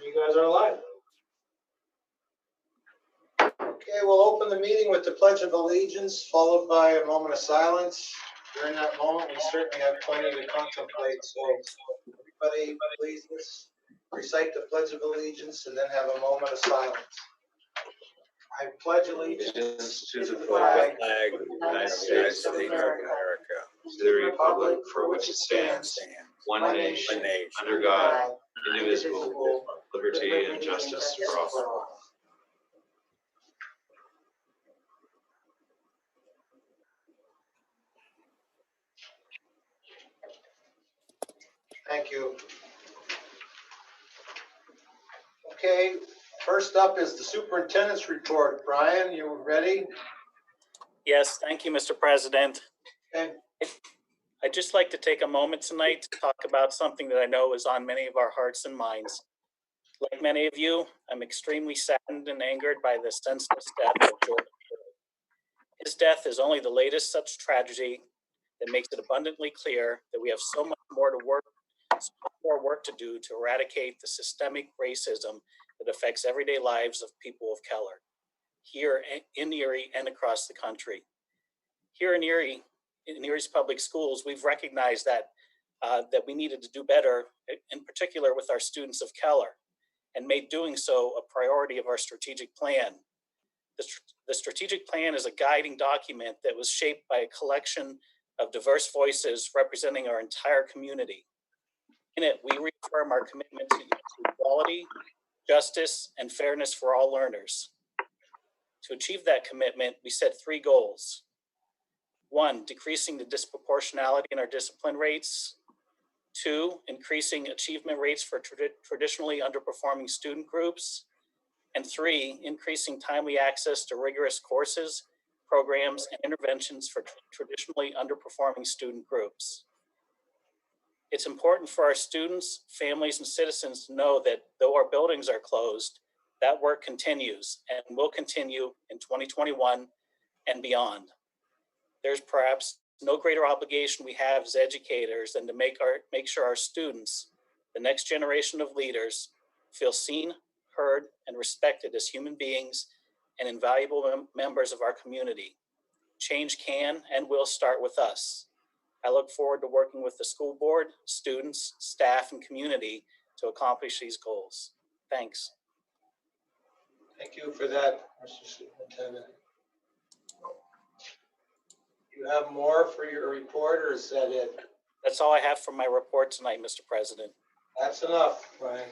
You guys are live. Okay, we'll open the meeting with the Pledge of Allegiance, followed by a moment of silence. During that moment, we certainly have plenty to contemplate. So everybody, please recite the Pledge of Allegiance and then have a moment of silence. I pledge allegiance to the flag of the United States of America, to the republic for which it stands, one nation, under God, indivisible, liberty and justice for all. Thank you. Okay, first up is the superintendent's report. Brian, you ready? Yes, thank you, Mr. President. Okay. I'd just like to take a moment tonight to talk about something that I know is on many of our hearts and minds. Like many of you, I'm extremely saddened and angered by the senseless death of George Floyd. His death is only the latest such tragedy that makes it abundantly clear that we have so much more work to do to eradicate the systemic racism that affects everyday lives of people of color, here in Erie and across the country. Here in Erie's public schools, we've recognized that we needed to do better, in particular with our students of color, and made doing so a priority of our strategic plan. The strategic plan is a guiding document that was shaped by a collection of diverse voices representing our entire community. In it, we reaffirm our commitment to equality, justice, and fairness for all learners. To achieve that commitment, we set 3 goals. 1, decreasing the disproportionality in our discipline rates. 2, increasing achievement rates for traditionally underperforming student groups. And 3, increasing timely access to rigorous courses, programs, and interventions for traditionally underperforming student groups. It's important for our students, families, and citizens to know that though our buildings are closed, that work continues and will continue in 2021 and beyond. There's perhaps no greater obligation we have as educators than to make sure our students, the next generation of leaders, feel seen, heard, and respected as human beings and invaluable members of our community. Change can and will start with us. I look forward to working with the school board, students, staff, and community to accomplish these goals. Thanks. Thank you for that, Mr. Superintendent. You have more for your report, or is that it? That's all I have for my report tonight, Mr. President. That's enough, Brian.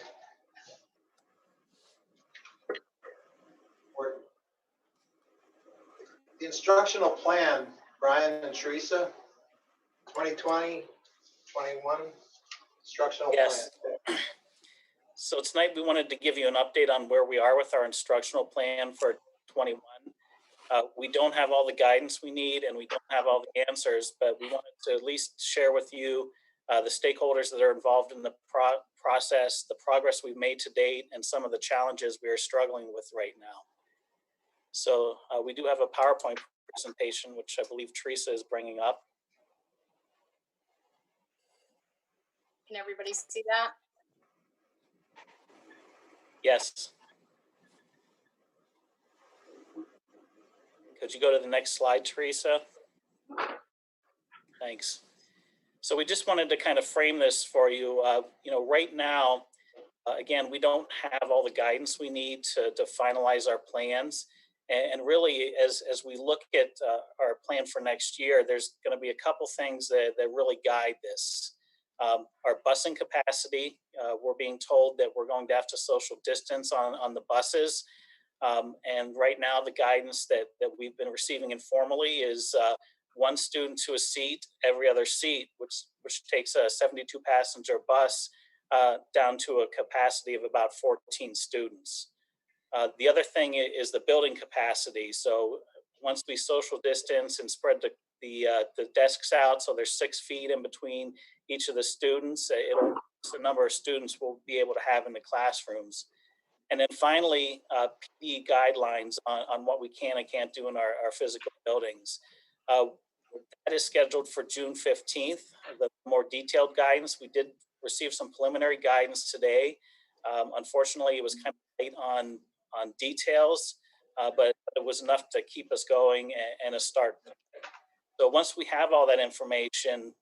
The instructional plan, Brian and Teresa, 2020, 21 instructional yes. plan. So tonight we wanted to give you an update on where we are with our instructional plan for 21. We don't have all the guidance we need and we don't have all the answers, but we wanted to at least share with you the stakeholders that are involved in the process, the progress we've made to date, and some of the challenges we are struggling with right now. So we do have a PowerPoint presentation, which I believe Teresa is bringing up. Can everybody see that? Yes. Could you go to the next slide, Teresa? Thanks. So we just wanted to kind of frame this for you. Right now, again, we don't have all the guidance we need to finalize our plans. And really, as we look at our plan for next year, there's going to be a couple things that really guide this. Our busing capacity, we're being told that we're going to have to social distance on the buses. And right now, the guidance that we've been receiving informally is one student to a seat, every other seat, which takes a 72 passenger bus down to a capacity of about 14 students. The other thing is the building capacity. So once we social distance and spread the desks out, so there's 6 feet in between each of the students, it'll the number of students we'll be able to have in the classrooms. And then finally, PE guidelines on what we can and can't do in our physical buildings. That is scheduled for June 15th. The more detailed guidance, we did receive some preliminary guidance today. Unfortunately, it was kind of late on details, but it was enough to keep us going and a start. So once we have all that information,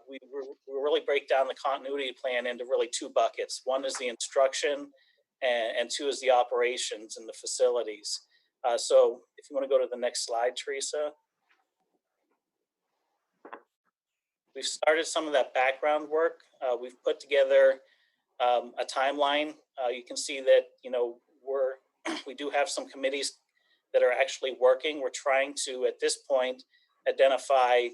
we really break down the continuity plan into really 2 buckets. One is the instruction, and 2 is the operations and the facilities. So if you want to go to the next slide, Teresa. We've started some of that background work. We've put together a timeline. You can see that, we do have some committees that are actually working. We're trying to, at this point, identify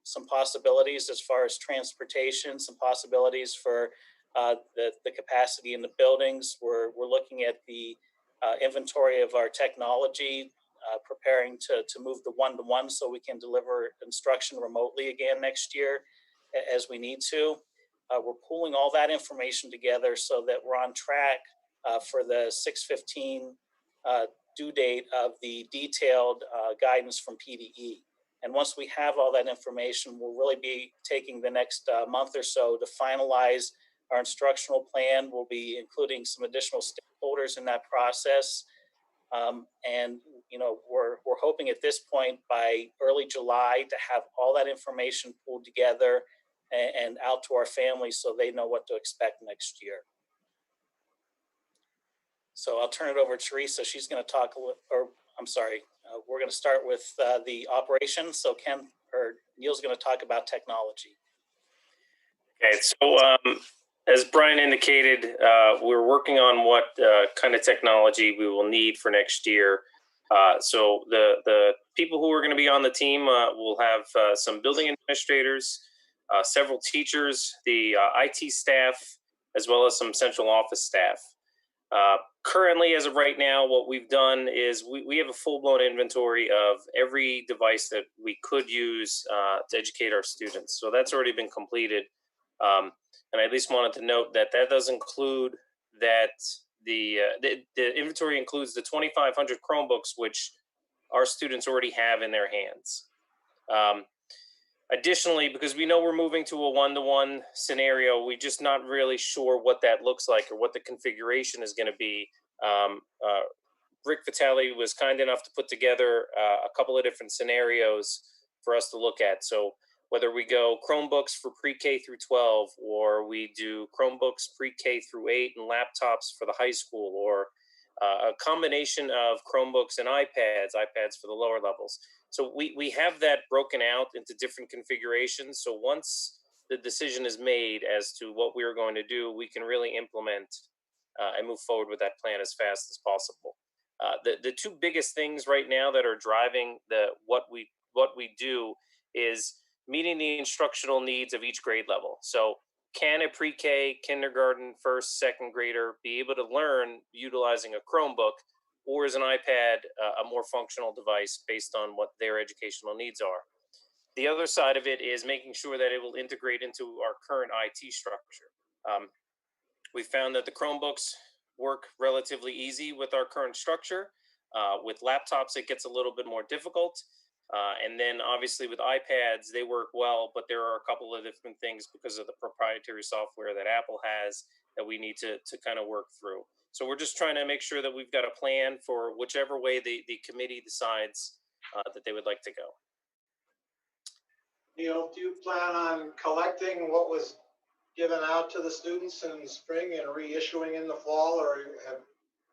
some possibilities as far as transportation, some possibilities for the capacity in the buildings. We're looking at the inventory of our technology, preparing to move the one-to-one so we can deliver instruction remotely again next year as we need to. We're pulling all that information together so that we're on track for the 6/15 due date of the detailed guidance from PDE. And once we have all that information, we'll really be taking the next month or so to finalize our instructional plan. We'll be including some additional stakeholders in that process. And we're hoping at this point by early July to have all that information pulled together and out to our families so they know what to expect next year. So I'll turn it over to Teresa. She's going to talk we're going to start with the operations. So Neil's going to talk about technology. Okay, so as Brian indicated, we're working on what kind of technology we will need for next year. So the people who are going to be on the team will have some building administrators, several teachers, the IT staff, as well as some central office staff. Currently, as of right now, what we've done is we have a full-blown inventory of every device that we could use to educate our students. So that's already been completed. And I at least wanted to note that does include that the inventory includes the 2,500 Chromebooks, which our students already have in their hands. Additionally, because we know we're moving to a one-to-one scenario, we're just not really sure what that looks like or what the configuration is going to be. Rick Vitale was kind enough to put together a couple of different scenarios for us to look at. So whether we go Chromebooks for pre-K through 12, or we do Chromebooks pre-K through 8 and laptops for the high school, or a combination of Chromebooks and iPads for the lower levels. So we have that broken out into different configurations. So once the decision is made as to what we are going to do, we can really implement and move forward with that plan as fast as possible. The 2 biggest things right now that are driving what we do is meeting the instructional needs of each grade level. So can a pre-K, kindergarten, first, second grader be able to learn utilizing a Chromebook, or is an iPad a more functional device based on what their educational needs are? The other side of it is making sure that it will integrate into our current IT structure. We found that the Chromebooks work relatively easy with our current structure. With laptops, it gets a little bit more difficult. And then obviously with iPads, they work well, but there are a couple of different things because of the proprietary software that Apple has that we need to kind of work through. So we're just trying to make sure that we've got a plan for whichever way the committee decides that they would like to go. Neil, do you plan on collecting what was given out to the students in the spring and reissuing in the fall, or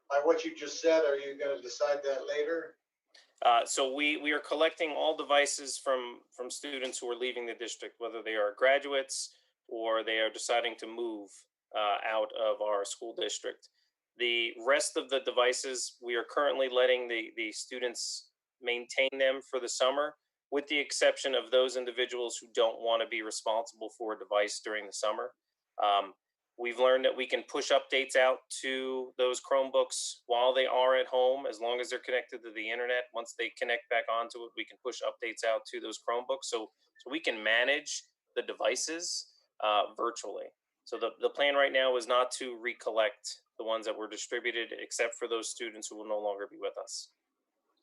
by what you just said, are you going to decide that later? So we are collecting all devices from students who are leaving the district, whether they are graduates or they are deciding to move out of our school district. The rest of the devices, we are currently letting the students maintain them for the summer, with the exception of those individuals who don't want to be responsible for a device during the summer. We've learned that we can push updates out to those Chromebooks while they are at home, as long as they're connected to the internet. Once they connect back onto it, we can push updates out to those Chromebooks. So we can manage the devices virtually. So the plan right now is not to recollect the ones that were distributed, except for those students who will no longer be with us.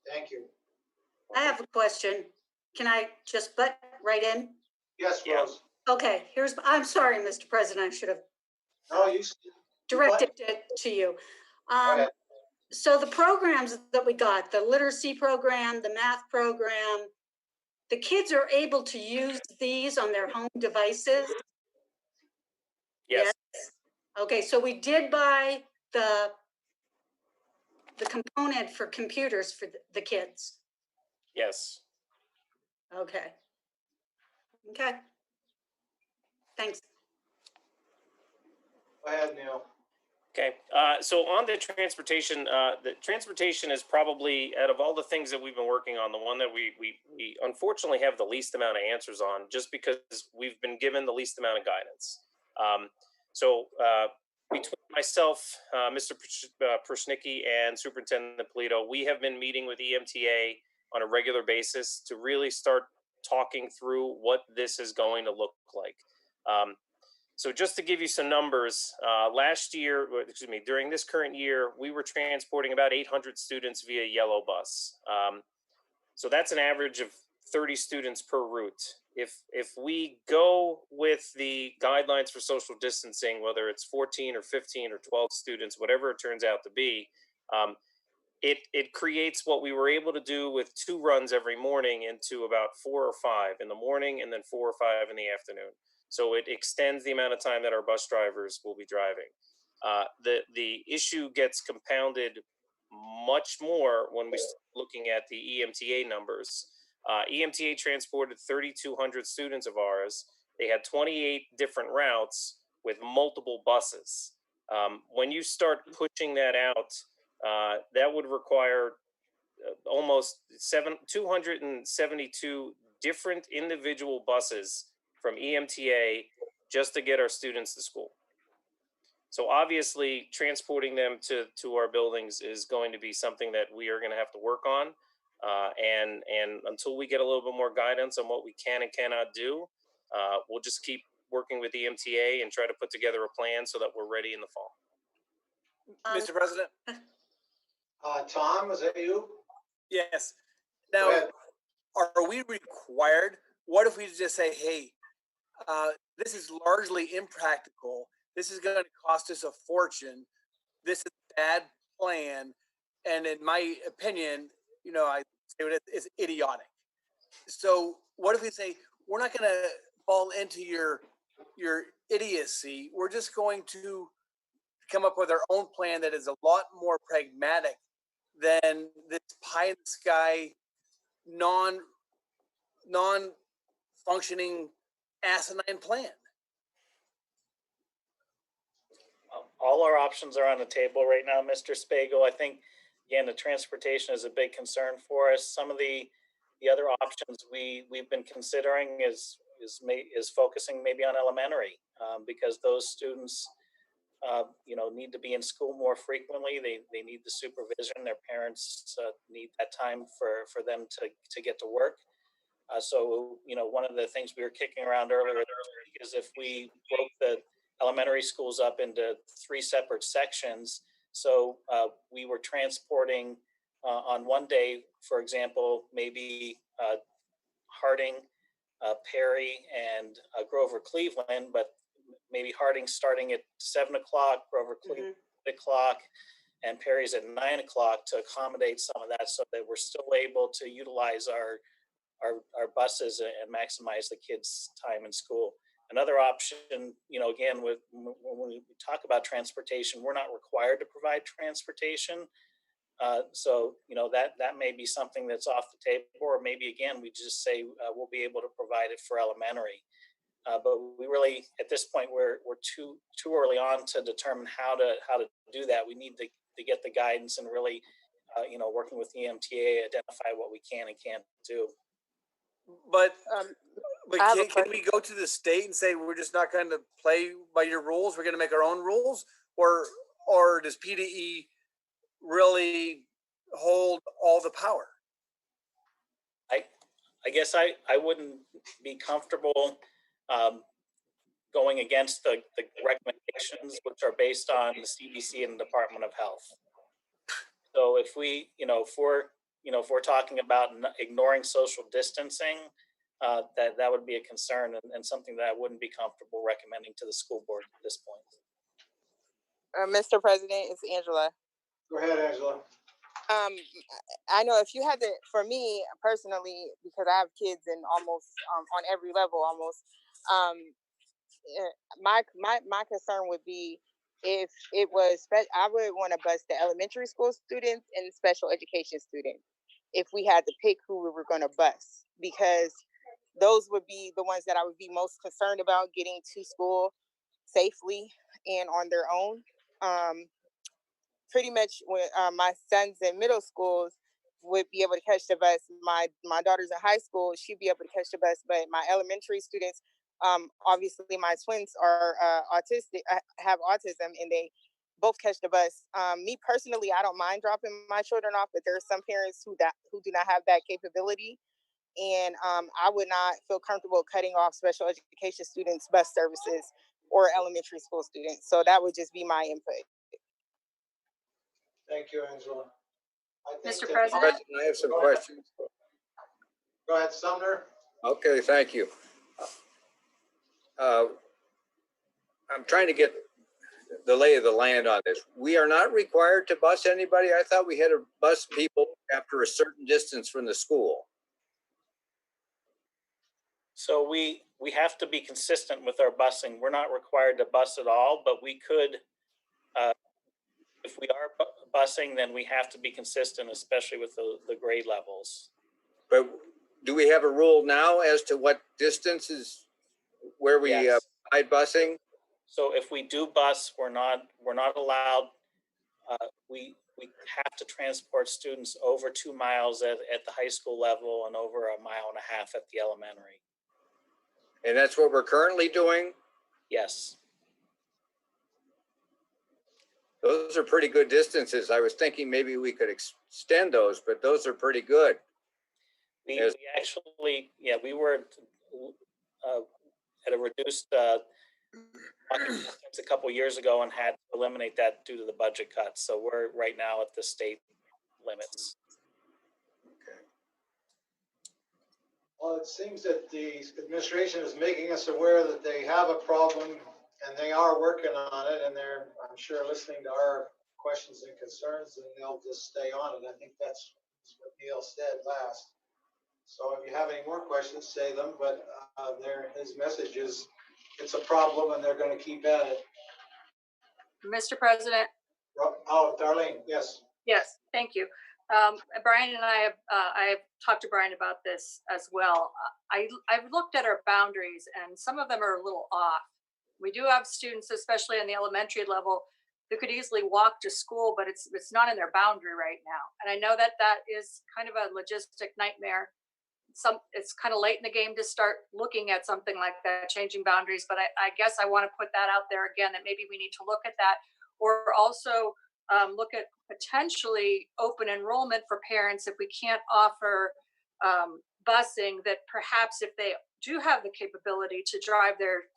Thank you. I have a question. Can I just butt right in? Yes, Yeah. Rose. Okay, I'm sorry, Mr. President, I should have No, you. directed it to you. ahead. So the programs that we got, the literacy program, the math program, the kids are able to use these on their home devices? Yes. Okay, so we did buy the component for computers for the kids. Yes. Okay. Okay. Thanks. Go ahead, Neil. Okay, so on the transportation is probably, out of all the things that we've been working on, the one that we unfortunately have the least amount of answers on, just because we've been given the least amount of guidance. Between myself, Mr. Persnicki, and Superintendent Polito, we have been meeting with EMTA on a regular basis to really start talking through what this is going to look like. So just to give you some numbers, during this current year, we were transporting about 800 students via yellow bus. So that's an average of 30 students per route. If we go with the guidelines for social distancing, whether it's 14 or 15 or 12 students, whatever it turns out to be, it creates what we were able to do with 2 runs every morning into about 4 or 5 in the morning, and then 4 or 5 in the afternoon. So it extends the amount of time that our bus drivers will be driving. The issue gets compounded much more when we start looking at the EMTA numbers. EMTA transported 3,200 students of ours. They had 28 different routes with multiple buses. When you start pushing that out, that would require almost 272 different individual buses from EMTA just to get our students to school. So obviously transporting them to our buildings is going to be something that we are going to have to work on. And until we get a little bit more guidance on what we can and cannot do, we'll just keep working with the EMTA and try to put together a plan so that we're ready in the fall. Mr. President? Tom, is that you? Yes. Go Now, ahead. are we required? What if we just say, hey, this is largely impractical. This is going to cost us a fortune. This is a bad plan. And in my opinion, I say it's idiotic. So what if we say, we're not going to fall into your idiocy. We're just going to come up with our own plan that is a lot more pragmatic than this pie in the sky, non-functioning asinine plan. All our options are on the table right now, Mr. Spago. I think, again, the transportation is a big concern for us. Some of the other options we've been considering is focusing maybe on elementary, because those students need to be in school more frequently. They need the supervision. Their parents need that time for them to get to work. So one of the things we were kicking around earlier is if we broke the elementary schools up into 3 separate sections. So we were transporting on one day, for example, maybe Harding, Perry, and Grover Cleveland, but maybe Harding starting at 7 o'clock, Grover Cleveland 8 o'clock, and Perry's at 9 o'clock to accommodate some of that, so that we're still able to utilize our buses and maximize the kids' time in school. Another option, again, when we talk about transportation, we're not required to provide transportation. So that may be something that's off the table, or maybe again we just say we'll be able to provide it for elementary. But we really, at this point, we're too early on to determine how to do that. We need to get the guidance and really, working with the EMTA, identify what we can and can't do. But I have a can we go to the state and say we're just not going to play by your rules? We're going to make our own rules, or does PDE really hold all the power? I guess I wouldn't be comfortable going against the recommendations, which are based on the CDC and the Department of Health. So if we're talking about ignoring social distancing, that would be a concern and something that I wouldn't be comfortable recommending to the school board at this point. Mr. President, it's Angela. Go ahead, Angela. I know if you had to, for me personally, because I have kids in almost on every level almost, my concern would be if it was, I would want to bus the elementary school students and special education students if we had to pick who we were going to bus, because those would be the ones that I would be most concerned about getting to school safely and on their own. Pretty much when my sons in middle schools would be able to catch the bus. My daughter's in high school, she'd be able to catch the bus, but my elementary students, obviously my twins are autistic, have autism, and they both catch the bus. Me personally, I don't mind dropping my children off, but there are some parents who do not have that capability. And I would not feel comfortable cutting off special education students' bus services or elementary school students. So that would just be my input. Thank you, Angela. Mr. President? I have some questions. Go ahead, Sumner. Okay, thank you. I'm trying to get the lay of the land on this. We are not required to bus anybody. I thought we had to bus people after a certain distance from the school. So we have to be consistent with our busing. We're not required to bus at all, but we could, if we are busing, then we have to be consistent, especially with the grade levels. But do we have a rule now as to what distance is where we Yes. provide busing? So if we do bus, we're not allowed. We have to transport students over 2 miles at the high school level and over 1.5 miles at the elementary. And that's what we're currently doing? Yes. Those are pretty good distances. I was thinking maybe we could extend those, but those are pretty good. We actually, we were at a reduced a couple years ago and had to eliminate that due to the budget cuts. So we're right now at the state limits. Okay. Well, it seems that the administration is making us aware that they have a problem and they are working on it, and they're, I'm sure, listening to our questions and concerns, and they'll just stay on it. I think that's what Neil said last. So if you have any more questions, say them, but his message is it's a problem and they're going to keep at it. Mr. President? Oh, Darlene, yes. Yes, thank you. Brian and I have talked to Brian about this as well. I've looked at our boundaries and some of them are a little off. We do have students, especially on the elementary level, who could easily walk to school, but it's not in their boundary right now. And I know that is kind of a logistic nightmare. It's kind of late in the game to start looking at something like that, changing boundaries, but I guess I want to put that out there again, that maybe we need to look at that, or also look at potentially open enrollment for parents if we can't offer busing, that perhaps if they do have the capability to drive their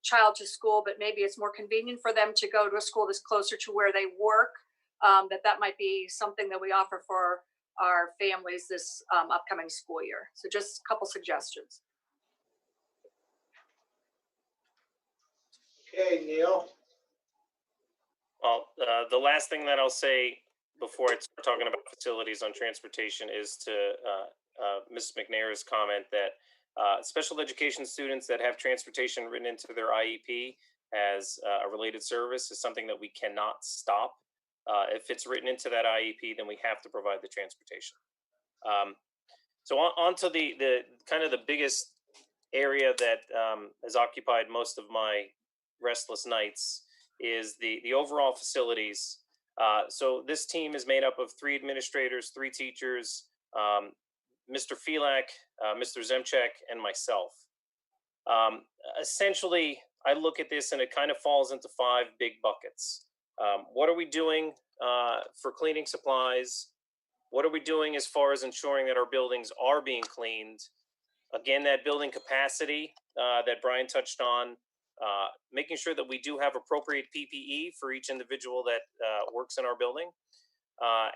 child to school, but maybe it's more convenient for them to go to a school that's closer to where they work, that might be something that we offer for our families this upcoming school year. So just a couple suggestions. Okay, Neil. Well, the last thing that I'll say before I start talking about facilities on transportation is to Ms. McNair's comment that special education students that have transportation written into their IEP as a related service is something that we cannot stop. If it's written into that IEP, then we have to provide the transportation. So on to the kind of the biggest area that has occupied most of my restless nights is the overall facilities. So this team is made up of 3 administrators, 3 teachers, Mr. Filak, Mr. Zemchek, and myself. Um, Essentially, I look at this and it kind of falls into 5 big buckets. What are we doing for cleaning supplies? What are we doing as far as ensuring that our buildings are being cleaned? Again, that building capacity that Brian touched on, making sure that we do have appropriate PPE for each individual that works in our building.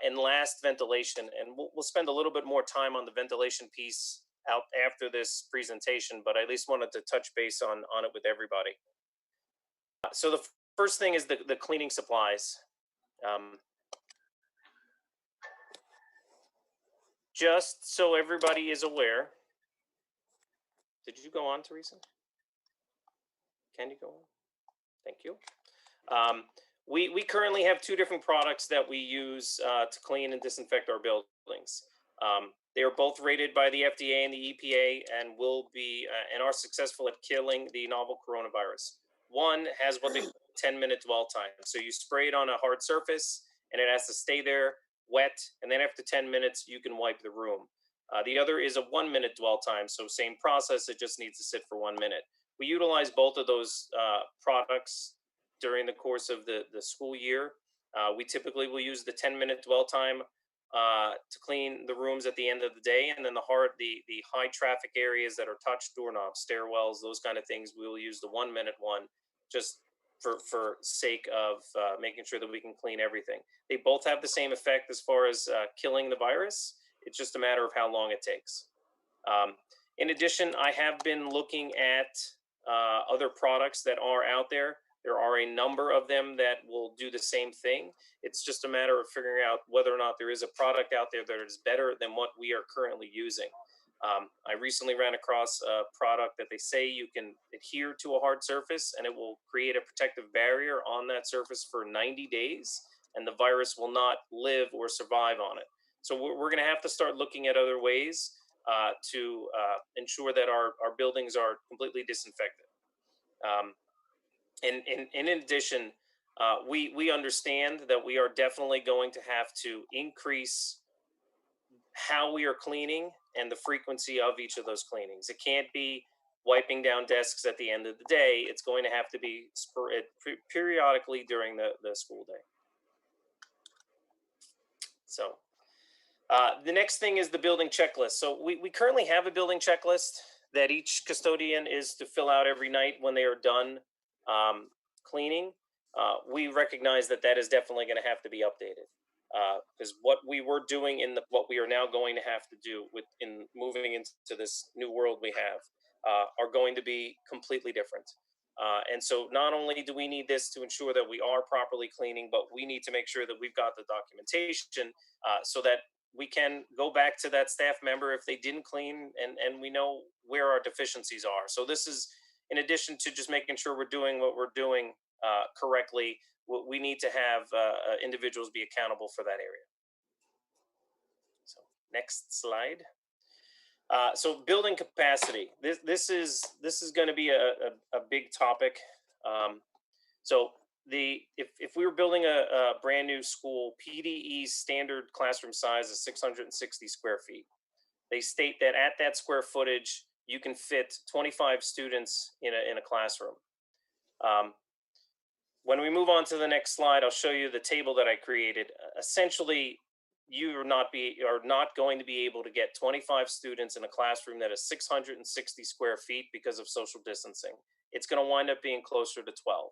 And last, ventilation. And we'll spend a little bit more time on the ventilation piece out after this presentation, but I at least wanted to touch base on it with everybody. So the first thing is the cleaning supplies. Just so everybody is aware, did you go on, Teresa? Can you go on? Thank you. We currently have 2 different products that we use to clean and disinfect our buildings. They are both rated by the FDA and the EPA and will be and are successful at killing the novel coronavirus. One has what they call 10-minute dwell time. So you spray it on a hard surface and it has to stay there wet. And then after 10 minutes, you can wipe the room. The other is a 1-minute dwell time. So same process, it just needs to sit for 1 minute. We utilize both of those products during the course of the school year. We typically will use the 10-minute dwell time to clean the rooms at the end of the day, and then the high traffic areas that are touch doorknobs, stairwells, those kind of things, we will use the 1-minute one, just for sake of making sure that we can clean everything. They both have the same effect as far as killing the virus. It's just a matter of how long it takes. In addition, I have been looking at other products that are out there. There are a number of them that will do the same thing. It's just a matter of figuring out whether or not there is a product out there that is better than what we are currently using. I recently ran across a product that they say you can adhere to a hard surface and it will create a protective barrier on that surface for 90 days and the virus will not live or survive on it. So we're going to have to start looking at other ways to ensure that our buildings are completely disinfected. And in addition, we understand that we are definitely going to have to increase how we are cleaning and the frequency of each of those cleanings. It can't be wiping down desks at the end of the day. It's going to have to be periodically during the school day. So the next thing is the building checklist. So we currently have a building checklist that each custodian is to fill out every night when they are done cleaning. We recognize that is definitely going to have to be updated because what we were doing what we are now going to have to do in moving into this new world we have are going to be completely different. And so not only do we need this to ensure that we are properly cleaning, but we need to make sure that we've got the documentation so that we can go back to that staff member if they didn't clean and we know where our deficiencies are. So this is in addition to just making sure we're doing what we're doing correctly, we need to have individuals be accountable for that area. So next slide. So building capacity. This is going to be a big topic. So if we were building a brand new school, PDE's standard classroom size is 660 square feet. They state that at that square footage, you can fit 25 students in a classroom. When we move on to the next slide, I'll show you the table that I created. Essentially, you are not going to be able to get 25 students in a classroom that is 660 square feet because of social distancing. It's going to wind up being closer to 12.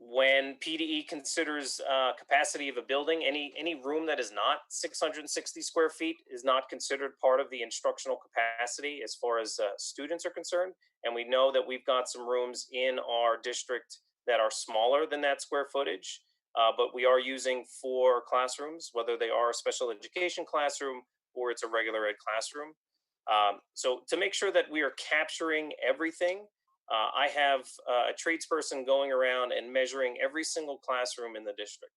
When PDE considers capacity of a building, any room that is not 660 square feet is not considered part of the instructional capacity as far as students are concerned. And we know that we've got some rooms in our district that are smaller than that square footage, but we are using 4 classrooms, whether they are a special education classroom or it's a regular ed classroom. So to make sure that we are capturing everything, I have a tradesperson going around and measuring every single classroom in the district.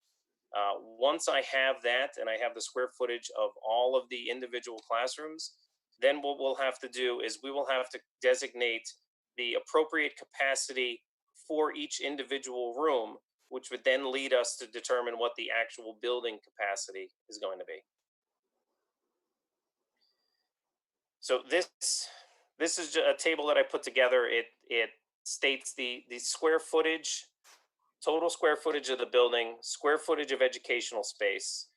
Once I have that and I have the square footage of all of the individual classrooms, then what we'll have to do is we will have to designate the appropriate capacity for each individual room, which would then lead us to determine what the actual building capacity is going to be. So this is a table that I put together. It states the square footage, total square footage of the building, square footage of educational space,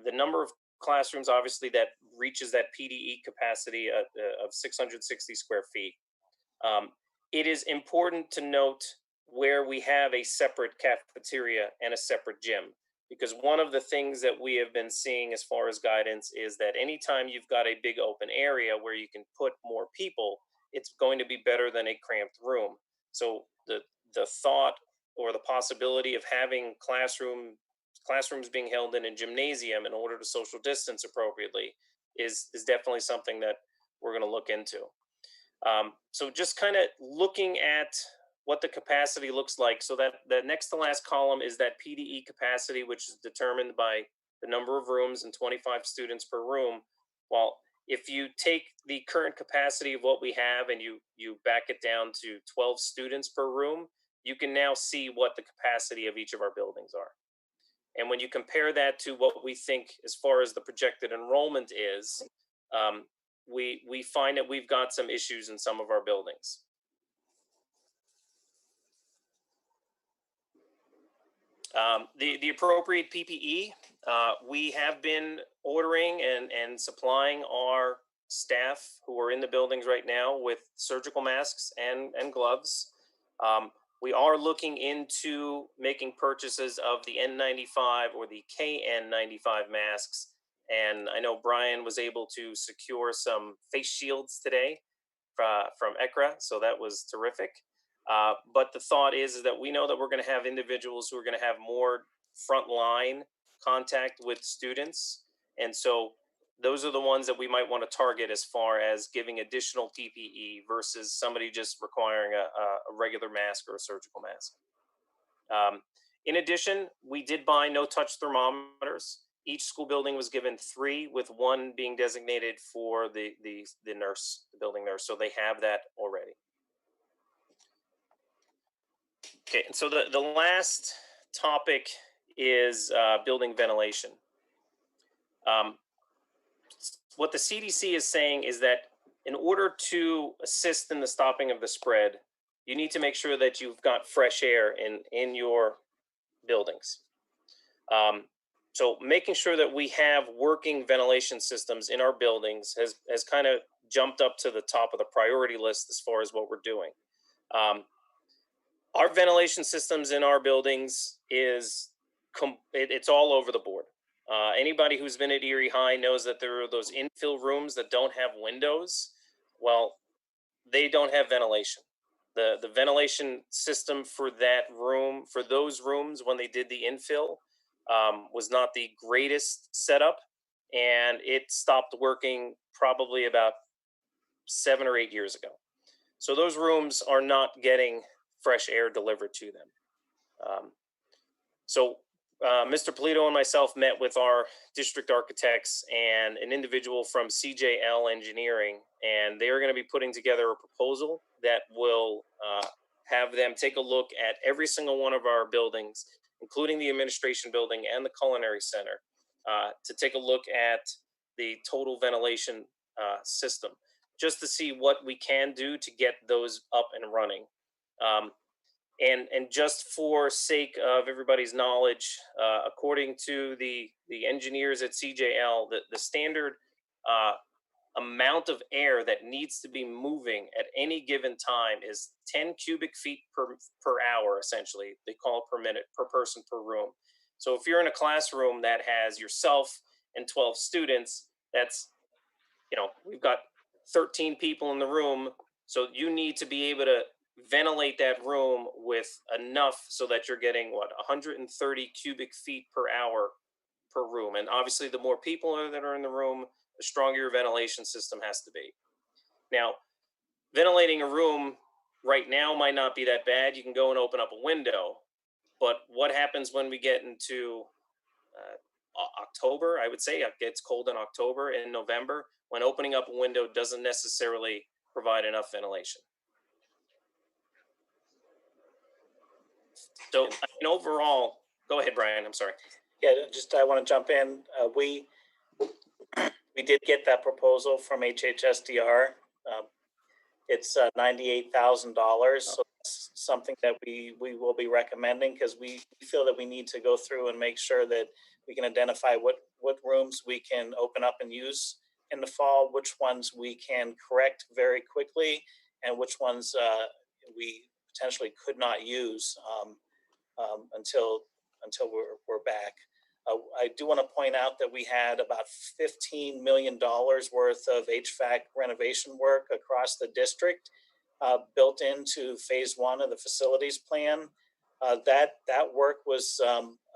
the number of classrooms, obviously, that reaches that PDE capacity of 660 square feet. It is important to note where we have a separate cafeteria and a separate gym, because one of the things that we have been seeing as far as guidance is that anytime you've got a big open area where you can put more people, it's going to be better than a cramped room. So the thought or the possibility of having classrooms being held in a gymnasium in order to social distance appropriately is definitely something that we're going to look into. So just kind of looking at what the capacity looks like. So that the next to last column is that PDE capacity, which is determined by the number of rooms and 25 students per room. Well, if you take the current capacity of what we have and you back it down to 12 students per room, you can now see what the capacity of each of our buildings are. And when you compare that to what we think as far as the projected enrollment is, we find that we've got some issues in some of our buildings. The appropriate PPE, we have been ordering and supplying our staff who are in the buildings right now with surgical masks and gloves. We are looking into making purchases of the N95 or the KN95 masks. And I know Brian was able to secure some face shields today from ECRA, so that was terrific. But the thought is that we know that we're going to have individuals who are going to have more frontline contact with students. And so those are the ones that we might want to target as far as giving additional PPE versus somebody just requiring a regular mask or a surgical mask. In addition, we did buy no-touch thermometers. Each school building was given 3, with 1 being designated for the nurse, the building nurse. So they have that already. Okay, and so the last topic is building ventilation. What the CDC is saying is that in order to assist in the stopping of the spread, you need to make sure that you've got fresh air in your buildings. So making sure that we have working ventilation systems in our buildings has kind of jumped up to the top of the priority list as far as what we're doing. Our ventilation systems in our buildings it's all over the board. Anybody who's been at Erie High knows that there are those infill rooms that don't have windows. Well, they don't have ventilation. The ventilation system for that room, for those rooms when they did the infill, was not the greatest setup, and it stopped working probably about 7 or 8 years ago. So those rooms are not getting fresh air delivered to them. So Mr. Polito and myself met with our district architects and an individual from CJL Engineering, and they are going to be putting together a proposal that will have them take a look at every single one of our buildings, including the administration building and the culinary center, to take a look at the total ventilation system, just to see what we can do to get those up and running. And just for sake of everybody's knowledge, according to the engineers at CJL, the standard amount of air that needs to be moving at any given time is 10 cubic feet per hour, essentially. They call it per minute, per person, per room. So if you're in a classroom that has yourself and 12 students, that's, we've got 13 people in the room. So you need to be able to ventilate that room with enough so that you're getting 130 cubic feet per hour per room. And obviously the more people that are in the room, the stronger your ventilation system has to be. Now, ventilating a room right now might not be that bad. You can go and open up a window, but what happens when we get into October? I would say it gets cold in October and November. when opening up a window doesn't necessarily provide enough ventilation. So, overall, go ahead, Brian. I'm sorry. Yeah, I want to jump in. We did get that proposal from HHSDR. It's $98,000. So that's something that we will be recommending, because we feel that we need to go through and make sure that we can identify what rooms we can open up and use in the fall, which ones we can correct very quickly, and which ones we potentially could not use until we're back. I do want to point out that we had about $15 million worth of HVAC renovation work across the district built into phase one of the facilities plan. That work was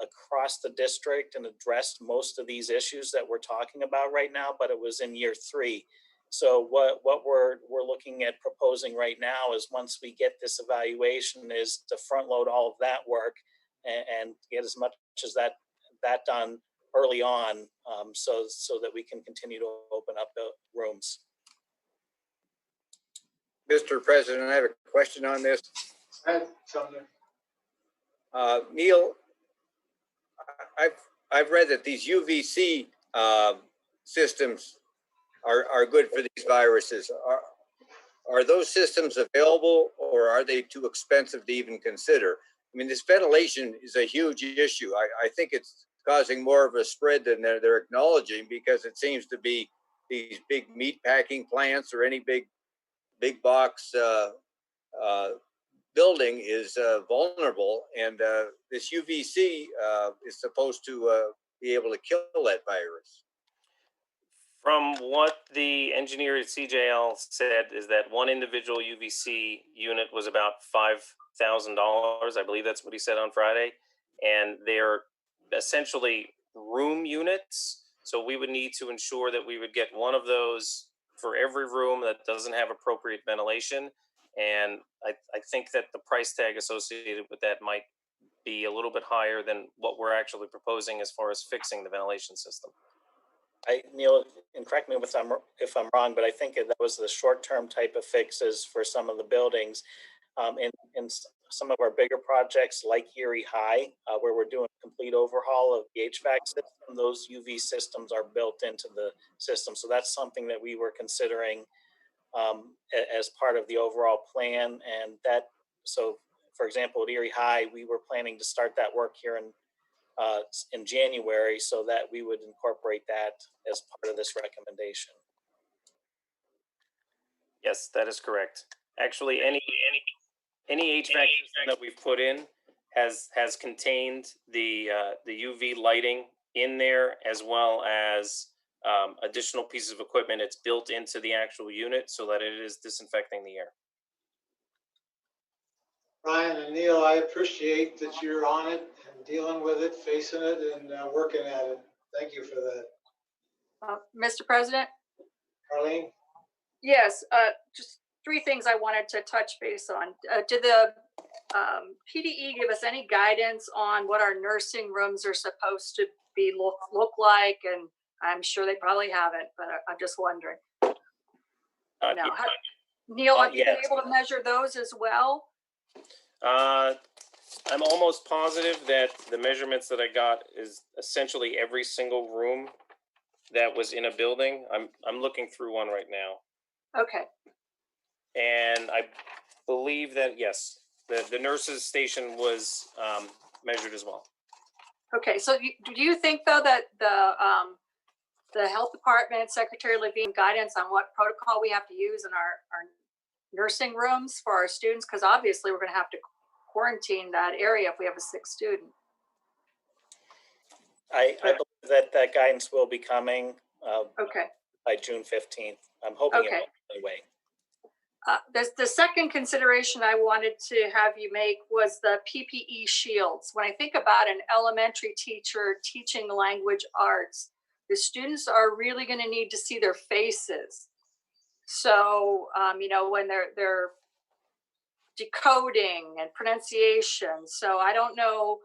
across the district and addressed most of these issues that we're talking about right now, but it was in year 3. So what we're looking at proposing right now is, once we get this evaluation, is to front load all of that work and get as much as that done early on, so that we can continue to open up the rooms. Mr. President, I have a question on this. Sumner. Neil, I've read that these UVC systems are good for these viruses. Are those systems available, or are they too expensive to even consider? I mean, this ventilation is a huge issue. I think it's causing more of a spread than they're acknowledging, because it seems to be these big meat packing plants or any big box building is vulnerable, and this UVC is supposed to be able to kill that virus. From what the engineer at CJL said, is that one individual UVC unit was about $5,000. I believe that's what he said on Friday. And they're essentially room units. So we would need to ensure that we would get one of those for every room that doesn't have appropriate ventilation. And I think that the price tag associated with that might be a little bit higher than what we're actually proposing as far as fixing the ventilation system. Neil, and correct me if I'm wrong, but I think that was the short-term type of fixes for some of the buildings. In some of our bigger projects, like Erie High, where we're doing a complete overhaul of the HVAC system, those UV systems are built into the system. So that's something that we were considering as part of the overall plan. And so for example, at Erie High, we were planning to start that work here in January, so that we would incorporate that as part of this recommendation. Yes, that is correct. Actually, any HVAC system that we've put in has contained the UV lighting in there, as well as additional pieces of equipment. It's built into the actual unit so that it is disinfecting the air. Brian and Neil, I appreciate that you're on it and dealing with it, facing it, and working at it. Thank you for that. Mr. President? Arlene? Yes, just 3 things I wanted to touch base on. Did the PDE give us any guidance on what our nursing rooms are supposed to be look like? And I'm sure they probably haven't, but I'm just wondering. Neil, have you been able to measure those as well? I'm almost positive that the measurements that I got is essentially every single room that was in a building. I'm looking through one right now. Okay. And I believe that, yes, the nurses' station was measured as well. Okay, so do you think, though, that the health department, Secretary Levine, guidance on what protocol we have to use in our nursing rooms for our students? Because obviously we're going to have to quarantine that area if we have a sick student. I believe that guidance will be coming by June 15th. I'm hoping it will anyway. The second consideration I wanted to have you make was the PPE shields. When I think about an elementary teacher teaching language arts, the students are really going to need to see their faces. So, when they're decoding and pronunciation. So I don't know,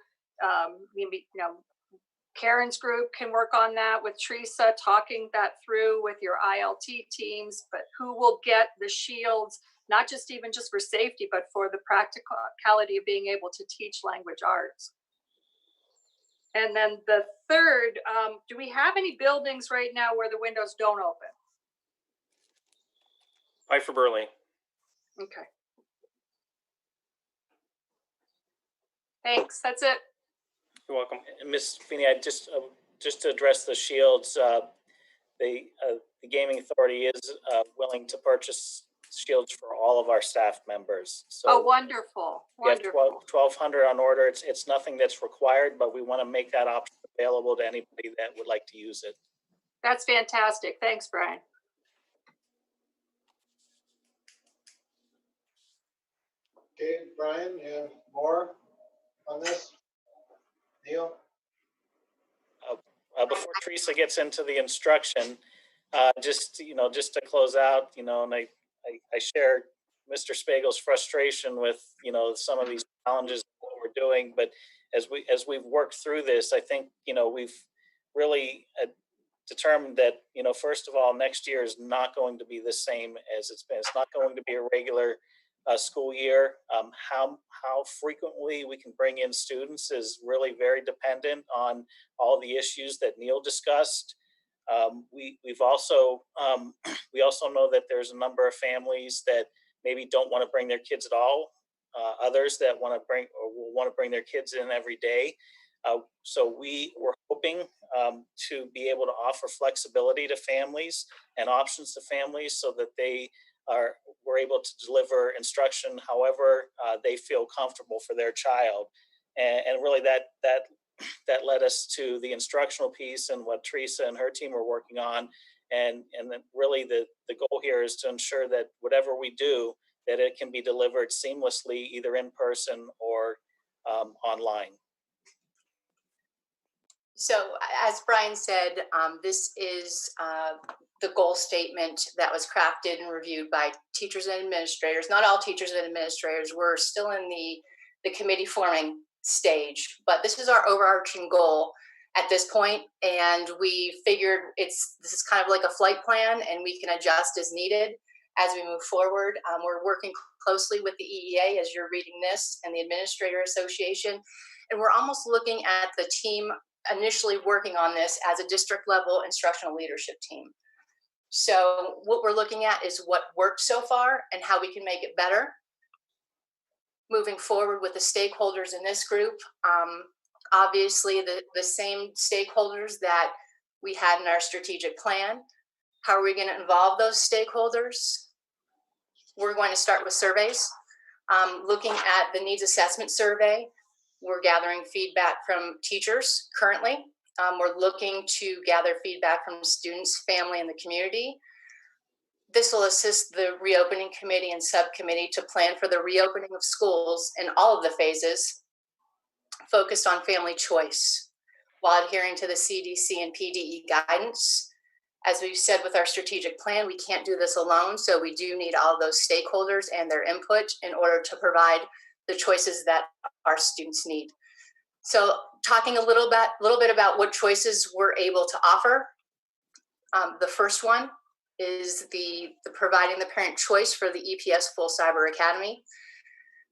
Karen's group can work on that with Teresa, talking that through with your ILT teams, but who will get the shields, not just even just for safety, but for the practicality of being able to teach language arts. And then the third, do we have any buildings right now where the windows don't open? Bye for Burley. Okay. Thanks, that's it. You're welcome. Ms. Feeney, I just to address the shields, the gaming authority is willing to purchase shields for all of our staff members. So Oh, wonderful, we have wonderful. 1,200 on order. It's nothing that's required, but we want to make that option available to anybody that would like to use it. That's fantastic. Thanks, Brian. Okay, Brian, you have more on this? Neil? Before Teresa gets into the instruction, just to close out, and I share Mr. Spagel's frustration with, some of these challenges that we're doing, but as we've worked through this, I think, we've really determined that, first of all, next year is not going to be the same as it's been. It's not going to be a regular school year. How frequently we can bring in students is really very dependent on all the issues that Neil discussed. We've also we also know that there's a number of families that maybe don't want to bring their kids at all. Others that want to bring or will want to bring their kids in every day. So we were hoping to be able to offer flexibility to families and options to families so that we're able to deliver instruction however they feel comfortable for their child. And really that led us to the instructional piece and what Teresa and her team are working on. And then really the goal here is to ensure that whatever we do, that it can be delivered seamlessly, either in person or online. So as Brian said, this is the goal statement that was crafted and reviewed by teachers and administrators. Not all teachers and administrators. We're still in the committee forming stage, but this is our overarching goal at this point, and we figured this is kind of like a flight plan, and we can adjust as needed as we move forward. We're working closely with the EEA as you're reading this and the Administrator Association, and we're almost looking at the team initially working on this as a district level instructional leadership team. So what we're looking at is what worked so far and how we can make it better. Moving forward with the stakeholders in this group, obviously the same stakeholders that we had in our strategic plan. How are we going to involve those stakeholders? We're going to start with surveys. Looking at the needs assessment survey, we're gathering feedback from teachers currently. We're looking to gather feedback from students, family, and the community. This will assist the reopening committee and subcommittee to plan for the reopening of schools in all of the phases, focused on family choice, while adhering to the CDC and PDE guidance. As we've said with our strategic plan, we can't do this alone, so we do need all of those stakeholders and their input in order to provide the choices that our students need. So talking a little bit about what choices we're able to offer. The first one is the providing the parent choice for the EPS Full Cyber Academy.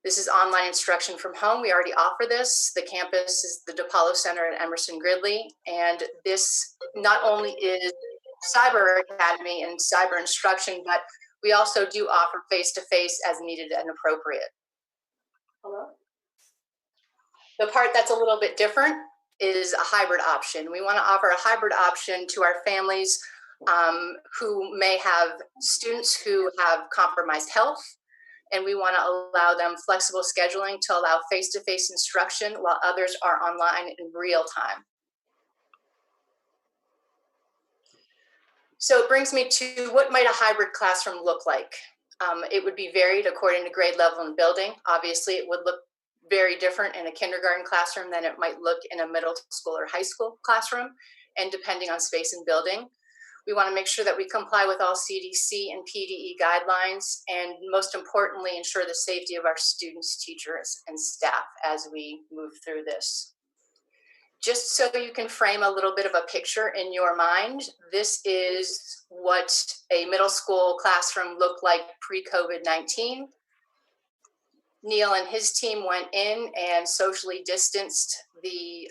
This is online instruction from home. We already offer this. The campus is the DePaulo Center at Emerson Gridley. And this not only is Cyber Academy and cyber instruction, but we also do offer face-to-face as needed and appropriate. Hello? The part that's a little bit different is a hybrid option. We want to offer a hybrid option to our families who may have students who have compromised health, and we want to allow them flexible scheduling to allow face-to-face instruction while others are online in real time. So it brings me to what might a hybrid classroom look like? It would be varied according to grade level and building. Obviously, it would look very different in a kindergarten classroom than it might look in a middle school or high school classroom, and depending on space and building. We want to make sure that we comply with all CDC and PDE guidelines, and most importantly, ensure the safety of our students, teachers, and staff as we move through this. Just so you can frame a little bit of a picture in your mind, this is what a middle school classroom looked like pre-COVID-19. Neil and his team went in and socially distanced the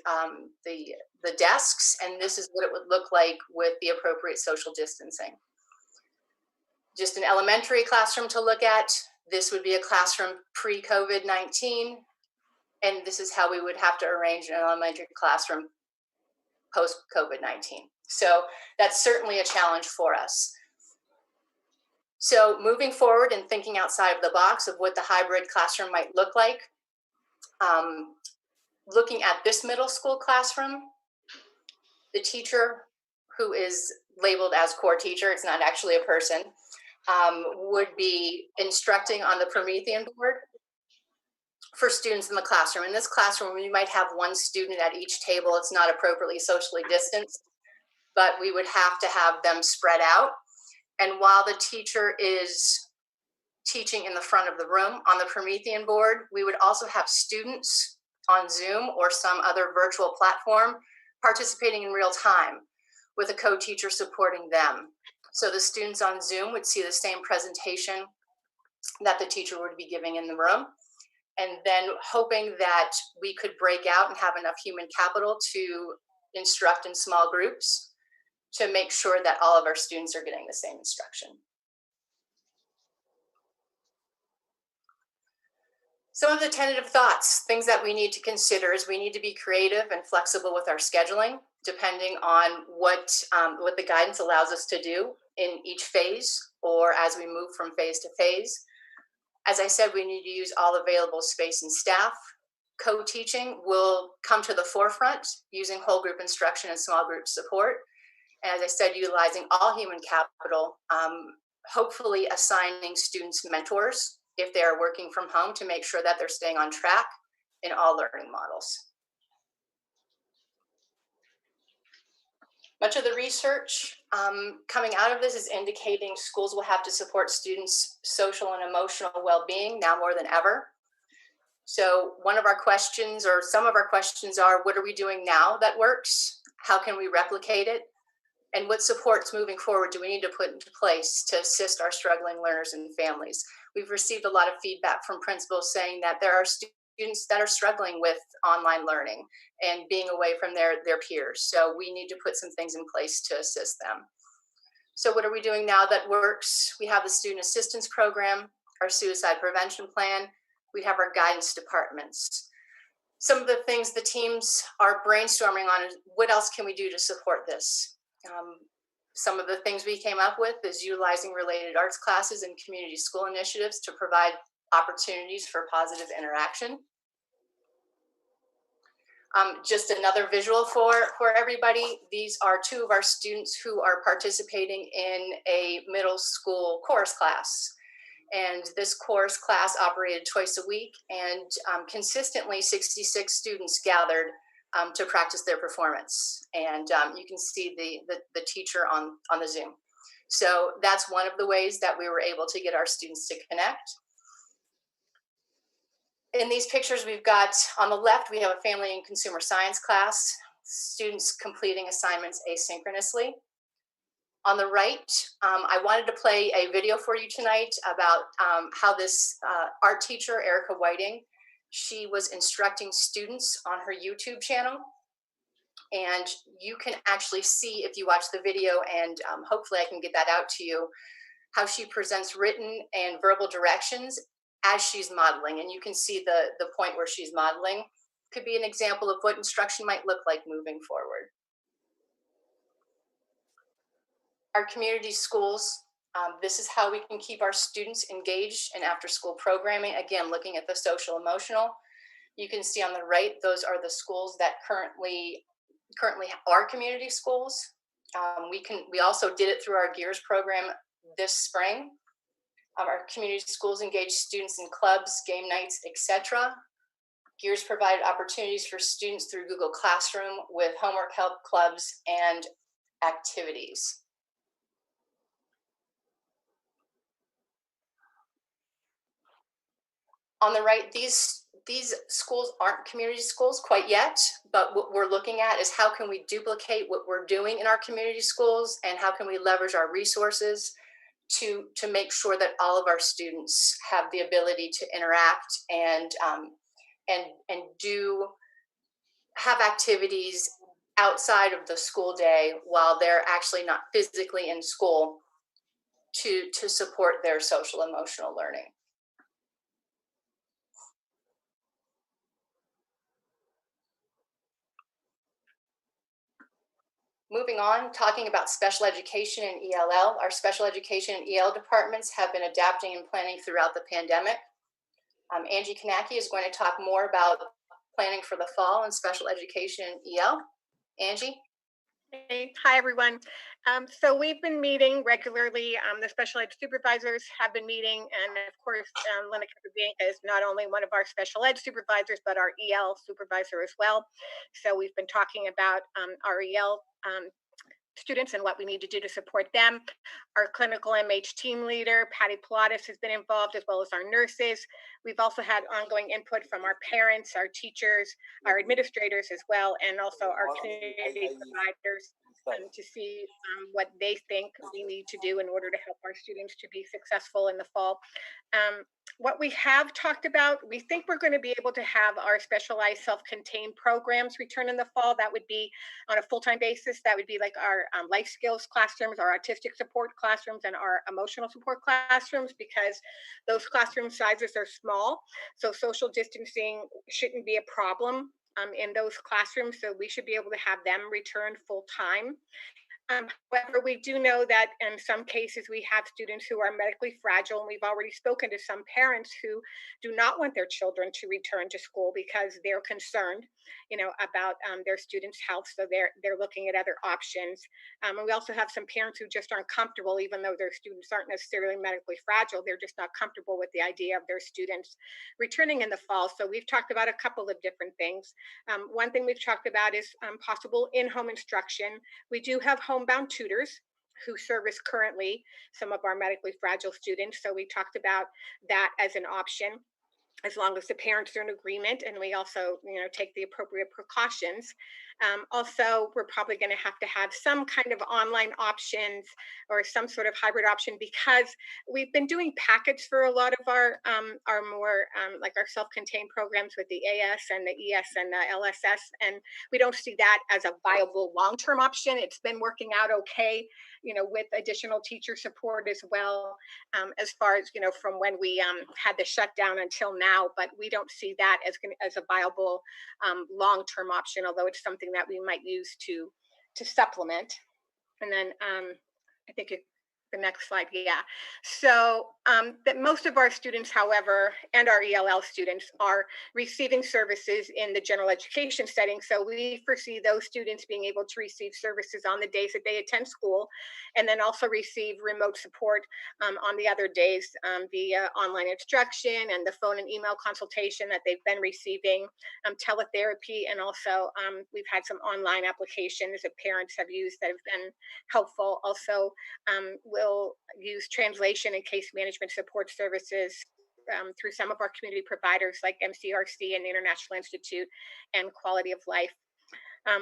desks, and this is what it would look like with the appropriate social distancing. Just an elementary classroom to look at. This would be a classroom pre-COVID-19, and this is how we would have to arrange an elementary classroom post-COVID-19. So that's certainly a challenge for us. So moving forward and thinking outside of the box of what the hybrid classroom might look like, looking at this middle school classroom, the teacher who is labeled as core teacher, it's not actually a person, would be instructing on the Promethean board for students in the classroom. In this classroom, we might have one student at each table. It's not appropriately socially distanced, but we would have to have them spread out. And while the teacher is teaching in the front of the room on the Promethean board, we would also have students on Zoom or some other virtual platform participating in real time with a co-teacher supporting them. So the students on Zoom would see the same presentation that the teacher would be giving in the room, and then hoping that we could break out and have enough human capital to instruct in small groups to make sure that all of our students are getting the same instruction. Some of the tentative thoughts, things that we need to consider is we need to be creative and flexible with our scheduling, depending on what the guidance allows us to do in each phase or as we move from phase to phase. As I said, we need to use all available space and staff. Co-teaching will come to the forefront using whole group instruction and small group support. And as I said, utilizing all human capital, hopefully assigning students mentors if they are working from home to make sure that they're staying on track in all learning models. Much of the research coming out of this is indicating schools will have to support students' social and emotional well-being now more than ever. So one of our questions, or some of our questions, are what are we doing now that works? How can we replicate it? And what supports moving forward do we need to put into place to assist our struggling learners and families? We've received a lot of feedback from principals saying that there are students that are struggling with online learning and being away from their peers. So we need to put some things in place to assist them. So what are we doing now that works? We have the student assistance program, our suicide prevention plan. We have our guidance departments. Some of the things the teams are brainstorming on is what else can we do to support this? Some of the things we came up with is utilizing related arts classes and community school initiatives to provide opportunities for positive interaction. Just another visual for everybody. These are two of our students who are participating in a middle school chorus class. And this chorus class operated twice a week, and consistently 66 students gathered to practice their performance. And you can see the teacher on the Zoom. So that's one of the ways that we were able to get our students to connect. In these pictures we've got, on the left, we have a family and consumer science class, students completing assignments asynchronously. On the right, I wanted to play a video for you tonight about how this art teacher, Erica Whiting, she was instructing students on her YouTube channel. And you can actually see, if you watch the video, and hopefully I can get that out to you, how she presents written and verbal directions as she's modeling. And you can see the point where she's modeling. Could be an example of what instruction might look like moving forward. Our community schools, this is how we can keep our students engaged in after-school programming. Again, looking at the social emotional. You can see on the right, those are the schools that currently are community schools. We also did it through our GEARS program this spring. Our community schools engage students in clubs, game nights, etc. GEARS provided opportunities for students through Google Classroom with homework help clubs and activities. On the right, these these schools aren't community schools quite yet, but what we're looking at is how can we duplicate what we're doing in our community schools, and how can we leverage our resources to make sure that all of our students have the ability to interact and do have activities outside of the school day while they're actually not physically in school to support their social emotional learning. Moving on, talking about special education and ELL. Our special education and EL departments have been adapting and planning throughout the pandemic. Angie Kanaki is going to talk more about planning for the fall in special education and EL. Angie? Hey, hi, everyone. So we've been meeting regularly. The special ed supervisors have been meeting. And of course, Lena Capabianca is not only one of our special ed supervisors, but our EL supervisor as well. So we've been talking about our EL students and what we need to do to support them. Our clinical MH team leader, Patty Pilatus, has been involved, as well as our nurses. We've also had ongoing input from our parents, our teachers, our administrators as well, and also our community providers to see what they think we need to do in order to help our students to be successful in the fall. What we have talked about, we think we're going to be able to have our specialized self-contained programs return in the fall. That would be on a full-time basis. That would be like our life skills classrooms, our autistic support classrooms, and our emotional support classrooms, because those classroom sizes are small. So social distancing shouldn't be a problem in those classrooms. So we should be able to have them return full-time. However, we do know that in some cases we have students who are medically fragile, and we've already spoken to some parents who do not want their children to return to school because they're concerned, about their students' health. So they're looking at other options. And we also have some parents who just aren't comfortable, even though their students aren't necessarily medically fragile. They're just not comfortable with the idea of their students returning in the fall. So we've talked about a couple of different things. One thing we've talked about is possible in-home instruction. We do have homebound tutors who service currently some of our medically fragile students. So we talked about that as an option, as long as the parents are in agreement, and we also, take the appropriate precautions. Also, we're probably going to have some kind of online options or some sort of hybrid option, because we've been doing packets for a lot of our more like our self-contained programs with the AS and the ES and the LSS, and we don't see that as a viable long-term option. It's been working out okay, with additional teacher support as well, as far as, from when we had the shutdown until now, but we don't see that as a viable long-term option, although it's something that we might use to supplement. And then I think the next slide, yeah. So that most of our students, however, and our ELL students are receiving services in the general education setting. So we foresee those students being able to receive services on the days that they attend school, and then also receive remote support on the other days via online instruction and the phone and email consultation that they've been receiving, teletherapy, and also we've had some online applications that parents have used that have been helpful. Also, we'll use translation and case management support services through some of our community providers like MCRC and the International Institute and Quality of Life.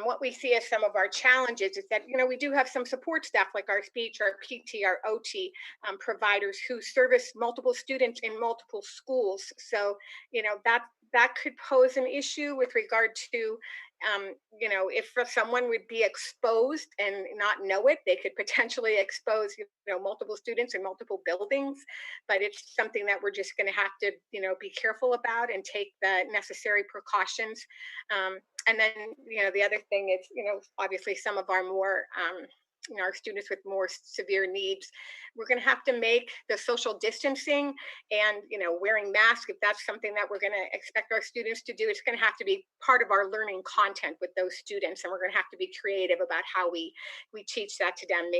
What we see as some of our challenges is that, we do have some support staff like our speech, our PT, our OT providers who service multiple students in multiple schools. So, that could pose an issue with regard to, if someone would be exposed and not know it, they could potentially expose, multiple students in multiple buildings. But it's something that we're just going to have to, be careful about and take the necessary precautions. And then, the other thing is, obviously some of our more, our students with more severe needs, we're going to have to make the social distancing and, wearing masks, if that's something that we're going to expect our students to do, it's going to have to be part of our learning content with those students. And we're going to have to be creative about how we teach that to them.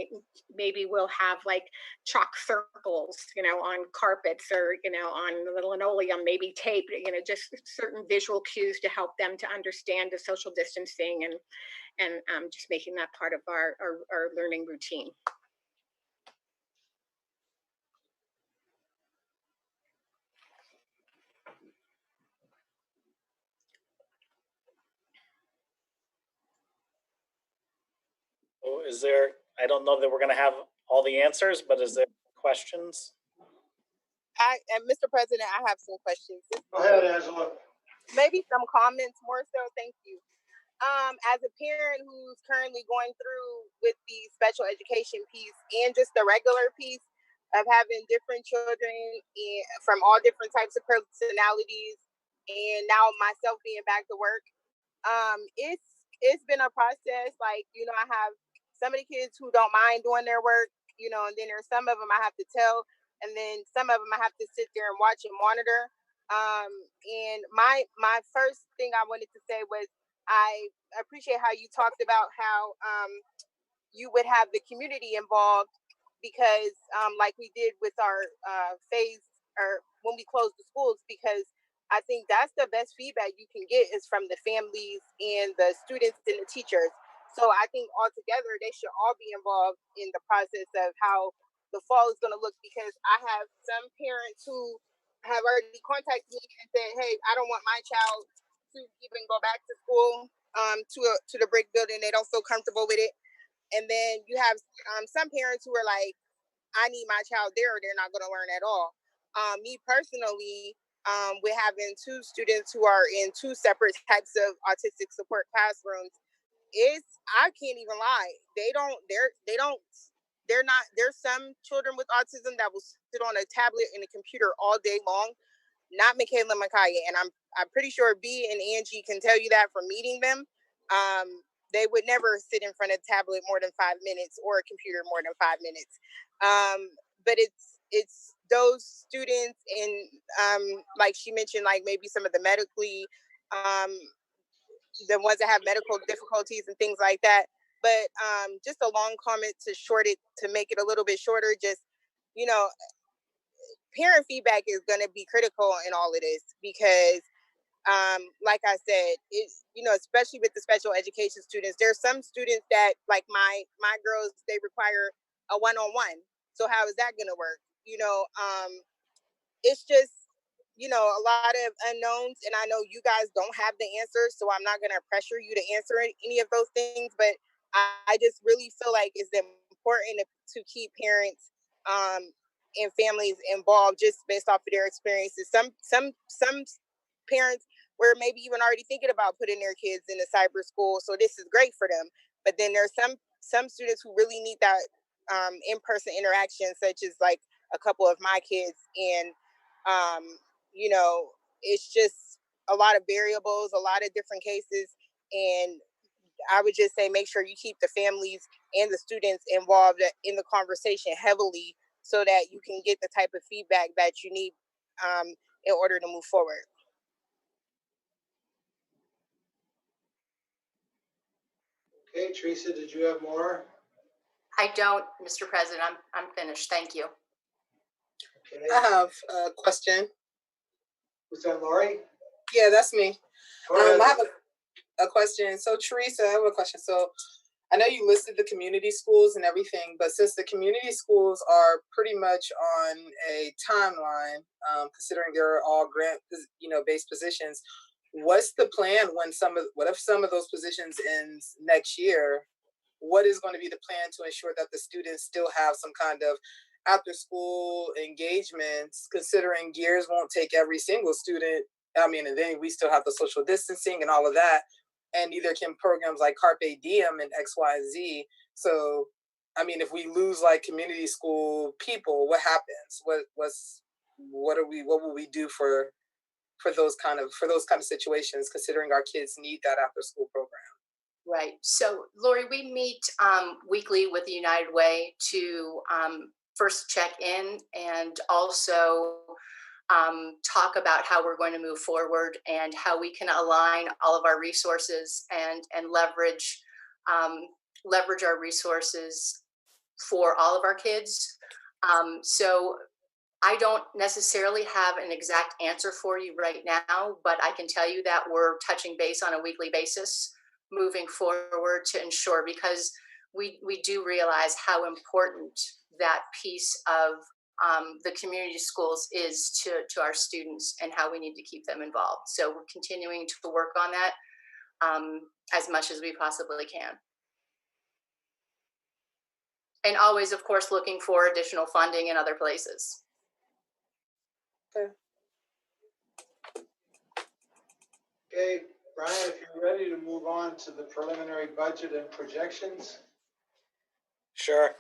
Maybe we'll have like chalk circles, on carpets or, on the linoleum, maybe tape, just certain visual cues to help them to understand the social distancing and just making that part of our learning routine. is there, I don't know that we're gonna have all the answers, but is there questions? Mr. President, I have some questions. Go ahead, Angela. Maybe some comments more so. Thank you. As a parent who's currently going through with the special education piece and just the regular piece of having different children from all different types of personalities, and now myself being back to work, it's been a process. Like, you know, I have some of the kids who don't mind doing their work, you know, and then there's some of them I have to tell, and then some of them I have to sit there and watch and monitor. And my first thing I wanted to say was I appreciate how you talked about how you would have the community involved, because like we did with our phase, or when we closed the schools, because I think that's the best feedback you can get is from the families and the students and the teachers. So I think altogether they should all be involved in the process of how the fall is going to look, because I have some parents who have already contacted me and said, hey, I don't want my child to even go back to school, to the brick building. They don't feel comfortable with it. And then you have some parents who are like, I need my child there, or they're not going to learn at all. Me personally, with having two students who are in two separate types of autistic support classrooms, I can't even lie. There's some children with autism that will sit on a tablet and a computer all day long. Not Michaela and Micaiah, and I'm pretty sure B and Angie can tell you that from meeting them. They would never sit in front of a tablet more than 5 minutes, or a computer more than 5 minutes. But it's those students, and like she mentioned, like maybe some of the medically, the ones that have medical difficulties and things like that. But just a long comment to make it a little bit shorter. Just, you know, parent feedback is going to be critical in all of this, because like I said, especially with the special education students, there's some students that, like my girls, they require a one-on-one. So how is that going to work? It's just, a lot of unknowns, and I know you guys don't have the answers, so I'm not going to pressure you to answer any of those things, but I just really feel like it's important to keep parents and families involved, just based off of their experiences. Some parents were maybe even already thinking about putting their kids in a cyber school, so this is great for them. But then there's some students who really need that in-person interaction, such as like a couple of my kids, and it's just a lot of variables, a lot of different cases, and I would just say make sure you keep the families and the students involved in the conversation heavily, so that you can get the type of feedback that you need in order to move forward. Okay, Teresa, did you have more? I don't, Mr. President. I'm finished. Thank you. Okay. I have a question. Was that Lori? Yeah, that's me. Go ahead. I have a question. So Teresa, I have a question. So I know you listed the community schools and everything, but since the community schools are pretty much on a timeline, considering they're all grant, based positions, what's the plan what if some of those positions ends next year? What is going to be the plan to ensure that the students still have some kind of after school engagements, considering gears won't take every single student? I mean, and then we still have the social distancing and all of that. And neither can programs like Carpe Diem and X, Y, Z. So, I mean, if we lose like community school people, what happens? What will we do for those kind of situations, considering our kids need that after school program? Right. So, Lori, we meet weekly with the United Way to first check in, and also talk about how we're going to move forward and how we can align all of our resources and leverage our resources for all of our kids. So I don't necessarily have an exact answer for you right now, but I can tell you that we're touching base on a weekly basis moving forward to ensure, because we do realize how important that piece of the community schools is to our students, and how we need to keep them involved. So we're continuing to work on that as much as we possibly can. And always, of course, looking for additional funding in other places. Okay, Brian, if you're ready to move on to the preliminary budget and projections. Sure.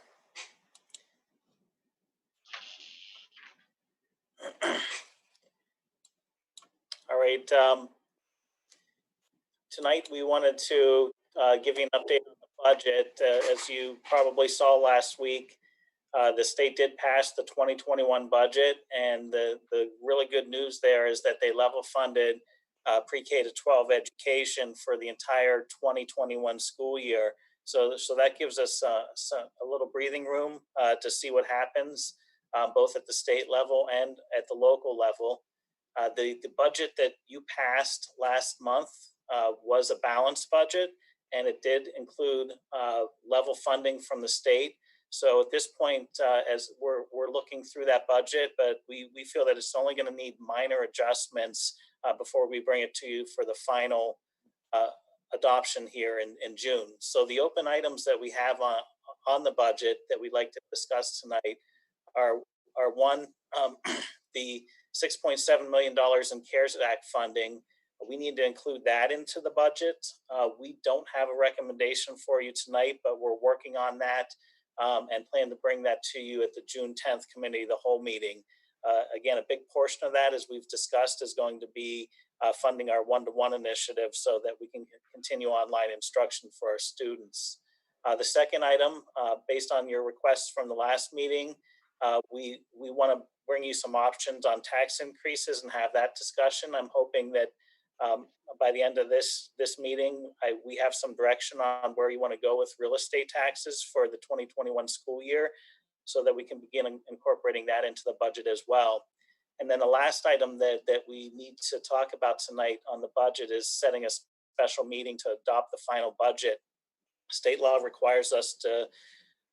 All right. Tonight we wanted to give you an update on the budget. As you probably saw last week, the state did pass the 2021 budget, and the really good news there is that they level funded pre-K to 12 education for the entire 2021 school year. So that gives us a little breathing room to see what happens, both at the state level and at the local level. The budget that you passed last month was a balanced budget, and it did include level funding from the state. So at this point, as we're looking through that budget, but we feel that it's only going to need minor adjustments before we bring it to you for the final adoption here in June. So the open items that we have on the budget that we'd like to discuss tonight are one, the $6.7 million in CARES Act funding. We need to include that into the budget. We don't have a recommendation for you tonight, but we're working on that and plan to bring that to you at the June 10th committee of the whole meeting. Again, a big portion of that, as we've discussed, is going to be funding our one-to-one initiative so that we can continue online instruction for our students. The second item, based on your requests from the last meeting, we want to bring you some options on tax increases and have that discussion. I'm hoping that by the end of this meeting, we have some direction on where you want to go with real estate taxes for the 2021 school year, so that we can begin incorporating that into the budget as well. And then the last item that we need to talk about tonight on the budget is setting a special meeting to adopt the final budget. State law requires us to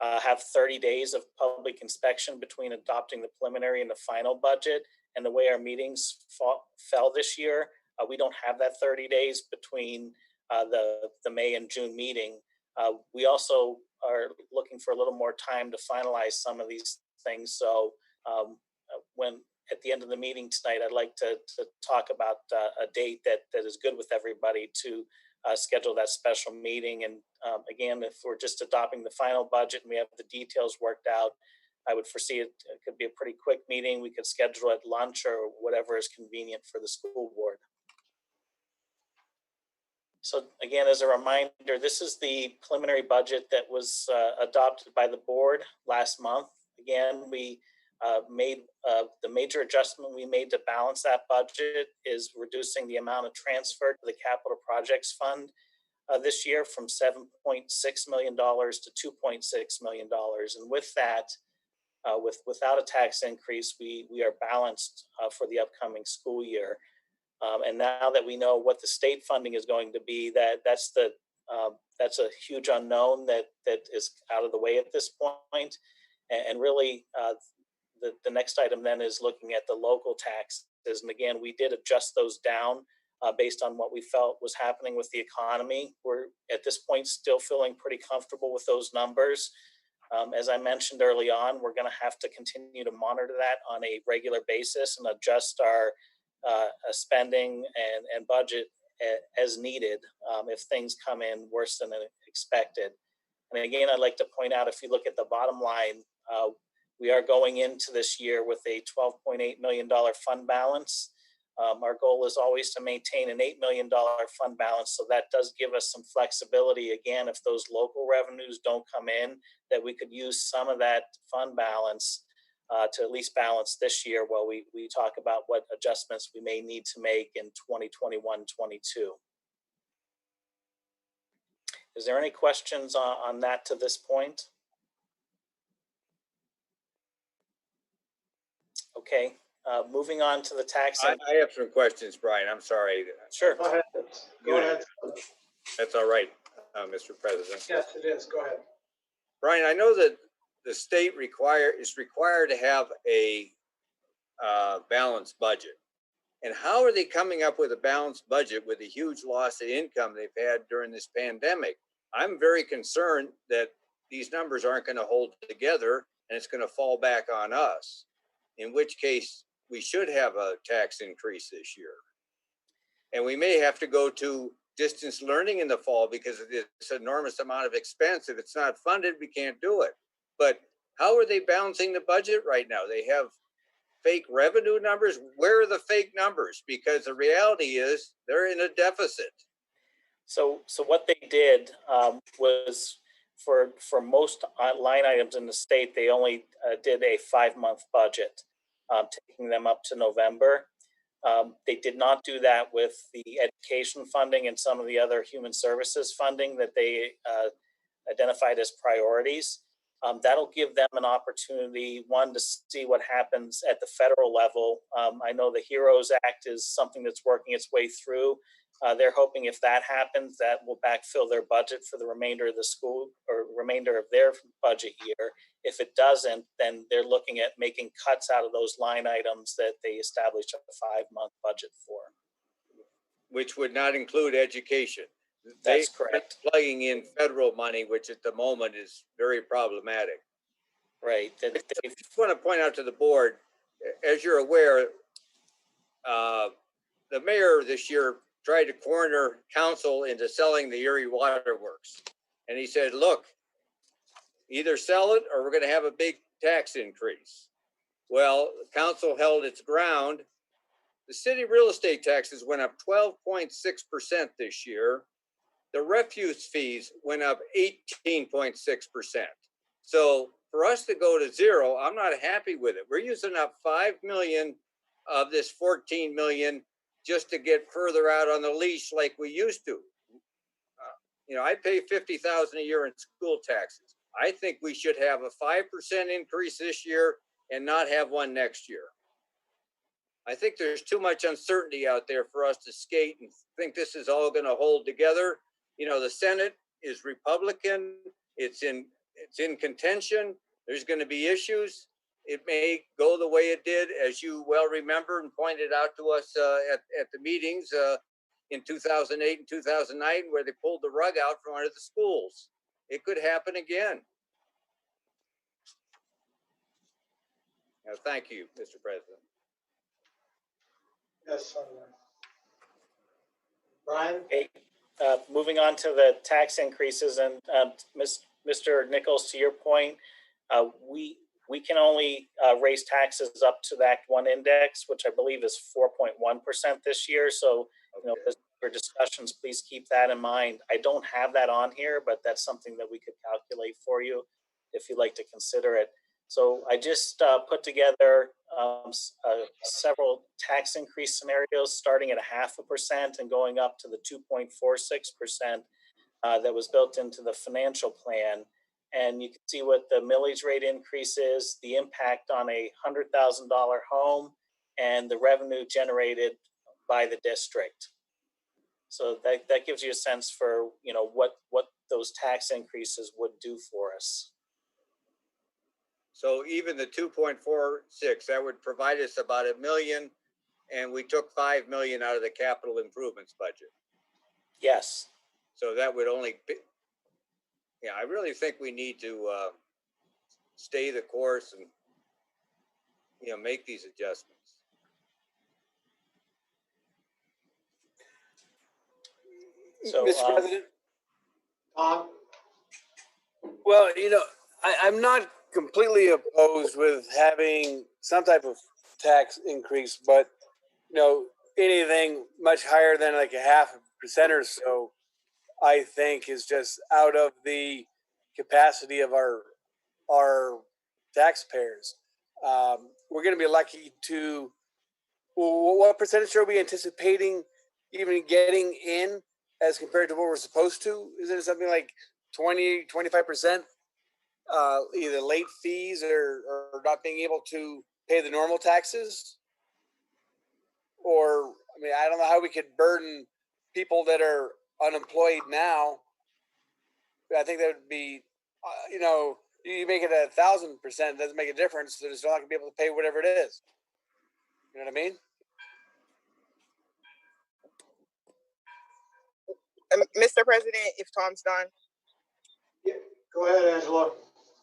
have 30 days of public inspection between adopting the preliminary and the final budget. And the way our meetings fell this year, we don't have that 30 days between the May and June meeting. We also are looking for a little more time to finalize some of these things. So when at the end of the meeting tonight, I'd like to talk about a date that is good with everybody to schedule that special meeting. And again, if we're just adopting the final budget and we have the details worked out, I would foresee it could be a pretty quick meeting. We could schedule it lunch or whatever is convenient for the school board. So again, as a reminder, this is the preliminary budget that was adopted by the board last month. Again, we made the major adjustment we made to balance that budget is reducing the amount of transfer to the capital projects fund this year from $7.6 million to $2.6 million. And with that, without a tax increase, we are balanced for the upcoming school year. And now that we know what the state funding is going to be, that's a huge unknown that is out of the way at this point. And really, the next item then is looking at the local taxes. And again, we did adjust those down based on what we felt was happening with the economy. We're at this point still feeling pretty comfortable with those numbers. As I mentioned early on, we're going to have to continue to monitor that on a regular basis and adjust our spending and budget as needed if things come in worse than expected. And again, I'd like to point out, if you look at the bottom line, we are going into this year with a $12.8 million fund balance. Our goal is always to maintain an $8 million fund balance. So that does give us some flexibility. Again, if those local revenues don't come in, that we could use some of that fund balance to at least balance this year while we talk about what adjustments we may need to make in 2021-22. Is there any questions on that to this point? Okay, moving on to the tax. I have some questions, Brian. I'm sorry. Sure. Go ahead. Go ahead. That's all right, Mr. President. Yes, it is. Go ahead. Brian, I know that the state is required to have a balanced budget. And how are they coming up with a balanced budget with a huge loss of income they've had during this pandemic? I'm very concerned that these numbers aren't going to hold together and it's going to fall back on us, in which case we should have a tax increase this year. And we may have to go to distance learning in the fall because it's an enormous amount of expense. If it's not funded, we can't do it. But how are they balancing the budget right now? They have fake revenue numbers. Where are the fake numbers? Because the reality is they're in a deficit. So what they did was for most line items in the state, they only did a 5-month budget, taking them up to November. They did not do that with the education funding and some of the other human services funding that they identified as priorities. That'll give them an opportunity, one, to see what happens at the federal level. I know the HEROES Act is something that's working its way through. They're hoping if that happens, that will backfill their budget for the remainder of the school or remainder of their budget year. If it doesn't, then they're looking at making cuts out of those line items that they established a 5-month budget for. Which would not include education. That's correct. Plugging in federal money, which at the moment is very problematic. Right. I just want to point out to the board, as you're aware, the mayor this year tried to corner council into selling the Erie Water Works. And he said, look, either sell it or we're going to have a big tax increase. Well, council held its ground. The city real estate taxes went up 12.6% this year. The refuse fees went up 18.6%. So for us to go to zero, I'm not happy with it. We're using up 5 million of this 14 million just to get further out on the leash like we used to. I pay $50,000 a year in school taxes. I think we should have a 5% increase this year and not have one next year. I think there's too much uncertainty out there for us to skate and think this is all going to hold together. The Senate is Republican. It's in contention. There's going to be issues. It may go the way it did, as you well remember and pointed out to us at the meetings in 2008 and 2009, where they pulled the rug out from under the schools. It could happen again. Thank you, Mr. President. Yes, Brian? Okay. Moving on to the tax increases, and Mr. Nichols, to your point, we can only raise taxes up to that one index, which I believe is 4.1% this year. So, for discussions, please keep that in mind. I don't have that on here, but that's something that we could calculate for you if you'd like to consider it. So I just put together several tax increase scenarios, starting at 0.5% and going up to the 2.46% that was built into the financial plan. And you can see what the millage rate increase is, the impact on a $100,000 home, and the revenue generated by the district. So that gives you a sense for what those tax increases would do for us. So even the 2.46, that would provide us about $1 million, and we took 5 million out of the capital improvements budget. Yes. So that would only be, I really think we need to stay the course and make these adjustments. So, Mr. President. Tom? Well, I'm not completely opposed with having some type of tax increase, but anything much higher than like 0.5% or so, I think is just out of the capacity of our taxpayers. We're going to be lucky to. What percentage are we anticipating even getting in as compared to what we're supposed to? Is it something like 20, 25%? Either late fees or not being able to pay the normal taxes? Or, I don't know how we could burden people that are unemployed now. I think that would be, you make it 1,000%, doesn't make a difference. They're just not going to be able to pay whatever it is. You know what I mean? Mr. President, if Tom's done. Yeah. Go ahead, Angela.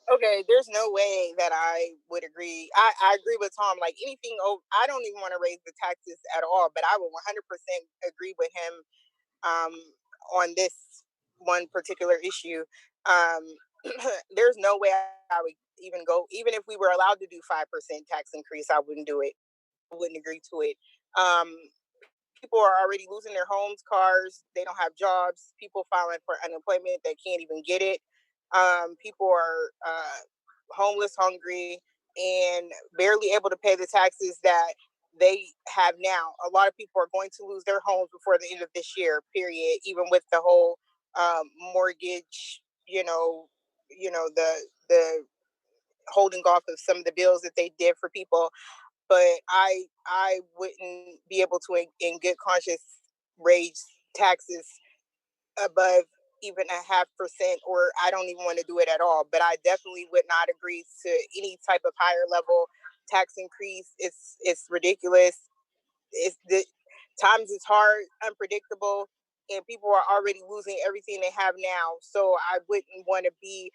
Okay, there's no way that I would agree. I agree with Tom. Like anything, I don't even want to raise the taxes at all, but I would 100% agree with him on this one particular issue. There's no way I would even go, even if we were allowed to do 5% tax increase, I wouldn't do it. I wouldn't agree to it. Um, People are already losing their homes, cars. They don't have jobs. People filing for unemployment, they can't even get it. People are homeless, hungry, and barely able to pay the taxes that they have now. A lot of people are going to lose their homes before the end of this year, period. Even with the whole mortgage, the holding off of some of the bills that they did for people. But I wouldn't be able to in good conscience raise taxes above even 0.5%, or I don't even want to do it at all. But I definitely would not agree to any type of higher level tax increase. It's ridiculous. It's the times is hard, unpredictable, and people are already losing everything they have now. So I wouldn't want to be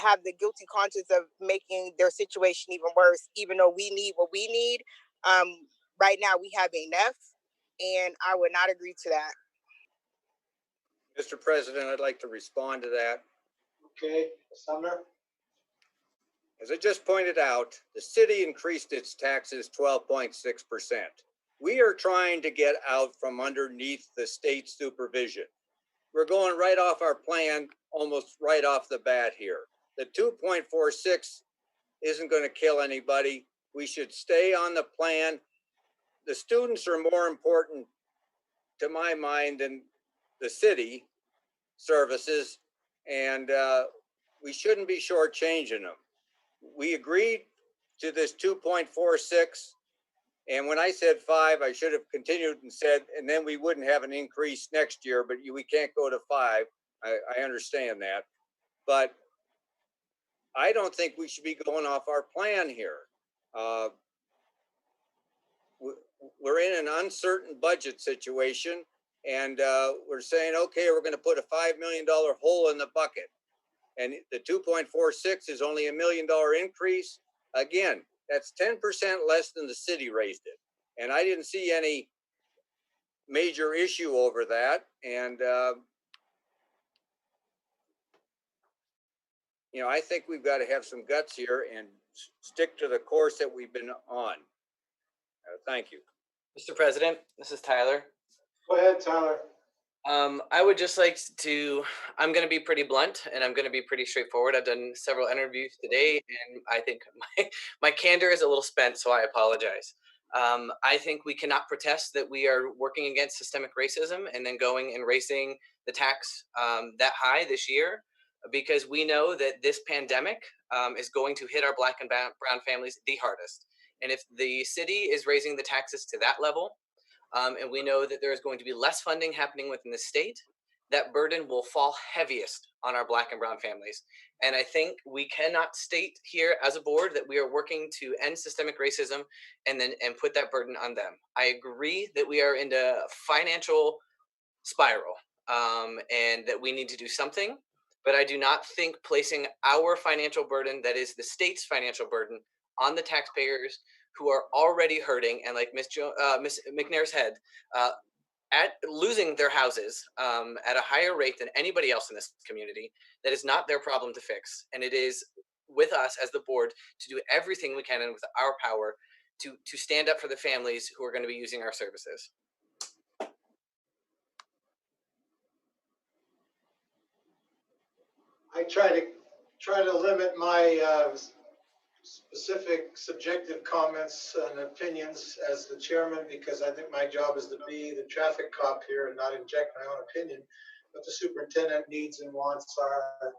have the guilty conscience of making their situation even worse, even though we need what we need. Um, right now we have enough, and I would not agree to that. Mr. President, I'd like to respond to that. Okay, Sumner? As I just pointed out, the city increased its taxes 12.6%. We are trying to get out from underneath the state supervision. We're going right off our plan, almost right off the bat here. The 2.46 isn't going to kill anybody. We should stay on the plan. The students are more important to my mind than the city services, and we shouldn't be shortchanging them. We agreed to this 2.46, and when I said 5, I should have continued and said, and then we wouldn't have an increase next year, but we can't go to 5. I understand that, but I don't think we should be going off our plan here. We're in an uncertain budget situation, and we're saying, okay, we're going to put a $5 million hole in the bucket. And the 2.46 is only $1 million increase. Again, that's 10% less than the city raised it. And I didn't see any major issue over that. And, I think we've got to have some guts here and stick to the course that we've been on. Thank you. Mr. President, this is Tyler. Go ahead, Tyler. I would just like I'm going to be pretty blunt and I'm going to be pretty straightforward. I've done several interviews today and I think my candor is a little spent, so I apologize. I think we cannot protest that we are working against systemic racism and then going and raising the tax that high this year, because we know that this pandemic is going to hit our Black and brown families the hardest. And if the city is raising the taxes to that level, and we know that there is going to be less funding happening within the state, that burden will fall heaviest on our Black and brown families. And I think we cannot state here as a board that we are working to end systemic racism and put that burden on them. I agree that we are in a financial spiral and that we need to do something, but I do not think placing our financial burden, that is the state's financial burden, on the taxpayers who are already hurting, and like Miss McNair's head, at losing their houses at a higher rate than anybody else in this community, that is not their problem to fix. And it is with us as the board to do everything we can and with our power to stand up for the families who are going to be using our services. I try to limit my specific subjective comments and opinions as the chairman, because I think my job is to be the traffic cop here and not inject my own opinion. But the superintendent needs and wants our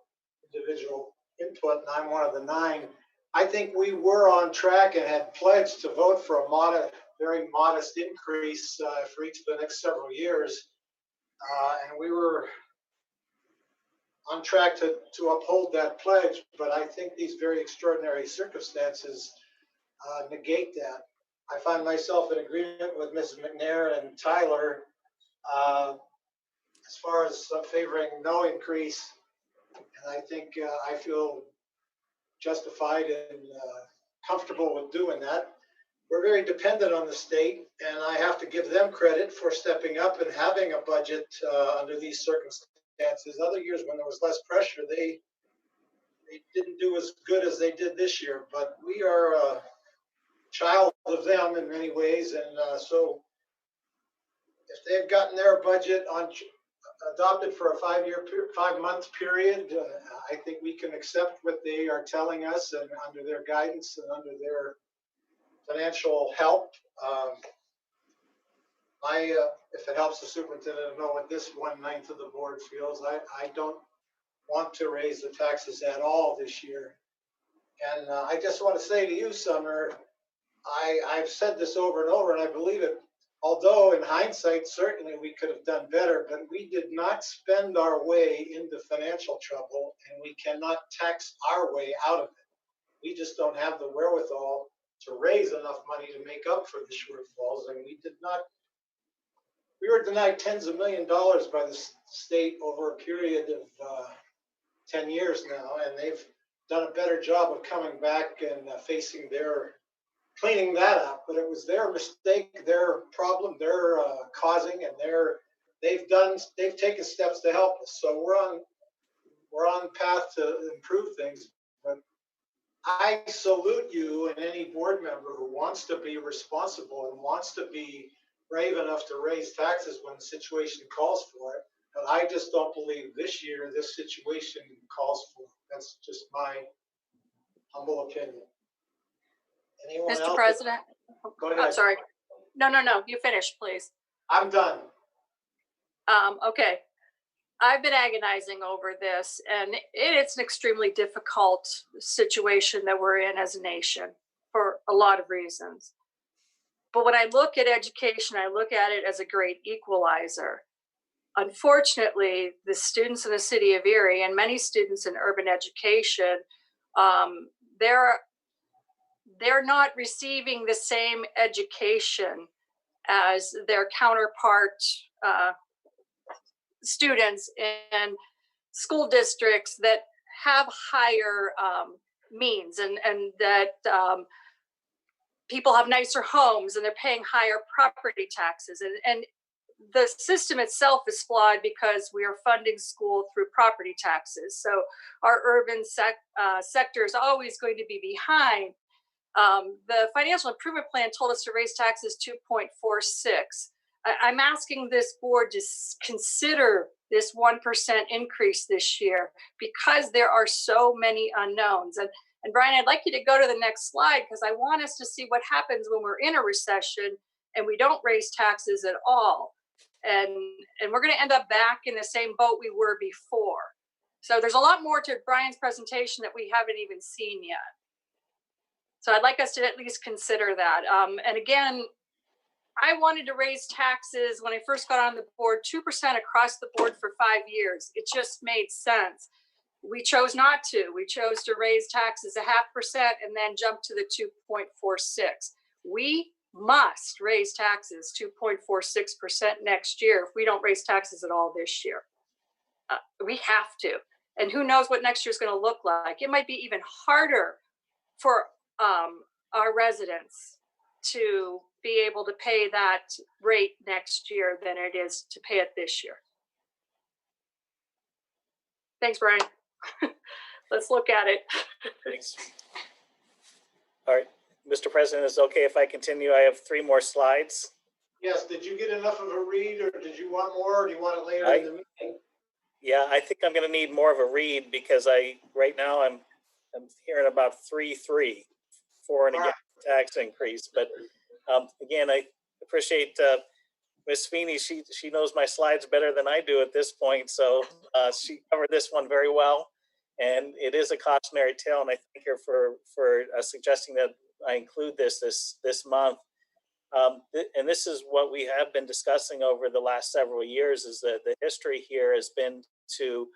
individual input, and I'm one of the 9. I think we were on track and had pledged to vote for a very modest increase for each of the next several years. And we were on track to uphold that pledge, but I think these very extraordinary circumstances negate that. I find myself in agreement with Mrs. McNair and Tyler as far as favoring no increase. And I think I feel justified and comfortable with doing that. We're very dependent on the state, and I have to give them credit for stepping up and having a budget under these circumstances. Other years when there was less pressure, they didn't do as good as they did this year, but we are a child of them in many ways. And so if they've gotten their budget adopted for a 5-month period, I think we can accept what they are telling us and under their guidance and under their financial help. If it helps the superintendent to know what this 1/9 of the board feels, I don't want to raise the taxes at all this year. And I just want to say to you, Summer, I've said this over and over, and I believe it. Although in hindsight, certainly we could have done better, but we did not spend our way into financial trouble, and we cannot tax our way out of it. We just don't have the wherewithal to raise enough money to make up for the shortfalls, and we did not. We were denied tens of $millions by the state over a period of 10 years now, and they've done a better job of coming back and facing cleaning that up. But it was their mistake, their problem, their causing, and they've taken steps to help us. So we're on path to improve things. But I salute you and any board member who wants to be responsible and wants to be brave enough to raise taxes when the situation calls for it. But I just don't believe this year this situation calls for it. That's just my humble opinion. Anyone Mr. else? President, Go ahead. I'm sorry. No, you finish, please. I'm done. Okay. I've been agonizing over this, and it's an extremely difficult situation that we're in as a nation for a lot of reasons. But when I look at education, I look at it as a great equalizer. Unfortunately, the students in the city of Erie and many students in urban education, they're not receiving the same education as their counterpart students in school districts that have higher means and that people have nicer homes and they're paying higher property taxes. And the system itself is flawed because we are funding school through property taxes. So our urban sector is always going to be behind. The financial improvement plan told us to raise taxes 2.46. I'm asking this board to consider this 1% increase this year because there are so many unknowns. And Brian, I'd like you to go to the next slide because I want us to see what happens when we're in a recession and we don't raise taxes at all. And we're going to end up back in the same boat we were before. So there's a lot more to Brian's presentation that we haven't even seen yet. So I'd like us to at least consider that. And again, I wanted to raise taxes when I first got on the board, 2% across the board for 5 years. It just made sense. We chose not to. We chose to raise taxes 0.5% and then jump to the 2.46. We must raise taxes 2.46% next year if we don't raise taxes at all this year. We have to. And who knows what next year is going to look like. It might be even harder for our residents to be able to pay that rate next year than it is to pay it this year. Thanks, Brian. Let's look at it. Thanks. All right, Mr. President, is it okay if I continue? I have 3 more slides. Yes, did you get enough of a read or did you want more or do you want it later in the meeting? Yeah, I think I'm going to need more of a read because right now I'm hearing about 3-3 for and against tax increase. But again, I appreciate Ms. Feeney. She knows my slides better than I do at this point. So she covered this one very well. And it is a cautionary tale. And I thank her for suggesting that I include this month. And this is what we have been discussing over the last several years is that the history here has been to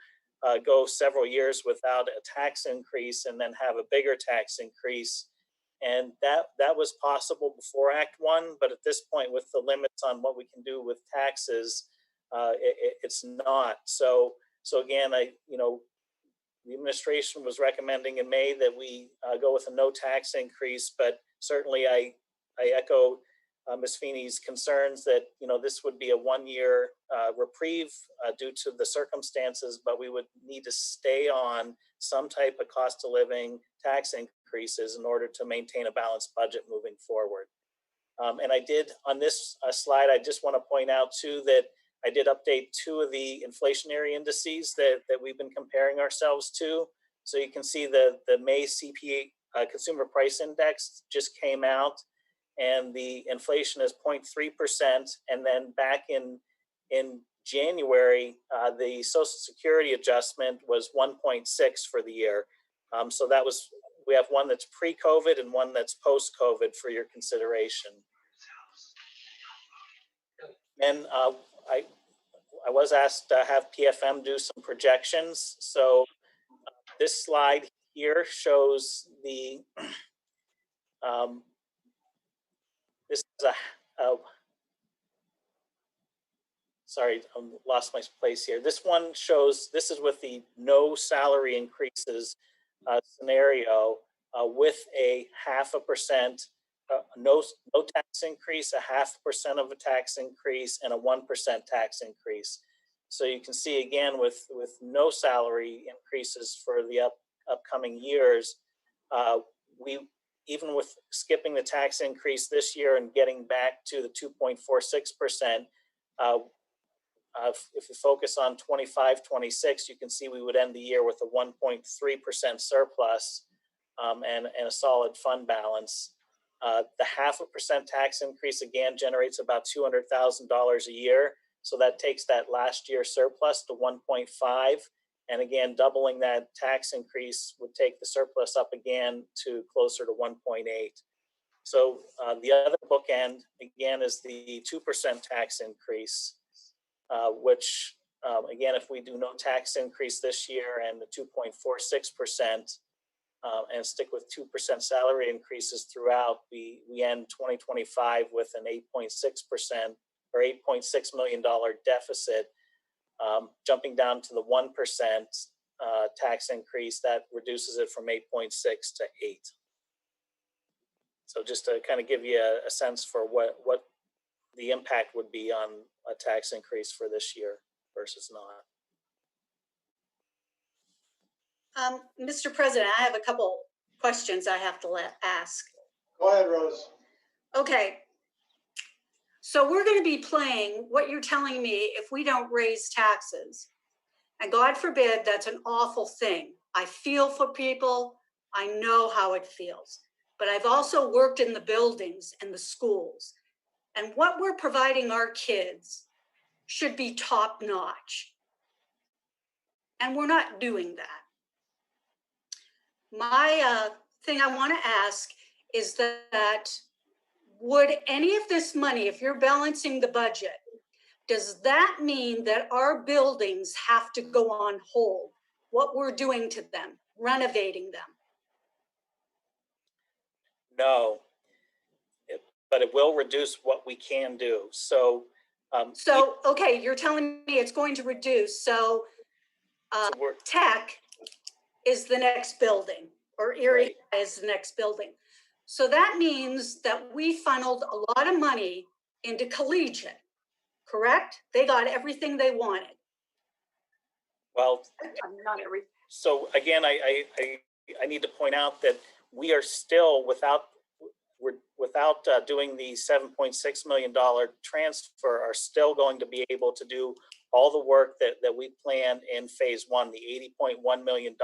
go several years without a tax increase and then have a bigger tax increase. And that was possible before Act 1, but at this point with the limits on what we can do with taxes, it's not. So again, the administration was recommending in May that we go with a no tax increase, but certainly I echo Ms. Feeney's concerns that, you know, this would be a one-year reprieve due to the circumstances, but we would need to stay on some type of cost of living tax increases in order to maintain a balanced budget moving forward. And I did, on this slide, I just want to point out too that I did update 2 of the inflationary indices that we've been comparing ourselves to. So you can see the May CPI Consumer Price Index just came out, and the inflation is 0.3%. And then back in January, the Social Security adjustment was 1.6 for the year. So that was, we have one that's pre-COVID and one that's post-COVID for your consideration. And I was asked to have PFM do some projections. So this slide here shows the, this is sorry, I lost my place here. This one shows, this is with the no salary increases scenario with a 0.5%, no tax increase, a 0.5% of a tax increase, and a 1% tax increase. So you can see again with no salary increases for the upcoming years, we, even with skipping the tax increase this year and getting back to the 2.46%, if we focus on 25-26, you can see we would end the year with a 1.3% surplus and a solid fund balance. The 0.5% tax increase again generates about $200,000 a year. So that takes that last year surplus to 1.5. And again, doubling that tax increase would take the surplus up again to closer to 1.8. So the other bookend again is the 2% tax increase, which again, if we do no tax increase this year and the 2.46%, and stick with 2% salary increases throughout, we end 2025 with an 8.6% or $8.6 million deficit, jumping down to the 1% tax increase that reduces it from 8.6 to 8. So just to kind of give you a sense for what the impact would be on a tax increase for this year versus not. Mr. President, I have a couple questions I have to ask. Go ahead, Rose. Okay. So we're going to be playing what you're telling me if we don't raise taxes. And God forbid, that's an awful thing. I feel for people. I know how it feels. But I've also worked in the buildings and the schools. And what we're providing our kids should be top notch. And we're not doing that. My thing I want to ask is that would any of this money, if you're balancing the budget, does that mean that our buildings have to go on hold? What we're doing to them, renovating them? No, but it will reduce what we can do. So, okay, you're telling me it's going to reduce. So tech is the next building, or Erie High is the next building. So that means that we funneled a lot of money into collegiate, correct? They got everything they wanted. Well, not every. So again, I need to point out that we are still without doing the $7.6 million transfer, are still going to be able to do all the work that we planned in phase one, the $80.1 million.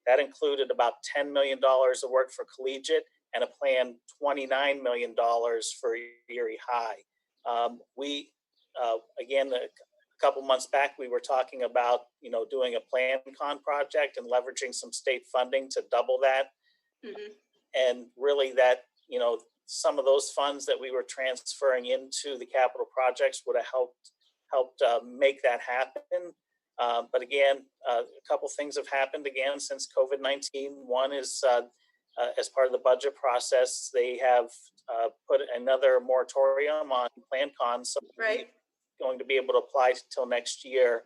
That included about $10 million of work for collegiate and a planned $29 million for Erie High. Again, a couple months back, we were talking about, doing a plan con project and leveraging some state funding to double that. Mm-hmm. And really that, some of those funds that we were transferring into the capital projects would have helped make that happen. But again, a couple things have happened again since COVID-19. One is as part of the budget process, they have put another moratorium on plan cons. So we're going to be able to apply till next year.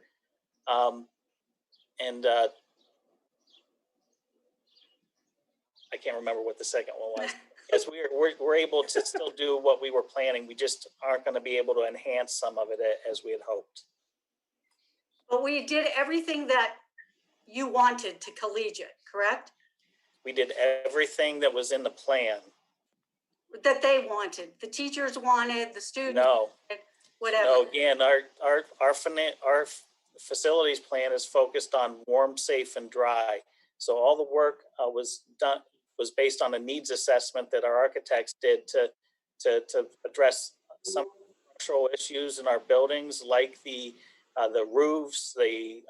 I can't remember what the second one was. Yes, we're able to still do what we were planning. We just aren't going to be able to enhance some of it as we had hoped. But we did everything that you wanted to collegiate, correct? We did everything that was in the plan. That they wanted, the teachers wanted, the students, No, wanted, whatever. no. Again, our facilities plan is focused on warm, safe, and dry. So all the work was based on a needs assessment that our architects did to address some structural issues in our buildings, like the roofs, the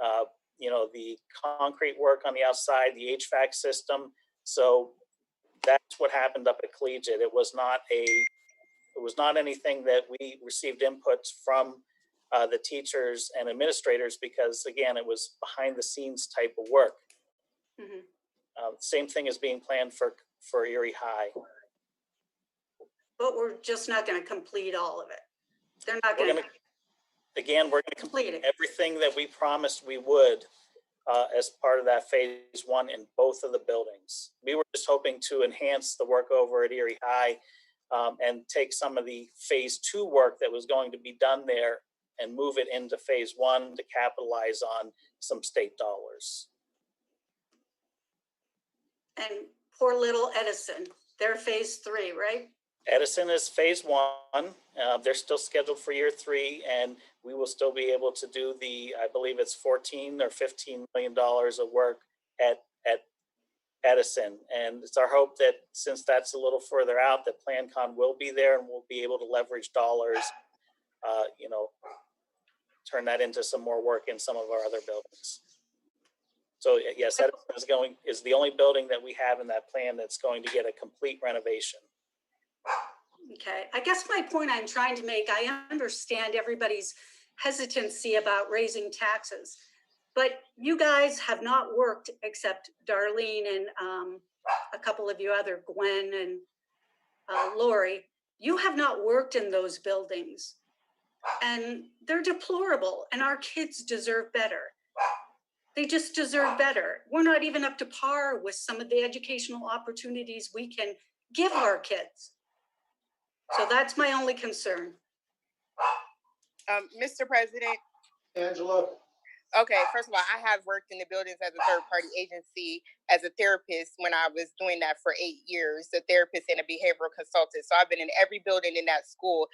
concrete work on the outside, the HVAC system. So that's what happened up at Collegiate. It was not anything that we received inputs from the teachers and administrators, because again, it was behind the scenes type of work. Mhm. Same thing is being planned for Erie High. But we're just not going to complete all of it. They're not We're going to going to complete it. everything that we promised we would as part of that phase one in both of the buildings. We were just hoping to enhance the work over at Erie High and take some of the phase two work that was going to be done there and move it into phase one to capitalize on some state dollars. And poor little Edison, they're phase 3, right? Edison is phase one. They're still scheduled for year 3, and we will still be able to do I believe it's $14 or $15 million of work at Edison. And it's our hope that since that's a little further out, that PlanCon will be there and we'll be able to leverage dollars, turn that into some more work in some of our other buildings. So yes, Edison is the only building that we have in that plan that's going to get a complete renovation. Okay, I guess my point I'm trying to make, I understand everybody's hesitancy about raising taxes, but you guys have not worked, except Darlene and a couple of you other, Gwen and Lori, you have not worked in those buildings, and they're deplorable, and our kids deserve better. They just deserve better. We're not even up to par with some of the educational opportunities we can give our kids. So that's my only concern. Mr. President. Angela? Okay, first of all, I have worked in the buildings as a third-party agency as a therapist when I was doing that for 8 years, a therapist and a behavioral consultant. So I've been in every building in that school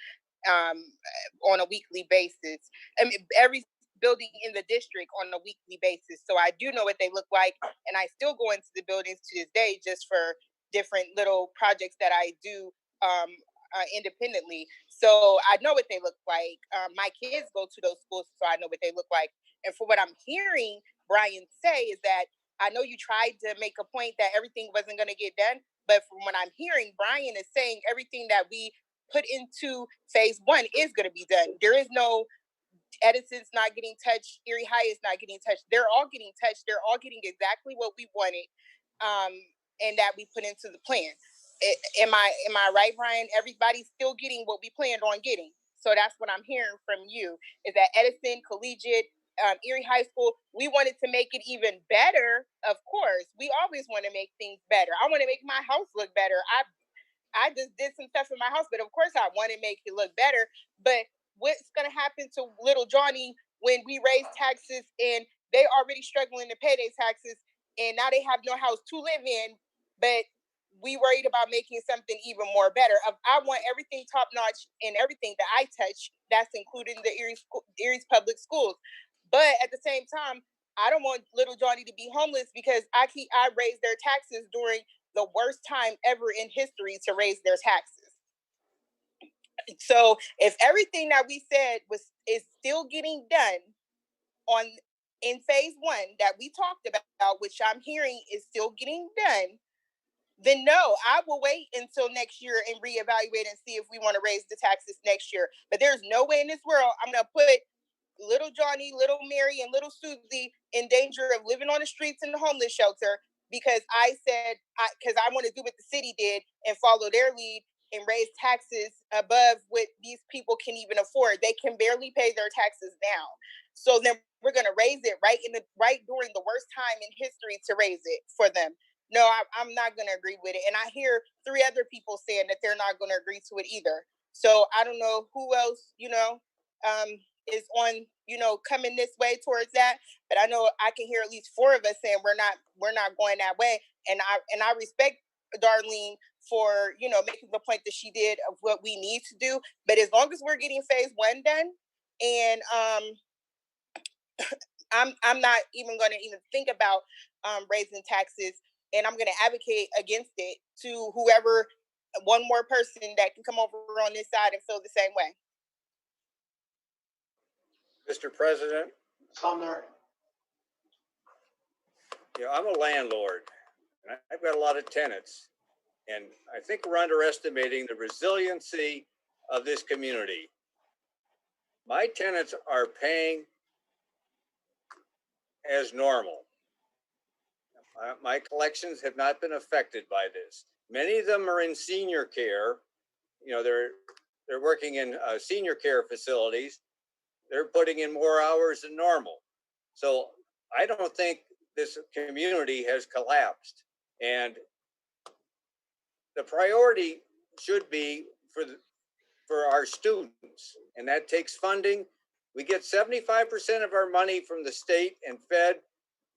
on a weekly basis. I mean, every building in the district on a weekly basis. So I do know what they look like, and I still go into the buildings to this day just for different little projects that I do independently. So I know what they look like. My kids go to those schools, so I know what they look like. And for what I'm hearing Brian say is that I know you tried to make a point that everything wasn't going to get done, but from what I'm hearing, Brian is saying everything that we put into phase one is going to be done. There is no Edison's not getting touched, Erie High is not getting touched. They're all getting touched. They're all getting exactly what we wanted and that we put into the plan. Am I right, Brian? Everybody's still getting what we planned on getting. So that's what I'm hearing from you, is that Edison, Collegiate, Erie High School, we wanted to make it even better. Of course, we always want to make things better. I want to make my house look better. I just did some stuff in my house, but of course I want to make it look better. But what's going to happen to little Johnny when we raise taxes and they already struggling to pay their taxes and now they have no house to live in, but we worried about making something even more better. I want everything top notch and everything that I touch, that's including the Erie's public schools. But at the same time, I don't want little Johnny to be homeless because I raised their taxes during the worst time ever in history to raise their taxes. So if everything that we said is still getting done in phase one that we talked about, which I'm hearing is still getting done, then no, I will wait until next year and reevaluate and see if we want to raise the taxes next year. But there's no way in this world I'm going to put little Johnny, little Mary, and little Susie in danger of living on the streets in the homeless shelter because I said, because I want to do what the city did and follow their lead and raise taxes above what these people can even afford. They can barely pay their taxes now. So then we're going to raise it right during the worst time in history to raise it for them. no, I'm not going to agree with it. And I hear 3 other people saying that they're not going to agree to it either. So I don't know who else, is on, coming this way towards that. But I know I can hear at least 4 of us saying we're not going that way. And I respect Darlene for, making the point that she did of what we need to do. But as long as we're getting phase 1 done, and I'm not even going to even think about raising taxes, and I'm going to advocate against it to whoever, one more person that can come over on this side and feel the same way. Mr. President, Sumner. I'm a landlord, and I've got a lot of tenants, and I think we're underestimating the resiliency of this community. My tenants are paying as normal. My collections have not been affected by this. Many of them are in senior care. They're working in senior care facilities. They're putting in more hours than normal. So I don't think this community has collapsed. And the priority should be for our students, and that takes funding. We get 75% of our money from the state and Fed.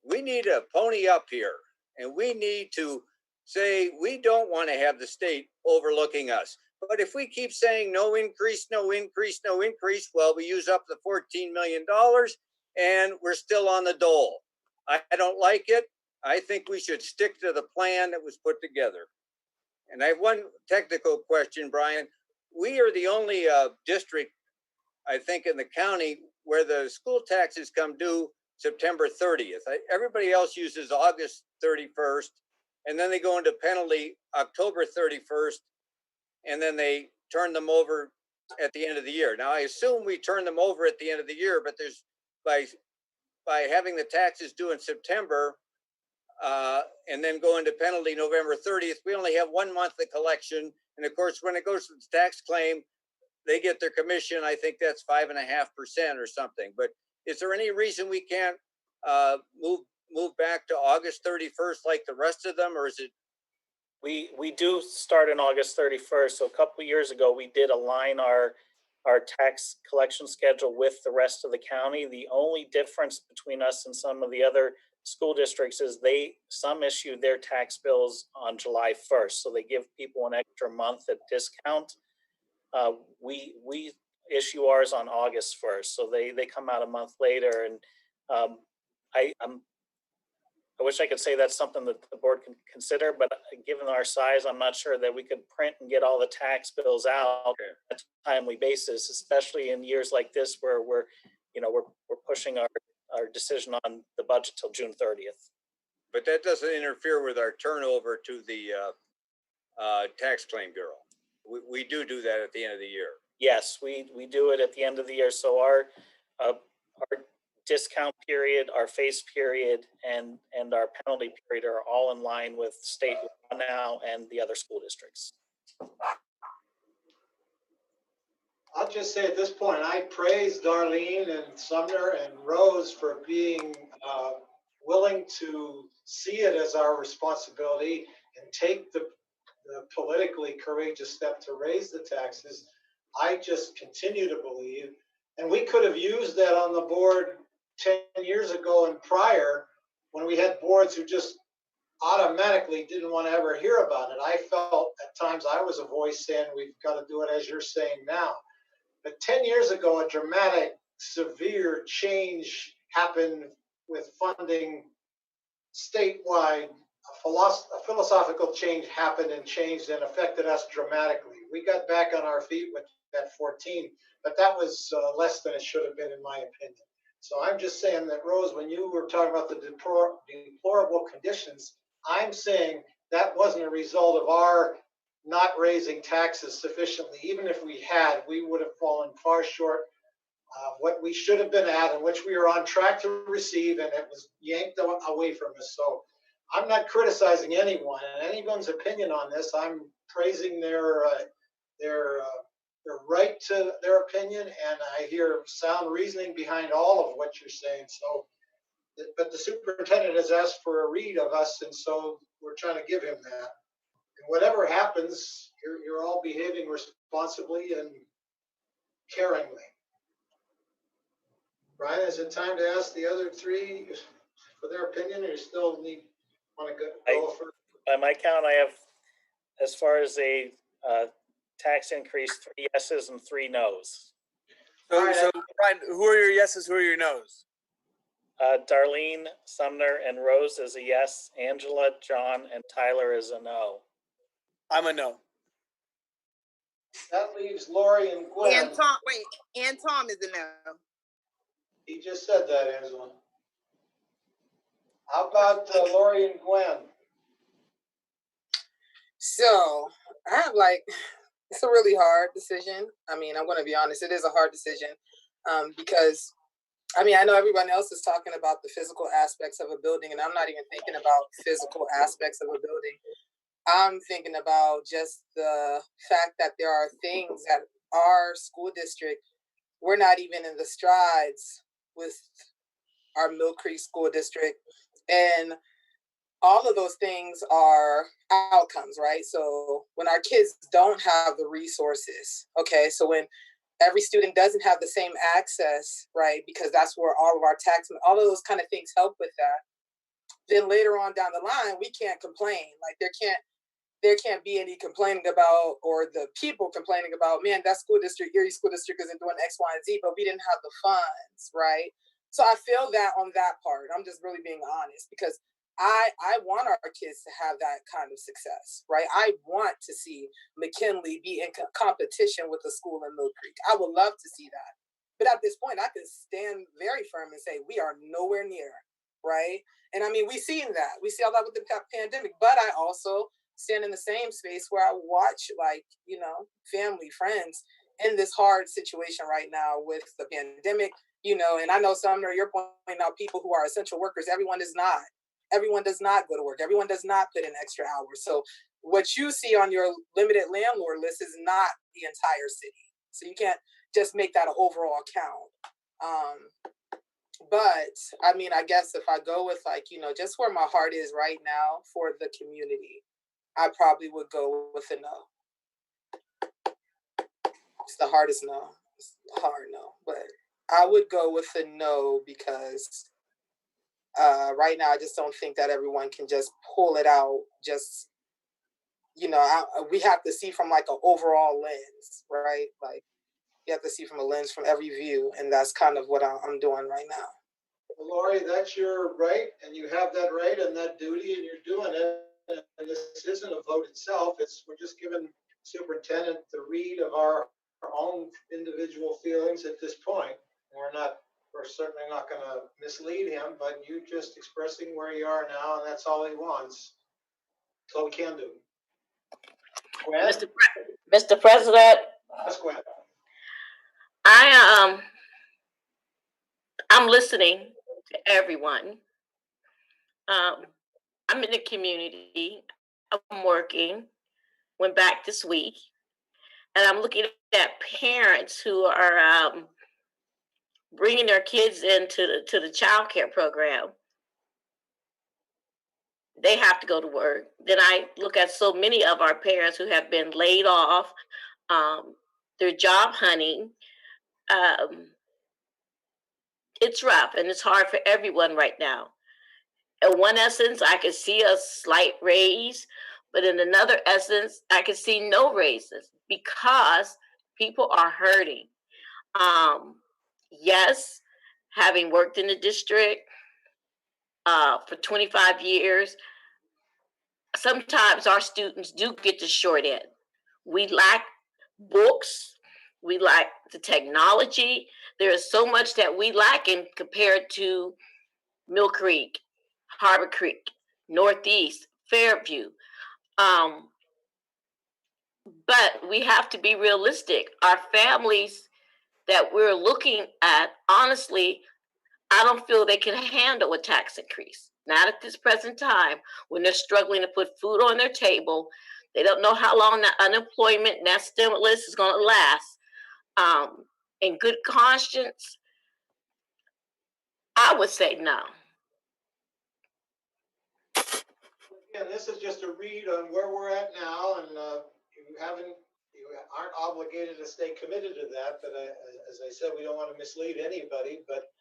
We need to pony up here, and we need to say we don't want to have the state overlooking us. But if we keep saying no increase, no increase, no increase, well, we use up the $14 million and we're still on the dole. I don't like it. I think we should stick to the plan that was put together. And I have one technical question, Brian. We are the only district, I think, in the county where the school taxes come due September 30th. Everybody else uses August 31st, and then they go into penalty October 31st, and then they turn them over at the end of the year. Now, I assume we turn them over at the end of the year, but there's by having the taxes due in September and then go into penalty November 30th, we only have 1 month of collection. And of course, when it goes to the tax claim, they get their commission. I think that's 5.5% or something. But is there any reason we can't move back to August 31st like the rest of them, or is it? We do start on August 31st. So a couple of years ago, we did align our tax collection schedule with the rest of the county. The only difference between us and some of the other school districts is some issue their tax bills on July 1st. So they give people an extra month at discount. We issue ours on August 1st. So they come out a month later. And I wish I could say that's something that the board can consider, but given our size, I'm not sure that we could print and get all the tax bills out on a timely basis, especially in years like this where we're pushing our decision on the budget till June 30th. But that doesn't interfere with our turnover to the tax claim bureau. We do that at the end of the year. Yes, we do it at the end of the year. So our discount period, our face period, and our penalty period are all in line with state law now and the other school districts. I'll just say at this point, I praise Darlene and Sumner and Rose for being willing to see it as our responsibility and take the politically courageous step to raise the taxes. I just continue to believe, and we could have used that on the board 10 years ago and prior, when we had boards who just automatically didn't want to ever hear about it. I felt at times I was a voice saying we've got to do it as you're saying now. But 10 years ago, a dramatic, severe change happened with funding statewide. A philosophical change happened and changed and affected us dramatically. We got back on our feet with that 14, but that was less than it should have been, in my opinion. So I'm just saying that, Rose, when you were talking about the deplorable conditions, I'm saying that wasn't a result of our not raising taxes sufficiently. Even if we had, we would have fallen far short of what we should have been at and which we were on track to receive, and it was yanked away from us. So I'm not criticizing anyone and anyone's opinion on this. I'm praising their right to their opinion, and I hear sound reasoning behind all of what you're saying. So But the superintendent has asked for a read of us, and so we're trying to give him that. And whatever happens, you're all behaving responsibly and caringly. Brian, is it time to ask the other three for their opinion, or you still want to go for? By my count, I have, as far as a tax increase, 3 yeses and 3 nos. So, Brian, who are your yeses? Who are your nos? Darlene, Sumner, and Rose is a yes. Angela, John, and Tyler is a no. I'm a no. That leaves Lori and Gwen. And Tom is a no. He just said that, Angela. How about Lori and Gwen? So I have it's a really hard decision. I mean, I'm going to be honest, it is a hard decision because, I mean, I know everyone else is talking about the physical aspects of a building, and I'm not even thinking about physical aspects of a building. I'm thinking about just the fact that there are things that our school district, we're not even in the strides with our Mill Creek School District. And all of those things are outcomes, right? So when our kids don't have the resources, okay, so when every student doesn't have the same access, right, because that's where all of our tax, all of those kind of things help with that, then later on down the line, we can't complain. Like there can't be any complaining about, or the people complaining about, man, that school district, Erie School District isn't doing X, Y, and Z, but we didn't have the funds, right? So I feel that on that part. I'm just really being honest because I want our kids to have that kind of success, right? I want to see McKinley be in competition with a school in Mill Creek. I would love to see that. But at this point, I can stand very firm and say we are nowhere near, right? And I mean, we've seen that. We see all that with the pandemic, but I also stand in the same space where I watch, like, you know, family, friends in this hard situation right now with the pandemic, you know, and I know Sumner, you're pointing out people who are essential workers. Everyone does not go to work. Everyone does not put in extra hours. So what you see on your limited landlord list is not the entire city. So you can't just make that an overall count. But I mean, I guess if I go with, like, you know, just where my heart is right now for the community, I probably would go with a no. It's the hardest no. It's a hard no. But I would go with a no because right now I just don't think that everyone can just pull it out. Just, you know, we have to see from like an overall lens, right? Like you have to see from a lens from every view. And that's kind of what I'm doing right now. Well, Lori, that's your right, and you have that right and that duty, and you're doing it. And this isn't a vote itself. We're just giving superintendent the read of our own individual feelings at this point. We're certainly not going to mislead him, but you just expressing where you are now, and that's all he wants. That's all we can do. Gwen? Mr. President, Yes, Gwen. I'm listening to everyone. I'm in the community. I'm working. Went back this week, and I'm looking at parents who are bringing their kids into the child care program. They have to go to work. Then I look at so many of our parents who have been laid off. They're job hunting. It's rough and it's hard for everyone right now. In one essence, I could see a slight raise, but in another essence, I could see no raises because people are hurting. Yes, having worked in the district for 25 years, sometimes our students do get the short end. We lack books. We lack the technology. There is so much that we lack in compared to Mill Creek, Harbor Creek, Northeast, Fairview. But we have to be realistic. Our families that we're looking at, honestly, I don't feel they can handle a tax increase. Not at this present time when they're struggling to put food on their table. They don't know how long that unemployment and that stimulus is going to last. In good conscience, I would say no. And this is just a read on where we're at now, and you aren't obligated to stay committed to that, but as I said, we don't want to mislead anybody, but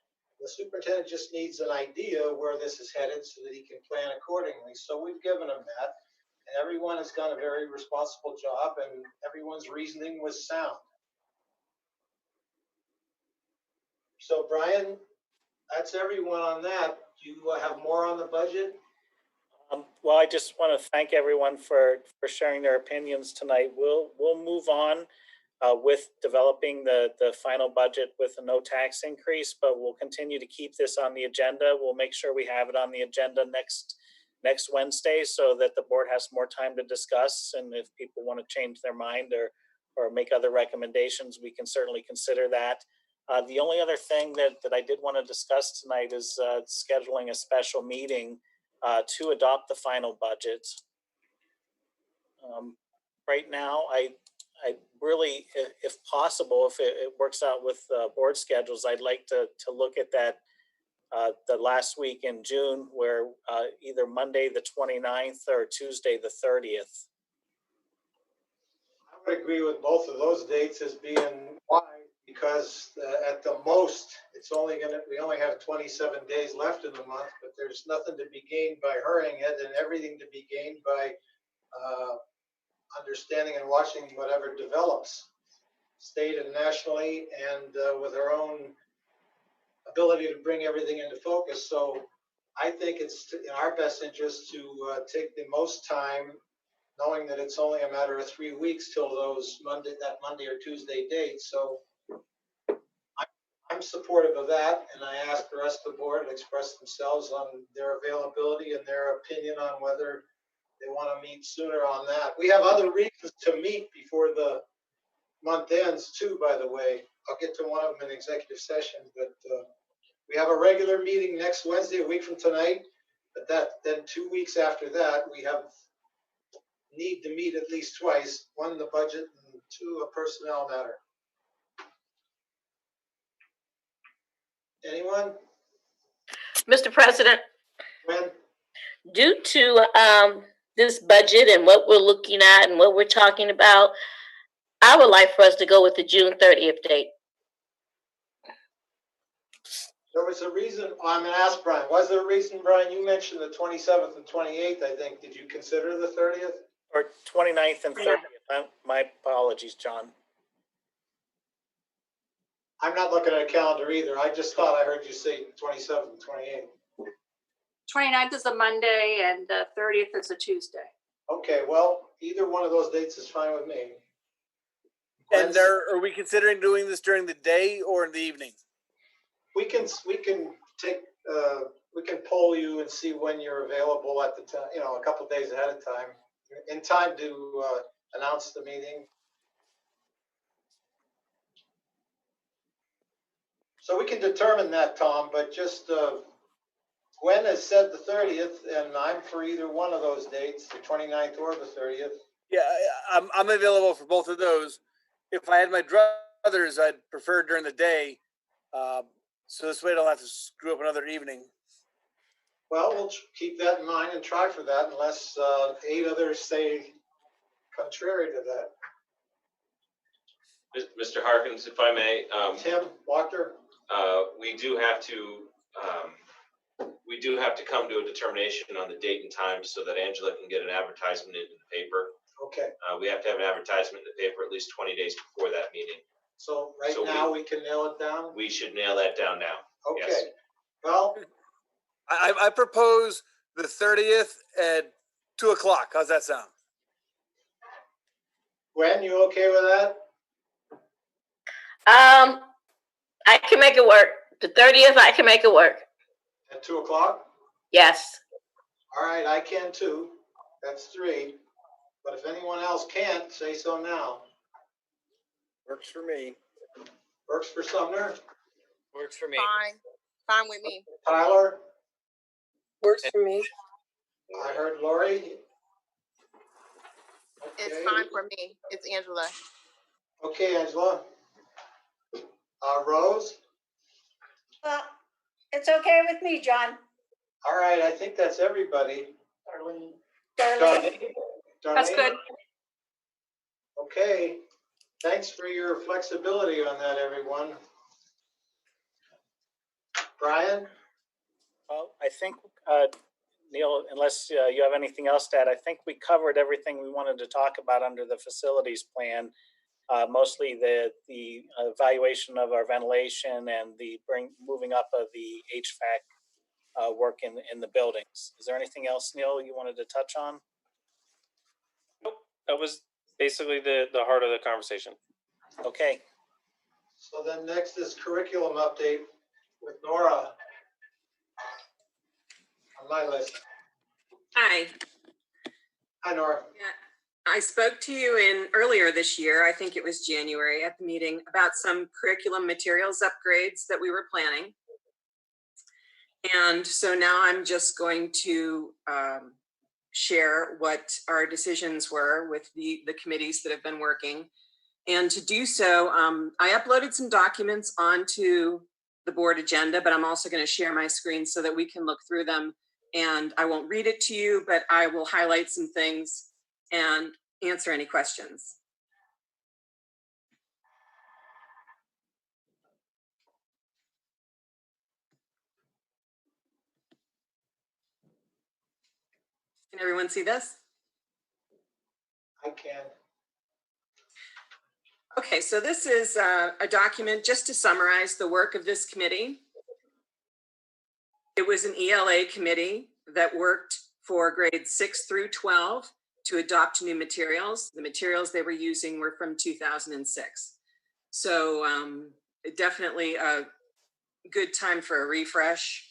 the superintendent just needs an idea where this is headed so that he can plan accordingly. So we've given him that, and everyone has done a very responsible job, and everyone's reasoning was sound. So Brian, that's everyone on that. Do you have more on the budget? Well, I just want to thank everyone for sharing their opinions tonight. We'll move on with developing the final budget with a no tax increase, but we'll continue to keep this on the agenda. We'll make sure we have it on the agenda next Wednesday so that the board has more time to discuss. And if people want to change their mind or make other recommendations, we can certainly consider that. The only other thing that I did want to discuss tonight is scheduling a special meeting to adopt the final budget. Right now, I really, if possible, if it works out with board schedules, I'd like to look at that the last week in June, where either Monday the 29th or Tuesday the 30th. I would agree with both of those dates as being wide, because at the most, we only have 27 days left in the month, but there's nothing to be gained by hurrying it and everything to be gained by understanding and watching whatever develops state and nationally, and with our own ability to bring everything into focus. So I think it's in our best interest to take the most time, knowing that it's only a matter of 3 weeks till that Monday or Tuesday date. So I'm supportive of that, and I ask the rest of the board to express themselves on their availability and their opinion on whether they want to meet sooner on that. We have other reasons to meet before the month ends too, by the way. I'll get to one of them in executive session, but we have a regular meeting next Wednesday, a week from tonight. But then 2 weeks after that, we need to meet at least twice, one the budget and two a personnel matter. Anyone? Mr. President, When? due to this budget and what we're looking at and what we're talking about, I would like for us to go with the June 30th date. There was a reason. I'm going to ask Brian. Was there a reason, Brian? You mentioned the 27th and 28th, I think. Did you consider the 30th? Or 29th and 30th. My apologies, John. I'm not looking at a calendar either. I just thought I heard you say 27th and 28th. 29th is a Monday and the 30th is a Tuesday. Okay, well, either one of those dates is fine with me. And are we considering doing this during the day or in the evening? We can poll you and see when you're available at the time, a couple of days ahead of time, in time to announce the meeting. So we can determine that, Tom, but just Gwen has said the 30th, and I'm for either one of those dates, the 29th or the 30th. Yeah, I'm available for both of those. If I had my druthers, I'd prefer during the day. So this way I don't have to screw up another evening. Well, we'll keep that in mind and try for that unless 8 others say contrary to that. Mr. Harkins, if I may. Tim Walker? We do have to come to a determination on the date and time so that Angela can get an advertisement into the paper. Okay. We have to have an advertisement in the paper at least 20 days before that meeting. So now we can nail it down? We should nail that down now. Okay. Yes. Well, I propose the 30th at 2:00. How's that sound? Gwen, you okay with that? I can make it work. The 30th, I can make it work. At 2:00? Yes. All right, I can too. That's 3. But if anyone else can't, say so now. Works for me. Works for Sumner? Works for me. Fine with me. Tyler? Works for me. I heard Lori. It's fine for me. It's Angela. Okay, Angela. Rose? It's okay with me, John. All right, I think that's everybody. Darlene. Darlene? That's Darlene? good. Okay, thanks for your flexibility on that, everyone. Brian? Well, I think, Neil, unless you have anything else to add, I think we covered everything we wanted to talk about under the facilities plan. Mostly the evaluation of our ventilation and the moving up of the HVAC work in the buildings. Is there anything else, Neil, you wanted to touch on? Nope, that was basically the heart of the conversation. Okay. So then next is curriculum update with Nora on my list. Hi. Hi, Nora. Yeah, I spoke to you earlier this year, I think it was January at the meeting, about some curriculum materials upgrades that we were planning. And so now I'm just going to share what our decisions were with the committees that have been working. And to do so, I uploaded some documents onto the board agenda, but I'm also going to share my screen so that we can look through them. And I won't read it to you, but I will highlight some things and answer any questions. Can everyone see this? I can. Okay, so this is a document just to summarize the work of this committee. It was an ELA committee that worked for grades 6 through 12 to adopt new materials. The materials they were using were from 2006. So definitely a good time for a refresh.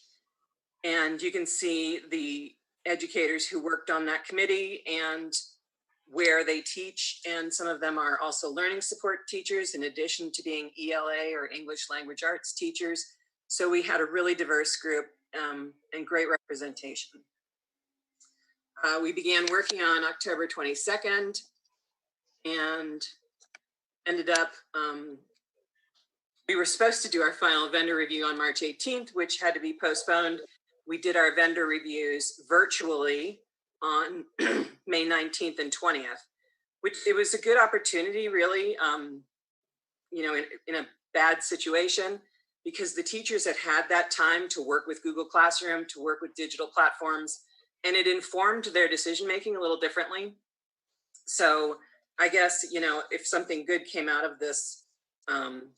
And you can see the educators who worked on that committee and where they teach, and some of them are also learning support teachers in addition to being ELA or English language arts teachers. So we had a really diverse group and great representation. We began working on October 22nd and ended up, we were supposed to do our final vendor review on March 18th, which had to be postponed. We did our vendor reviews virtually on May 19th and 20th, which it was a good opportunity, really, you know, in a bad situation, because the teachers had that time to work with Google Classroom, to work with digital platforms, and it informed their decision-making a little differently. So I guess, you know, if something good came out of this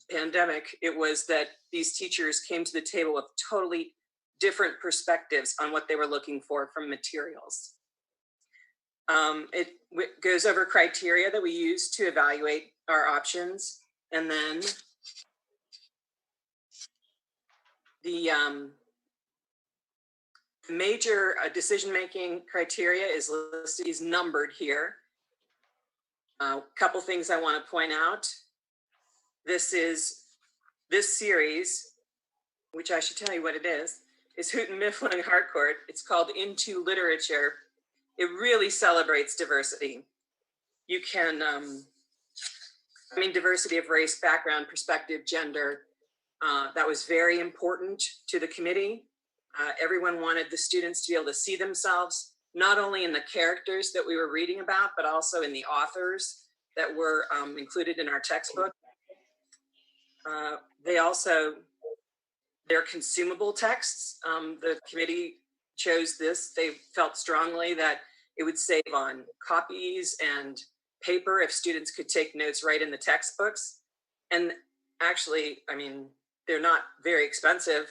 pandemic, it was that these teachers came to the table with totally different perspectives on what they were looking for from materials. It goes over criteria that we use to evaluate our options. And then the major decision-making criteria is listed, is numbered here. A couple things I want to point out. This series, which I should tell you what it is Houghton Mifflin Harcourt. It's called Into Literature. It really celebrates diversity. You can, I mean, diversity of race, background, perspective, gender. That was very important to the committee. Everyone wanted the students to be able to see themselves, not only in the characters that we were reading about, but also in the authors that were included in our textbook. They also, they're consumable texts. The committee chose this. They felt strongly that it would save on copies and paper if students could take notes right in the textbooks. And actually, I mean, they're not very expensive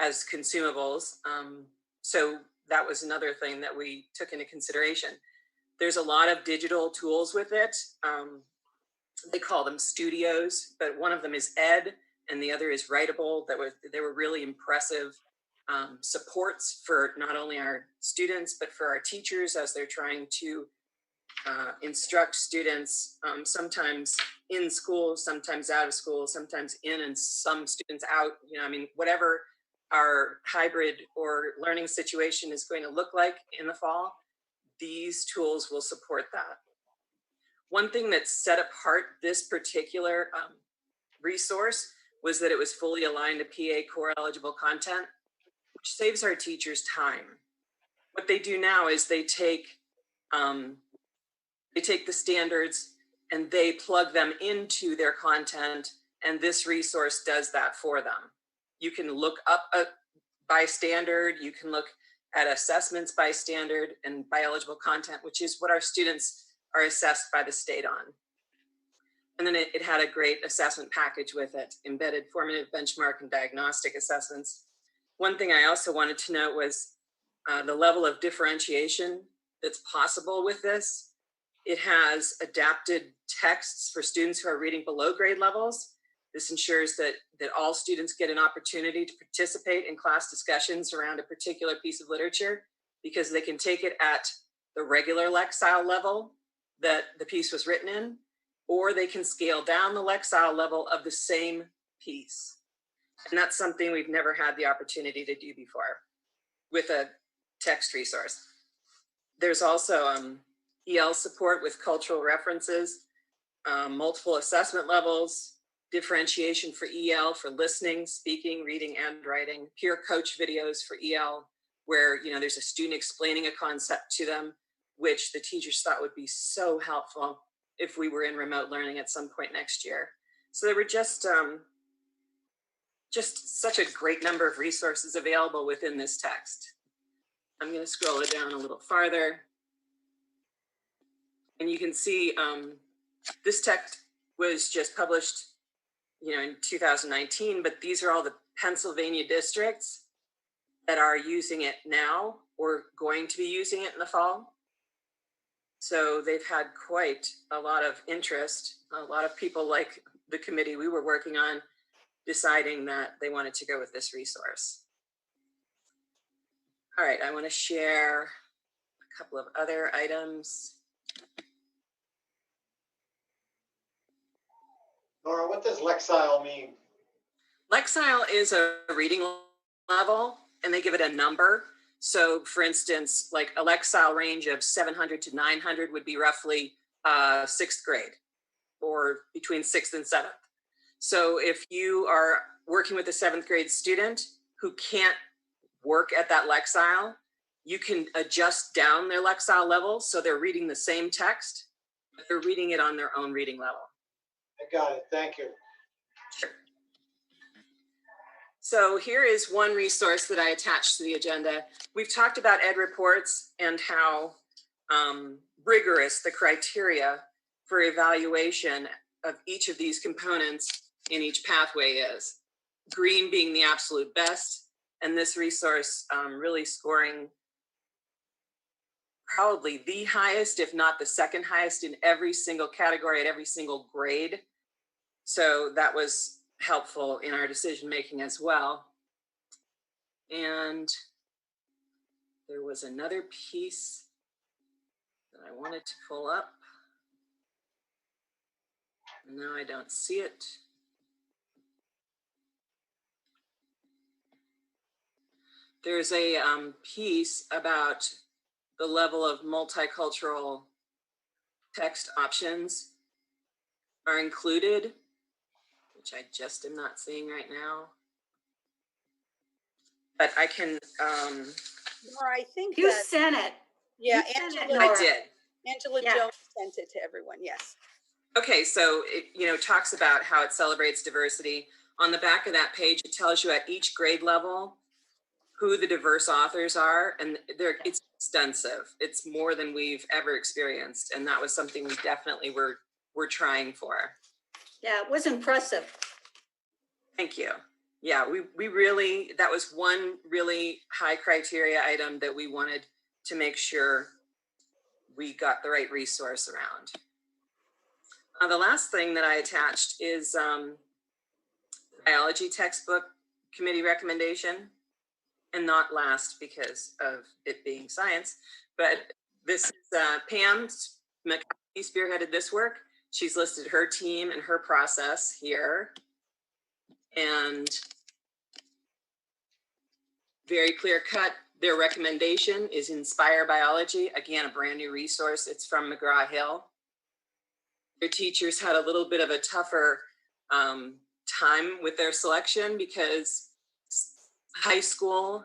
as consumables. So that was another thing that we took into consideration. There's a lot of digital tools with it. They call them studios, but one of them is Ed and the other is Writable. They were really impressive supports for not only our students, but for our teachers as they're trying to instruct students, sometimes in school, sometimes out of school, sometimes in and some students out. You know, I mean, whatever our hybrid or learning situation is going to look like in the fall, these tools will support that. One thing that set apart this particular resource was that it was fully aligned to PA core eligible content, which saves our teachers time. What they do now is they take They take the standards and they plug them into their content, and this resource does that for them. You can look up by standard, you can look at assessments by standard and by eligible content, which is what our students are assessed by the state on. And then it had a great assessment package with it, embedded formative, benchmark, and diagnostic assessments. One thing I also wanted to note was the level of differentiation that's possible with this. It has adapted texts for students who are reading below grade levels. This ensures that all students get an opportunity to participate in class discussions around a particular piece of literature, because they can take it at the regular Lexile level that the piece was written in, or they can scale down the Lexile level of the same piece. And that's something we've never had the opportunity to do before with a text resource. There's also EL support with cultural references, multiple assessment levels, differentiation for EL for listening, speaking, reading, and writing, peer coach videos for EL, where there's a student explaining a concept to them, which the teachers thought would be so helpful if we were in remote learning at some point next year. So there were just such a great number of resources available within this text. I'm going to scroll it down a little farther. And you can see this text was just published in 2019, but these are all the Pennsylvania districts that are using it now or going to be using it in the fall. So they've had quite a lot of interest. A lot of people, like the committee we were working on, deciding that they wanted to go with this resource. All right, I want to share a couple of other items. Nora, what does Lexile mean? Lexile is a reading level, and they give it a number. So for instance, like a Lexile range of 700 to 900 would be roughly 6th grade, or between 6th and 7th. So if you are working with a 7th grade student who can't work at that Lexile, you can adjust down their Lexile level so they're reading the same text, but they're reading it on their own reading level. I got it, thank you. Sure. So here is one resource that I attached to the agenda. We've talked about ed reports and how rigorous the criteria for evaluation of each of these components in each pathway is. Green being the absolute best, and this resource really scoring probably the highest, if not the second highest, in every single category at every single grade. So that was helpful in our decision making as well. And there was another piece that I wanted to pull up. No, I don't see it. There's a piece about the level of multicultural text options are included, which I just am not seeing right now. But I can. Nora, I think you sent it. Yeah, Angela, I did. Angela Jones sent it to everyone, yes. Okay, so it talks about how it celebrates diversity. On the back of that page, it tells you at each grade level who the diverse authors are, and it's extensive. It's more than we've ever experienced, and that was something we definitely were trying for. Yeah, it was impressive. Thank you. Yeah, we really, that was one really high criteria item that we wanted to make sure we got the right resource around. The last thing that I attached is the biology textbook committee recommendation, and not last because of it being science, but this is Pam McCarthy spearheaded this work. She's listed her team and her process here. And very clear cut, their recommendation is Inspire Biology. Again, a brand new resource. It's from McGraw-Hill. Their teachers had a little bit of a tougher time with their selection because high school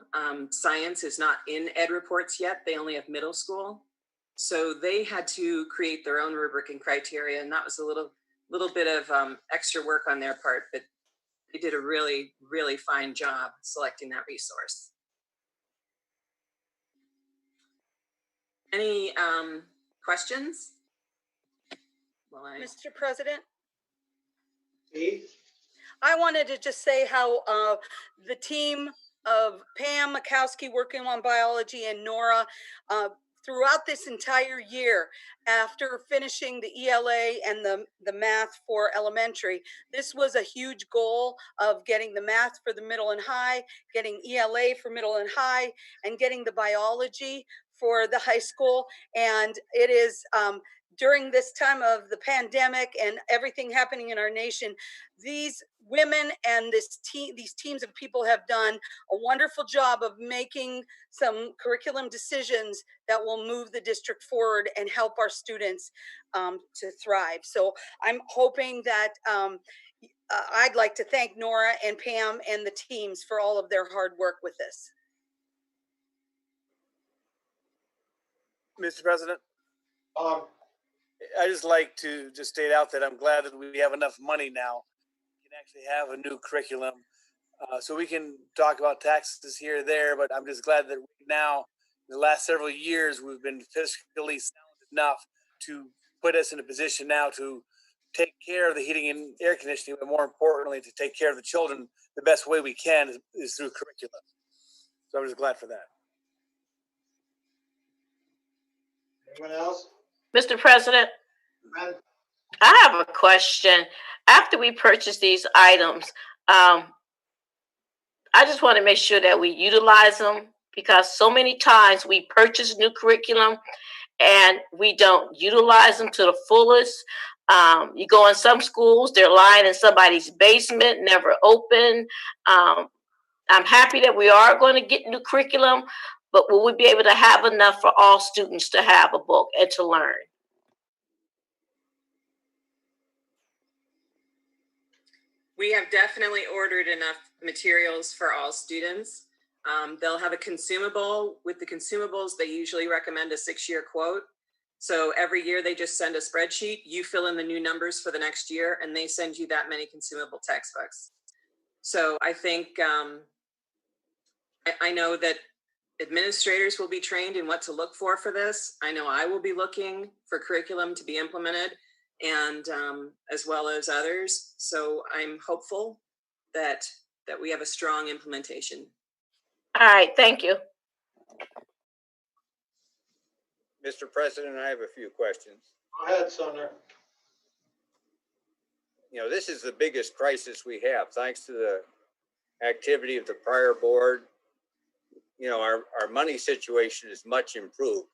science is not in ed reports yet. They only have middle school. So they had to create their own rubric and criteria, and that was a little bit of extra work on their part, but they did a really, really fine job selecting that resource. Any questions? Well, Mr. President, Steve? I wanted to just say how the team of Pam Makowski working on biology and Nora throughout this entire year, after finishing the ELA and the math for elementary, this was a huge goal of getting the math for the middle and high, getting ELA for middle and high, and getting the biology for the high school. And it is during this time of the pandemic and everything happening in our nation, these women and these teams of people have done a wonderful job of making some curriculum decisions that will move the district forward and help our students to thrive. So I'm hoping that I'd like to thank Nora and Pam and the teams for all of their hard work with this. Mr. President, I just like to just state out that I'm glad that we have enough money now. We can actually have a new curriculum. So we can talk about taxes here or there, but I'm just glad that now, in the last several years, we've been fiscally sound enough to put us in a position now to take care of the heating and air conditioning, but more importantly, to take care of the children the best way we can is through curriculum. So I'm just glad for that. Anyone else? Mr. President, Ben? I have a question. After we purchase these items, I just want to make sure that we utilize them, because so many times we purchase new curriculum and we don't utilize them to the fullest. You go in some schools, they're lying in somebody's basement, never open. I'm happy that we are going to get new curriculum, but will we be able to have enough for all students to have a book and to learn? We have definitely ordered enough materials for all students. They'll have a consumable. With the consumables, they usually recommend a 6-year quote. So every year they just send a spreadsheet. You fill in the new numbers for the next year, and they send you that many consumable textbooks. So I think I know that administrators will be trained in what to look for this. I know I will be looking for curriculum to be implemented, and as well as others. So I'm hopeful that we have a strong implementation. All right, thank you. Mr. President, I have a few questions. Go ahead, Sumner. You know, this is the biggest crisis we have, thanks to the activity of the prior board. You know, our money situation is much improved,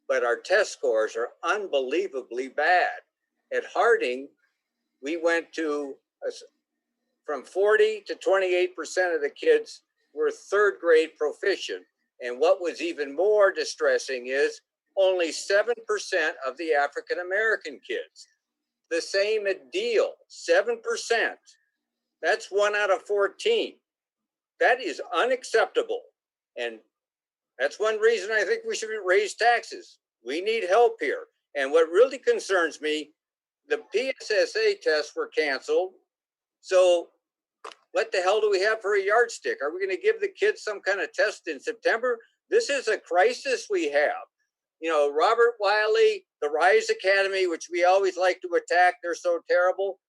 but our test scores are unbelievably bad. At Harding, we went to from 40 to 28% of the kids were third grade proficient. And what was even more distressing is only 7% of the African-American kids. The same at Deal, 7%. That's 1 out of 14. That is unacceptable. And that's one reason I think we should raise taxes. We need help here. And what really concerns me, the PSSA tests were canceled. So what the hell do we have for a yardstick? Are we going to give the kids some kind of test in September? This is a crisis we have. You know, Robert Wiley, the Rise Academy, which we always like to attack, they're so terrible.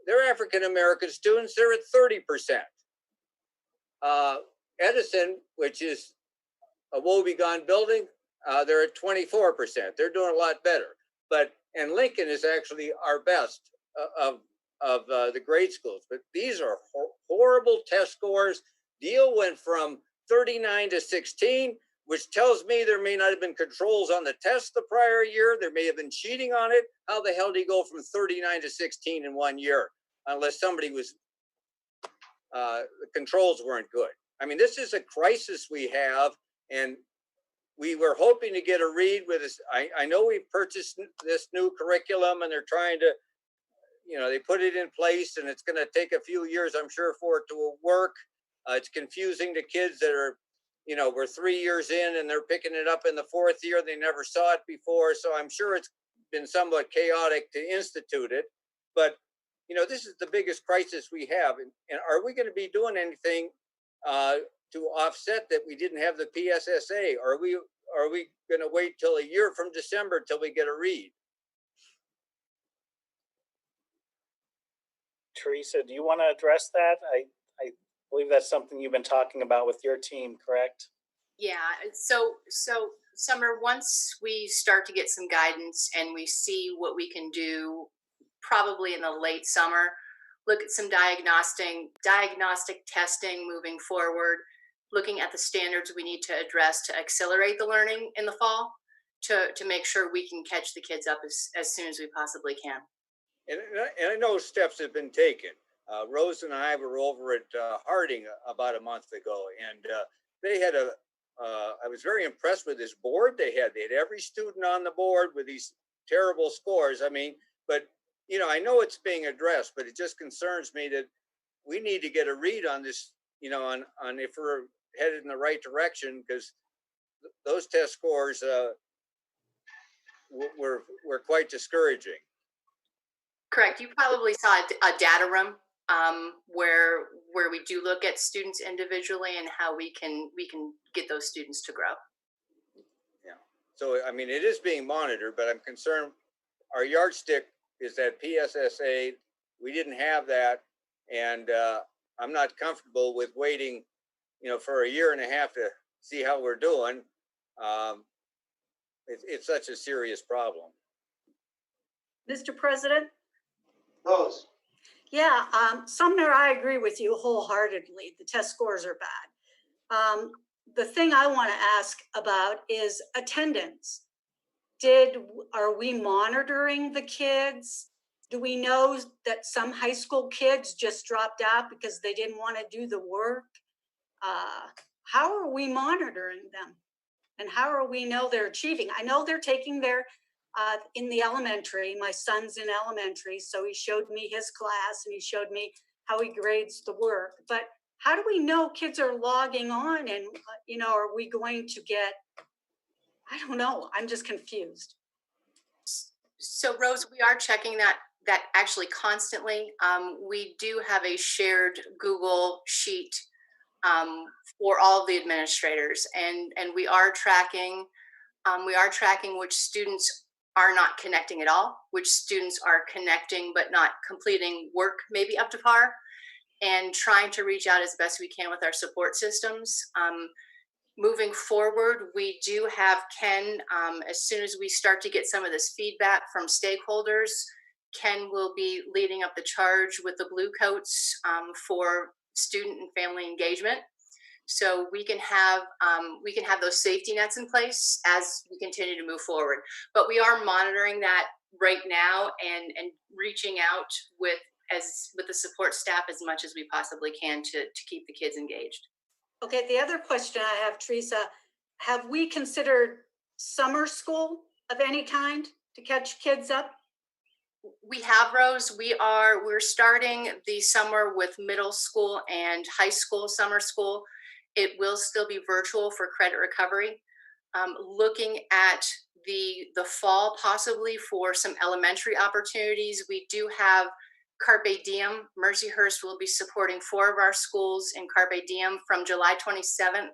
They're African-American students, they're at 30%. Edison, which is a woebegone building, they're at 24%. They're doing a lot better. And Lincoln is actually our best of the grade schools. But these are horrible test scores. Deal went from 39 to 16, which tells me there may not have been controls on the test the prior year. There may have been cheating on it. How the hell do you go from 39 to 16 in 1 year? Unless somebody was, the controls weren't good. I mean, this is a crisis we have, and we were hoping to get a read with this. I know we've purchased this new curriculum, and they're trying to, you know, they put it in place, and it's going to take a few years, I'm sure, for it to work. It's confusing to kids that are we're 3 years in and they're picking it up in the 4th year. They never saw it before. So I'm sure it's been somewhat chaotic to institute it. But, this is the biggest crisis we have. And are we going to be doing anything to offset that we didn't have the PSSA? Are we going to wait till a year from December till we get a read? Teresa, do you want to address that? I believe that's something you've been talking about with your team, correct? Yeah, so Summer, once we start to get some guidance and we see what we can do, probably in the late summer, look at some diagnostic testing moving forward, looking at the standards we need to address to accelerate the learning in the fall, to make sure we can catch the kids up as soon as we possibly can. And I know steps have been taken. Rose and I were over at Harding about a month ago, and they had I was very impressed with this board they had. They had every student on the board with these terrible scores. I mean, but, I know it's being addressed, but it just concerns me that we need to get a read on this, on if we're headed in the right direction, because those test scores were quite discouraging. Correct. You probably saw a data room where we do look at students individually and how we can get those students to grow. Yeah. So I mean, it is being monitored, but I'm concerned. Our yardstick is that PSSA. We didn't have that, and I'm not comfortable with waiting, for a year and a half to see how we're doing. It's such a serious problem. Mr. President? Rose. Yeah, Sumner, I agree with you wholeheartedly. The test scores are bad. The thing I want to ask about is attendance. Are we monitoring the kids? Do we know that some high school kids just dropped out because they didn't want to do the work? How are we monitoring them? And how are we know they're achieving? I know they're taking their in the elementary. My son's in elementary, so he showed me his class and he showed me how he grades the work. But how do we know kids are logging on and, are we going to get, I don't know, I'm just confused. So Rose, we are checking that actually constantly. We do have a shared Google sheet for all of the administrators, and we are tracking which students are not connecting at all, which students are connecting but not completing work maybe up to par, and trying to reach out as best we can with our support systems. Moving forward, we do have Ken, as soon as we start to get some of this feedback from stakeholders, Ken will be leading up the charge with the Blue Coats for student and family engagement. So we can have those safety nets in place as we continue to move forward. But we are monitoring that right now and reaching out with the support staff as much as we possibly can to keep the kids engaged. Okay, the other question I have, Teresa, have we considered summer school of any kind to catch kids up? We have, Rose. We're starting the summer with middle school and high school summer school. It will still be virtual for credit recovery. Looking at the fall possibly for some elementary opportunities. We do have Carpe Diem. Mercyhurst will be supporting 4 of our schools in Carpe Diem from July 27th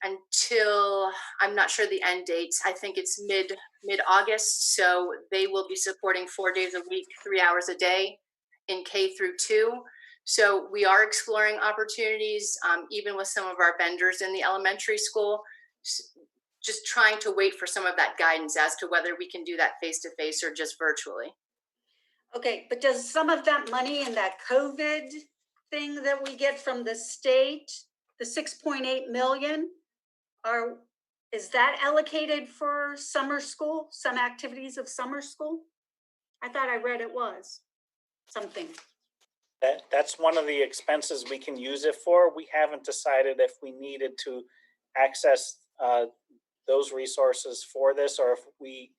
until, I'm not sure the end dates. I think it's mid-August. So they will be supporting 4 days a week, 3 hours a day in K through 2. So we are exploring opportunities, even with some of our vendors in the elementary school, just trying to wait for some of that guidance as to whether we can do that face-to-face or just virtually. Okay, but does some of that money in that COVID thing that we get from the state, the 6.8 million, is that allocated for summer school, some activities of summer school? I thought I read it was something. That's one of the expenses we can use it for. We haven't decided if we needed to access those resources for this, or if we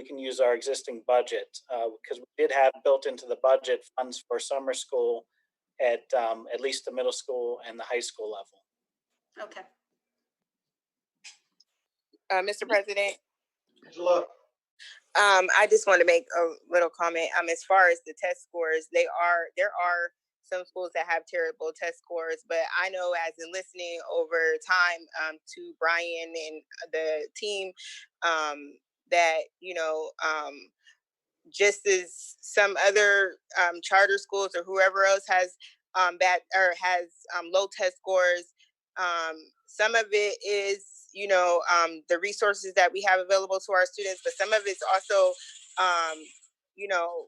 can use our existing budget, because we did have built into the budget funds for summer school at least the middle school and the high school level. Okay. Mr. President. Angela? I just want to make a little comment. As far as the test scores, there are some schools that have terrible test scores, but I know as in listening over time to Brian and the team, that just as some other charter schools or whoever else has bad or has low test scores. Some of it is, the resources that we have available to our students, but some of it's also, you know,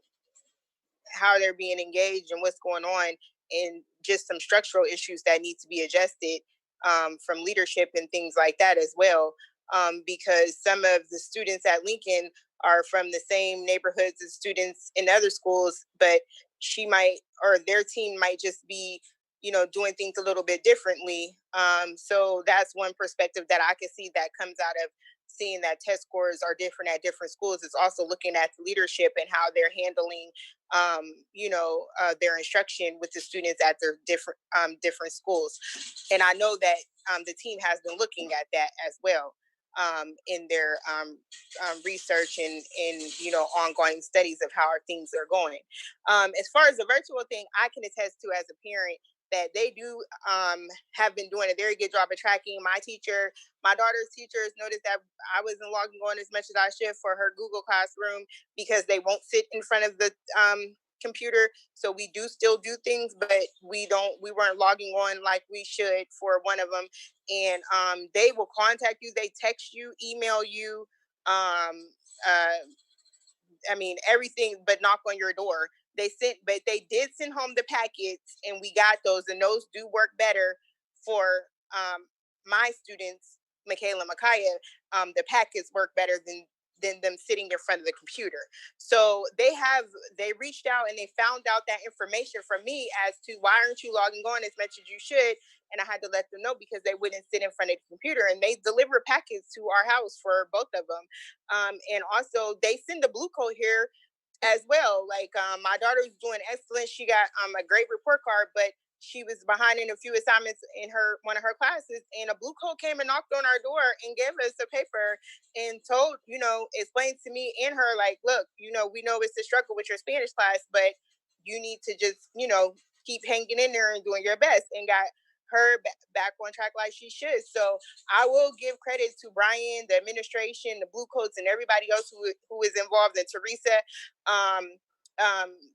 how they're being engaged and what's going on, and just some structural issues that need to be adjusted from leadership and things like that as well. Because some of the students at Lincoln are from the same neighborhoods as students in other schools, but she might, or their team might just be, doing things a little bit differently. So that's one perspective that I can see that comes out of seeing that test scores are different at different schools. Is also looking at the leadership and how they're handling their instruction with the students at their different schools. And I know that the team has been looking at that as well in their research and ongoing studies of how our things are going. As far as the virtual thing, I can attest to as a parent that they do have been doing a very good job of tracking. My daughter's teachers noticed that I wasn't logging on as much as I should for her Google Classroom because they won't sit in front of the computer. So we do still do things, but we weren't logging on like we should for one of them. And they will contact you, they text you, email you, everything, but knock on your door. But they did send home the packets, and we got those, and those do work better for my students, Michaela and Micaiah. The packets work better than them sitting in front of the computer. So they reached out and they found out that information from me as to why aren't you logging on as much as you should. And I had to let them know because they wouldn't sit in front of the computer, and they deliver packets to our house for both of them. And also they send a blue code here as well. Like my daughter's doing excellent. She got a great report card, but she was behind in a few assignments in one of her classes, and a blue coat came and knocked on our door and gave us a paper and explained to me and her, like, look, we know it's a struggle with your Spanish class, but you need to just, keep hanging in there and doing your best, and got her back on track like she should. So I will give credit to Brian, the administration, the blue coats, and everybody else who is involved, and Teresa,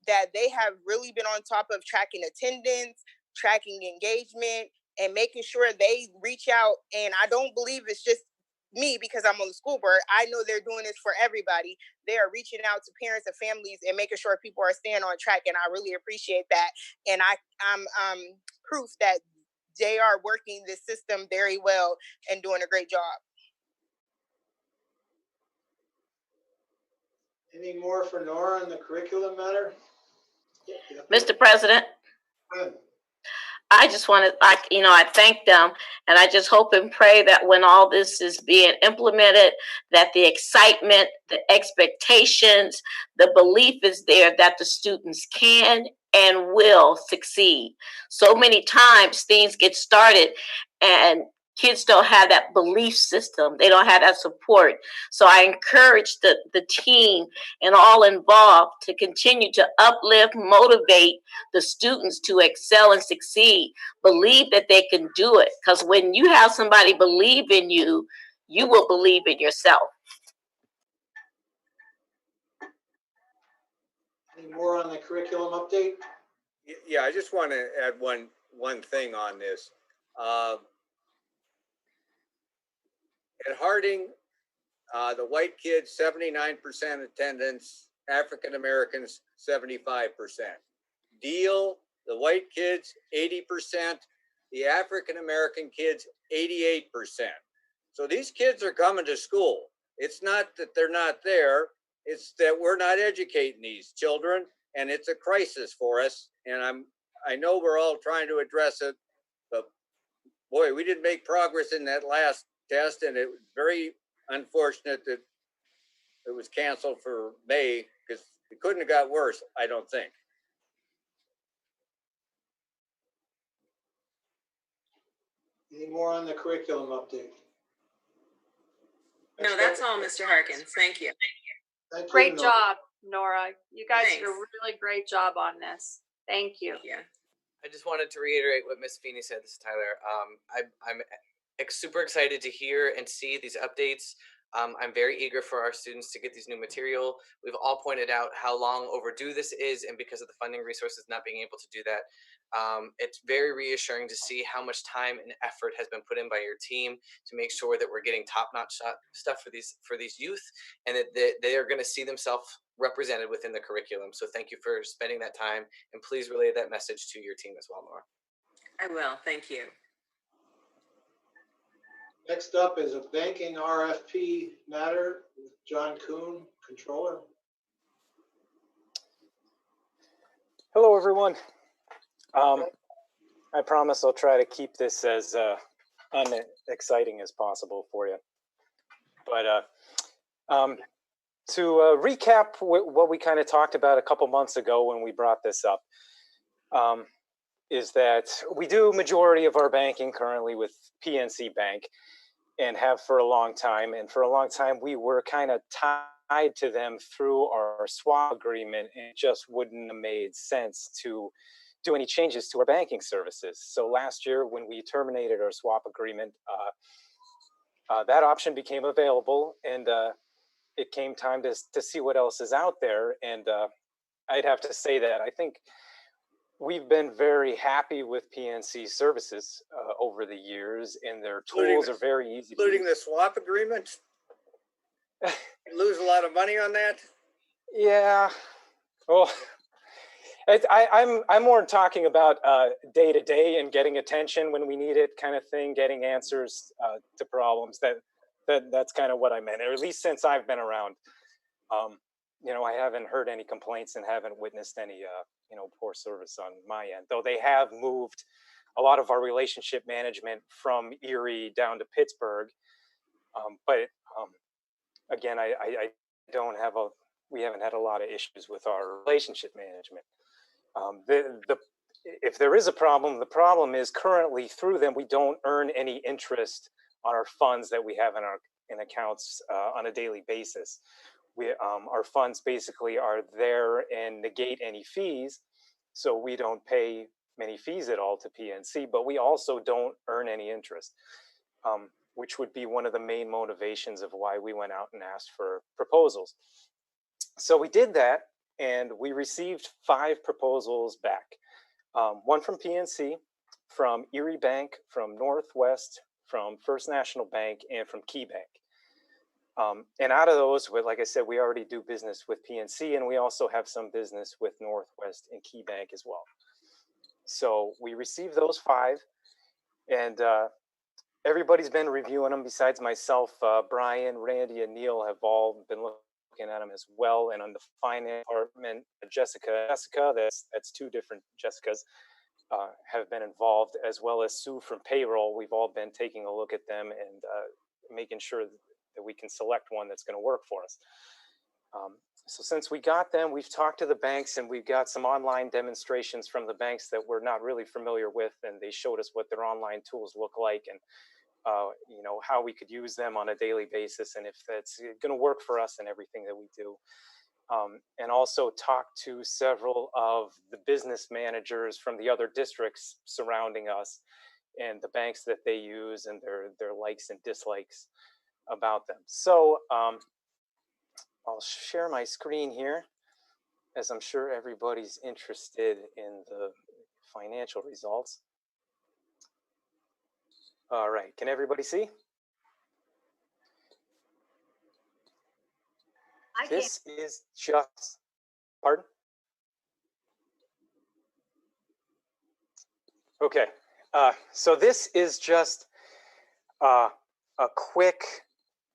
that they have really been on top of tracking attendance, tracking engagement, and making sure they reach out. And I don't believe it's just me because I'm on the school board. I know they're doing this for everybody. They are reaching out to parents and families and making sure people are staying on track. And I really appreciate that. And I'm proof that they are working this system very well and doing a great job. Any more for Nora on the curriculum matter? Mr. President, I just want to, I thank them, and I just hope and pray that when all this is being implemented, that the excitement, the expectations, the belief is there that the students can and will succeed. So many times things get started and kids don't have that belief system. They don't have that support. So I encourage the team and all involved to continue to uplift, motivate the students to excel and succeed. Believe that they can do it. Because when you have somebody believe in you, you will believe in yourself. Any more on the curriculum update? Yeah, I just want to add one thing on this. At Harding, the white kids, 79% attendance, African Americans, 75%. Deal, the white kids, 80%, the African American kids, 88%. So these kids are coming to school. It's not that they're not there, it's that we're not educating these children, and it's a crisis for us. And I know we're all trying to address it, but boy, we didn't make progress in that last test, and it was very unfortunate that it was canceled for May, because it couldn't have got worse, I don't think. Any more on the curriculum update? No, that's all, Mr. Harkins. Thank you. Thank you, Great Nora. job, Nora. You guys did a Thanks. really great job on this. Thank you. Yeah. I just wanted to reiterate what Miss Feeney said. This is Tyler. I'm super excited to hear and see these updates. I'm very eager for our students to get these new material. We've all pointed out how long overdue this is, and because of the funding resources not being able to do that, it's very reassuring to see how much time and effort has been put in by your team to make sure that we're getting top-notch stuff for these youth, and that they are going to see themselves represented within the curriculum. So thank you for spending that time, and please relay that message to your team as well, Nora. I will. Thank you. Next up is a banking RFP matter with John Kuhn, Controller. Hello, everyone. I promise I'll try to keep this as unexciting as possible for you. But to recap what we kind of talked about a couple months ago when we brought this up, is that we do majority of our banking currently with PNC Bank and have for a long time. And for a long time, we were kind of tied to them through our swap agreement, and it just wouldn't have made sense to do any changes to our banking services. So last year, when we terminated our swap agreement, that option became available, and it came time to see what else is out there. And I'd have to say that I think we've been very happy with PNC services over the years, and their tools are very easy. Including the swap agreement? You lose a lot of money on that? Yeah. Well, I'm more talking about day to day and getting attention when we need it, kind of thing, getting answers to problems. That's kind of what I meant, or at least since I've been around. I haven't heard any complaints and haven't witnessed any poor service on my end, though they have moved a lot of our relationship management from Erie down to Pittsburgh. But again, we haven't had a lot of issues with our relationship management. If there is a problem, the problem is currently through them, we don't earn any interest on our funds that we have in accounts on a daily basis. Our funds basically are there and negate any fees, so we don't pay many fees at all to PNC, but we also don't earn any interest, which would be one of the main motivations of why we went out and asked for proposals. So we did that, and we received 5 proposals back. One from PNC, from Erie Bank, from Northwest, from First National Bank, and from Key Bank. And out of those, like I said, we already do business with PNC, and we also have some business with Northwest and Key Bank as well. So we received those 5, and everybody's been reviewing them besides myself. Brian, Randy, and Neil have all been looking at them as well. And on the finance department, Jessica, that's 2 different Jessicas, have been involved, as well as Sue from payroll. We've all been taking a look at them and making sure that we can select one that's going to work for us. So since we got them, we've talked to the banks, and we've got some online demonstrations from the banks that we're not really familiar with, and they showed us what their online tools look like, and how we could use them on a daily basis, and if that's going to work for us and everything that we do. And also talked to several of the business managers from the other districts surrounding us and the banks that they use and their likes and dislikes about them. So I'll share my screen here, as I'm sure everybody's interested in the financial results. All right, can everybody see? This is just, pardon? Okay, so this is just a quick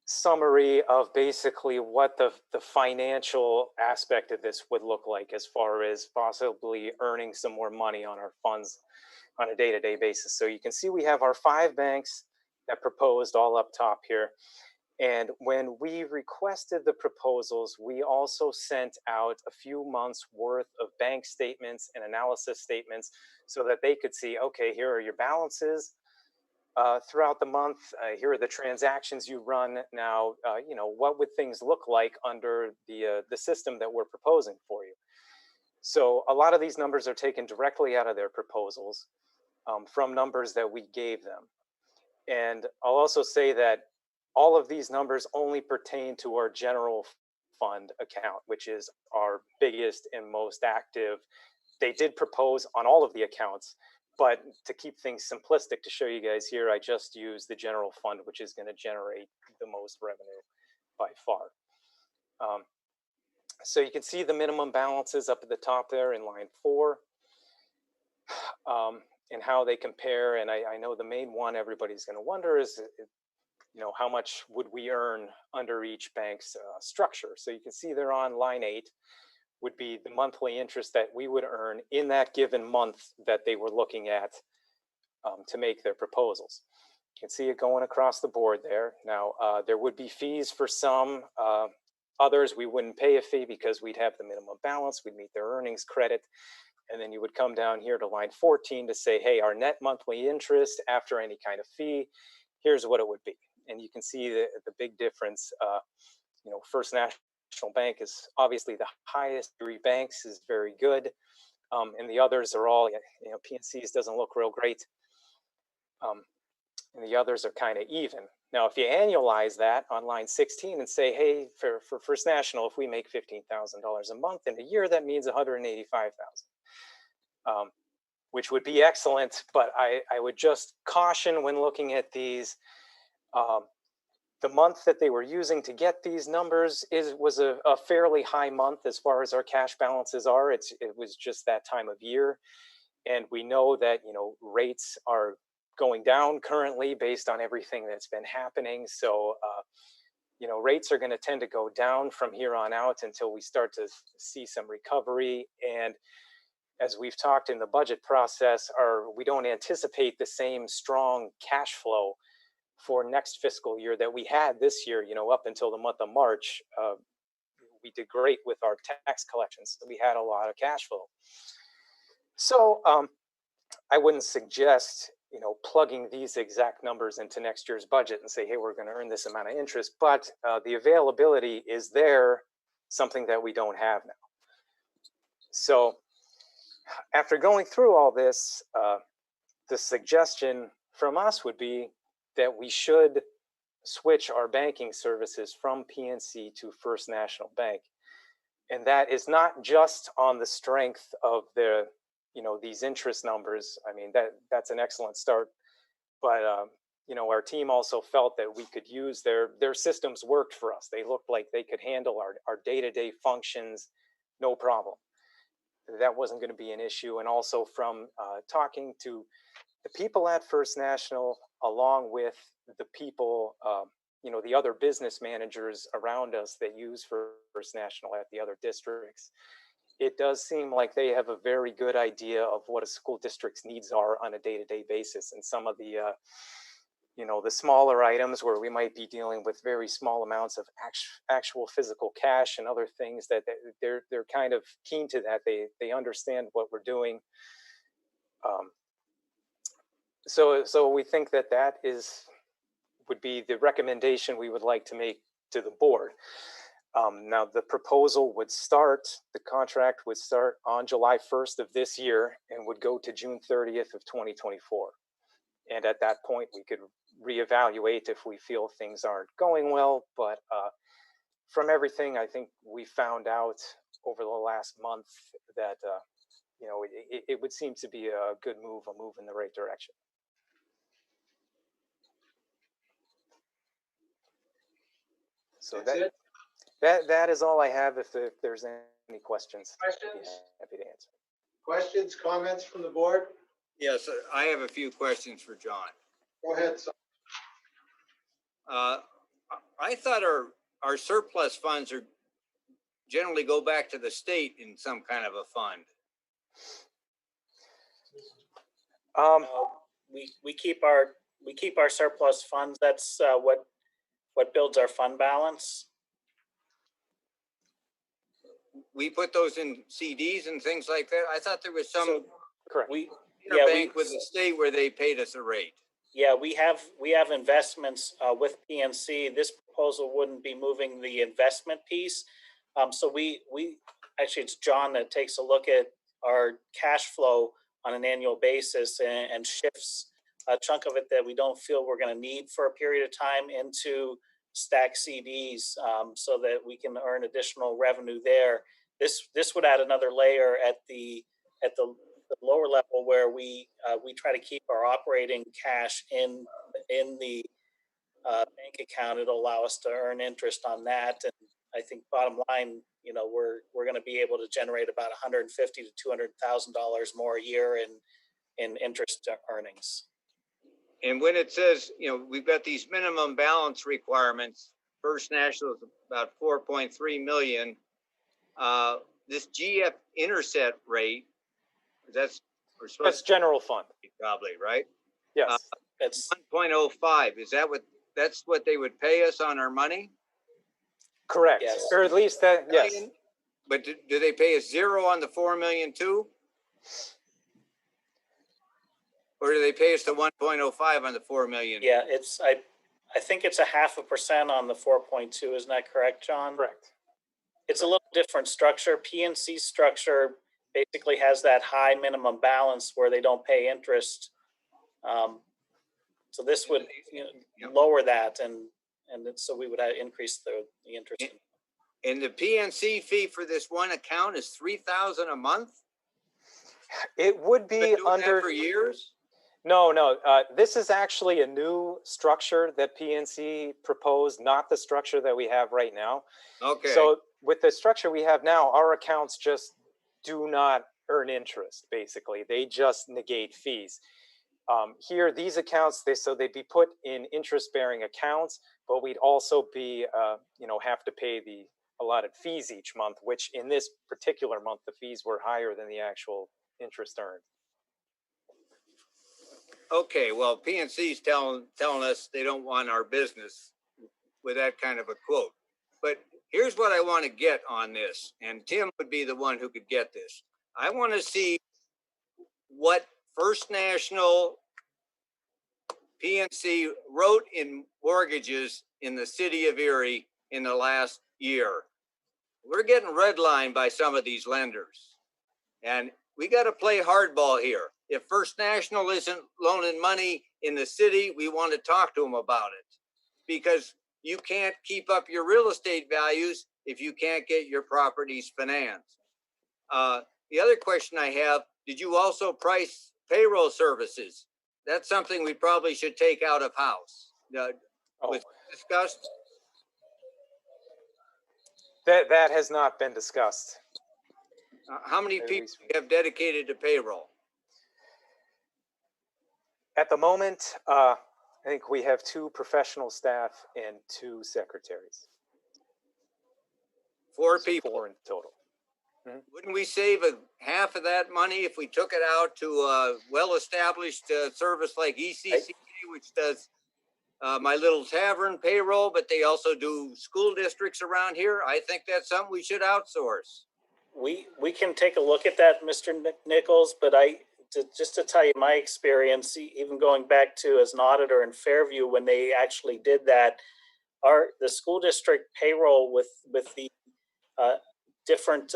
summary of basically what the financial aspect of this would look like, as far as possibly earning some more money on our funds on a day-to-day basis. So you can see we have our 5 banks that proposed all up top here. And when we requested the proposals, we also sent out a few months worth of bank statements and analysis statements so that they could see, okay, here are your balances. throughout the month. Here are the transactions you run. Now, what would things look like under the system that we're proposing for you? So a lot of these numbers are taken directly out of their proposals from numbers that we gave them. And I'll also say that all of these numbers only pertain to our general fund account, which is our biggest and most active. They did propose on all of the accounts, but to keep things simplistic to show you guys here, I just use the general fund, which is going to generate the most revenue by far. So you can see the minimum balances up at the top there in line 4, and how they compare. And I know the main one everybody's going to wonder is, how much would we earn under each bank's structure? So you can see there on line 8 would be the monthly interest that we would earn in that given month that they were looking at to make their proposals. You can see it going across the board there. Now, there would be fees for some. Others, we wouldn't pay a fee because we'd have the minimum balance, we'd meet their earnings credit. And then you would come down here to line 14 to say, hey, our net monthly interest after any kind of fee, here's what it would be. And you can see the big difference. First National Bank is obviously the highest. 3 banks is very good. And the others are all, PNC's doesn't look real great. And the others are kind of even. Now, if you annualize that on line 16 and say, hey, for First National, if we make $15,000 a month in a year, that means $185,000, which would be excellent. But I would just caution when looking at these, the month that they were using to get these numbers was a fairly high month as far as our cash balances are. It was just that time of year. And we know that, rates are going down currently based on everything that's been happening. So, rates are going to tend to go down from here on out until we start to see some recovery. And as we've talked in the budget process, we don't anticipate the same strong cash flow for next fiscal year that we had this year. Up until the month of March, we did great with our tax collections. We had a lot of cash flow. So I wouldn't suggest plugging these exact numbers into next year's budget and say, hey, we're going to earn this amount of interest, but the availability is there, something that we don't have now. So after going through all this, the suggestion from us would be that we should switch our banking services from PNC to First National Bank. And that is not just on the strength of these interest numbers. I mean, that's an excellent start. But, our team also felt that we could use their systems worked for us. They looked like they could handle our day-to-day functions, no problem. That wasn't going to be an issue. And also from talking to the people at First National, along with the people, the other business managers around us that use First National at the other districts, it does seem like they have a very good idea of what a school district's needs are on a day-to-day basis. And some of the, the smaller items where we might be dealing with very small amounts of actual physical cash and other things, that they're kind of keen to that. They understand what we're doing. So we think that would be the recommendation we would like to make to the board. Now the proposal would start, the contract would start on July 1st of this year and would go to June 30th of 2024. And at that point, we could reevaluate if we feel things aren't going well. But from everything I think we found out over the last month, that it would seem to be a good move, a move in the right direction. So that is all I have. If there's any questions, I'd be happy to answer. Questions, comments from the board? Yes, I have a few questions for John. Go ahead, son. I thought our surplus funds generally go back to the state in some kind of a fund. We keep our surplus funds. That's what builds our fund balance. We put those in CDs and things like that. I thought there was some correct. Bank with the state where they paid us a rate. Yeah, we have investments with PNC. This proposal wouldn't be moving the investment piece. So we actually, it's John that takes a look at our cash flow on an annual basis and shifts a chunk of it that we don't feel we're going to need for a period of time into stack CDs, so that we can earn additional revenue there. This would add another layer at the lower level where we try to keep our operating cash in the bank account. It'll allow us to earn interest on that, and I think bottom line, we're going to be able to generate about $150,000 to $200,000 more a year in interest earnings. And when it says, we've got these minimum balance requirements, First National is about 4.3 million. This GF interset rate, that's general fund. Probably, right? Yes. That's 1.05. Is that's what they would pay us on our money? Correct. Yes. Or at least that, yes. But do they pay us 0 on the 4 million too? Or do they pay us the 1.05 on the 4 million? Yeah, I think it's 0.5% on the 4.2. Isn't that correct, John? Correct. It's a little different structure. PNC structure basically has that high minimum balance where they don't pay interest. So this would lower that, and so we would increase the interest. And the PNC fee for this one account is $3,000 a month? It would be under for years. No. This is actually a new structure that PNC proposed, not the structure that we have right now. Okay. So with the structure we have now, our accounts just do not earn interest. Basically, they just negate fees. Here, these accounts, they'd be put in interest-bearing accounts, but we'd also be, have to pay the allotted fees each month, which in this particular month, the fees were higher than the actual interest earned. Okay, well, PNC's telling us they don't want our business with that kind of a quote. But here's what I want to get on this, and Tim would be the one who could get this. I want to see what First National PNC wrote in mortgages in the city of Erie in the last year. We're getting redlined by some of these lenders, and we got to play hardball here. If First National isn't loaning money in the city, we want to talk to them about it, because you can't keep up your real estate values if you can't get your properties financed. The other question I have, did you also price payroll services? That's something we probably should take out of house. Was discussed? That has not been discussed. How many people have dedicated to payroll? At the moment, I think we have 2 professional staff and 2 secretaries. 4 people. 4 in total. Wouldn't we save half of that money if we took it out to a well-established service like ECCA, which does my little tavern payroll, but they also do school districts around here? I think that's something we should outsource. We can take a look at that, Mr. Nichols, but just to tell you my experience, even going back to as an auditor in Fairview, when they actually did that, the school district payroll with the different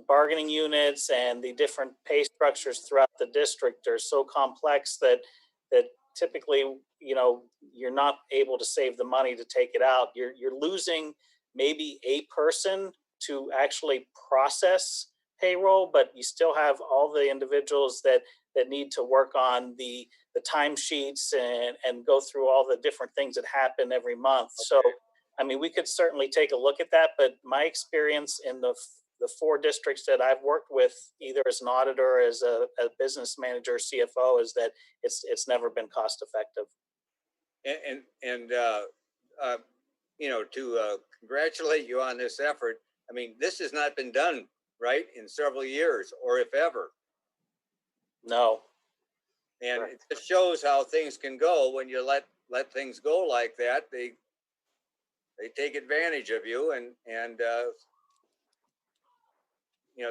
bargaining units and the different pay structures throughout the district are so complex that typically, you're not able to save the money to take it out. You're losing maybe a person to actually process payroll, but you still have all the individuals that need to work on the timesheets and go through all the different things that happen every month. So, I mean, we could certainly take a look at that, but my experience in the 4 districts that I've worked with, either as an auditor or as a business manager, CFO, is that it's never been cost effective. And to congratulate you on this effort. I mean, this has not been done right in several years, or if ever. No. And it just shows how things can go when you let things go like that. They take advantage of you, and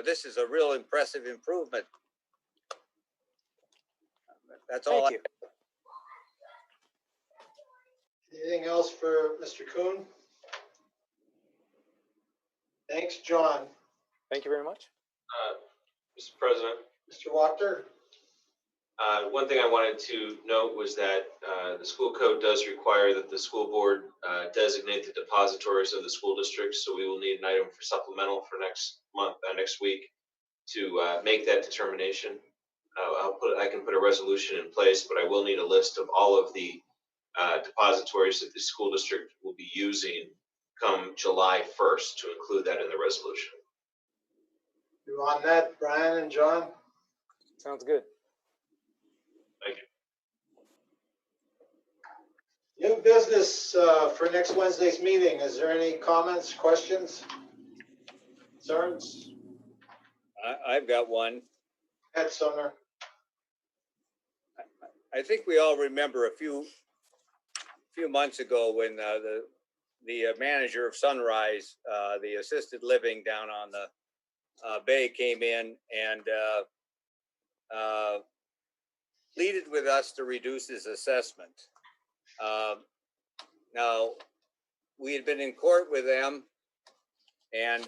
this is a real impressive improvement. That's all. Thank you. Anything else for Mr. Kuhn? Thanks, John. Thank you very much. Mr. President, Mr. Wachter? one thing I wanted to note was that the school code does require that the school board designate the depositories of the school district. So we will need an item for supplemental for next month, next week, to make that determination. I can put a resolution in place, but I will need a list of all of the depositories that the school district will be using come July 1st to include that in the resolution. You on that, Brian and John? Sounds good. Thank you. New business for next Wednesday's meeting. Is there any comments, questions, concerns? I've got one. Ed Sumner. I think we all remember a few months ago when the manager of Sunrise, the assisted living down on the bay, came in and pleaded with us to reduce his assessment. Now, we had been in court with them, and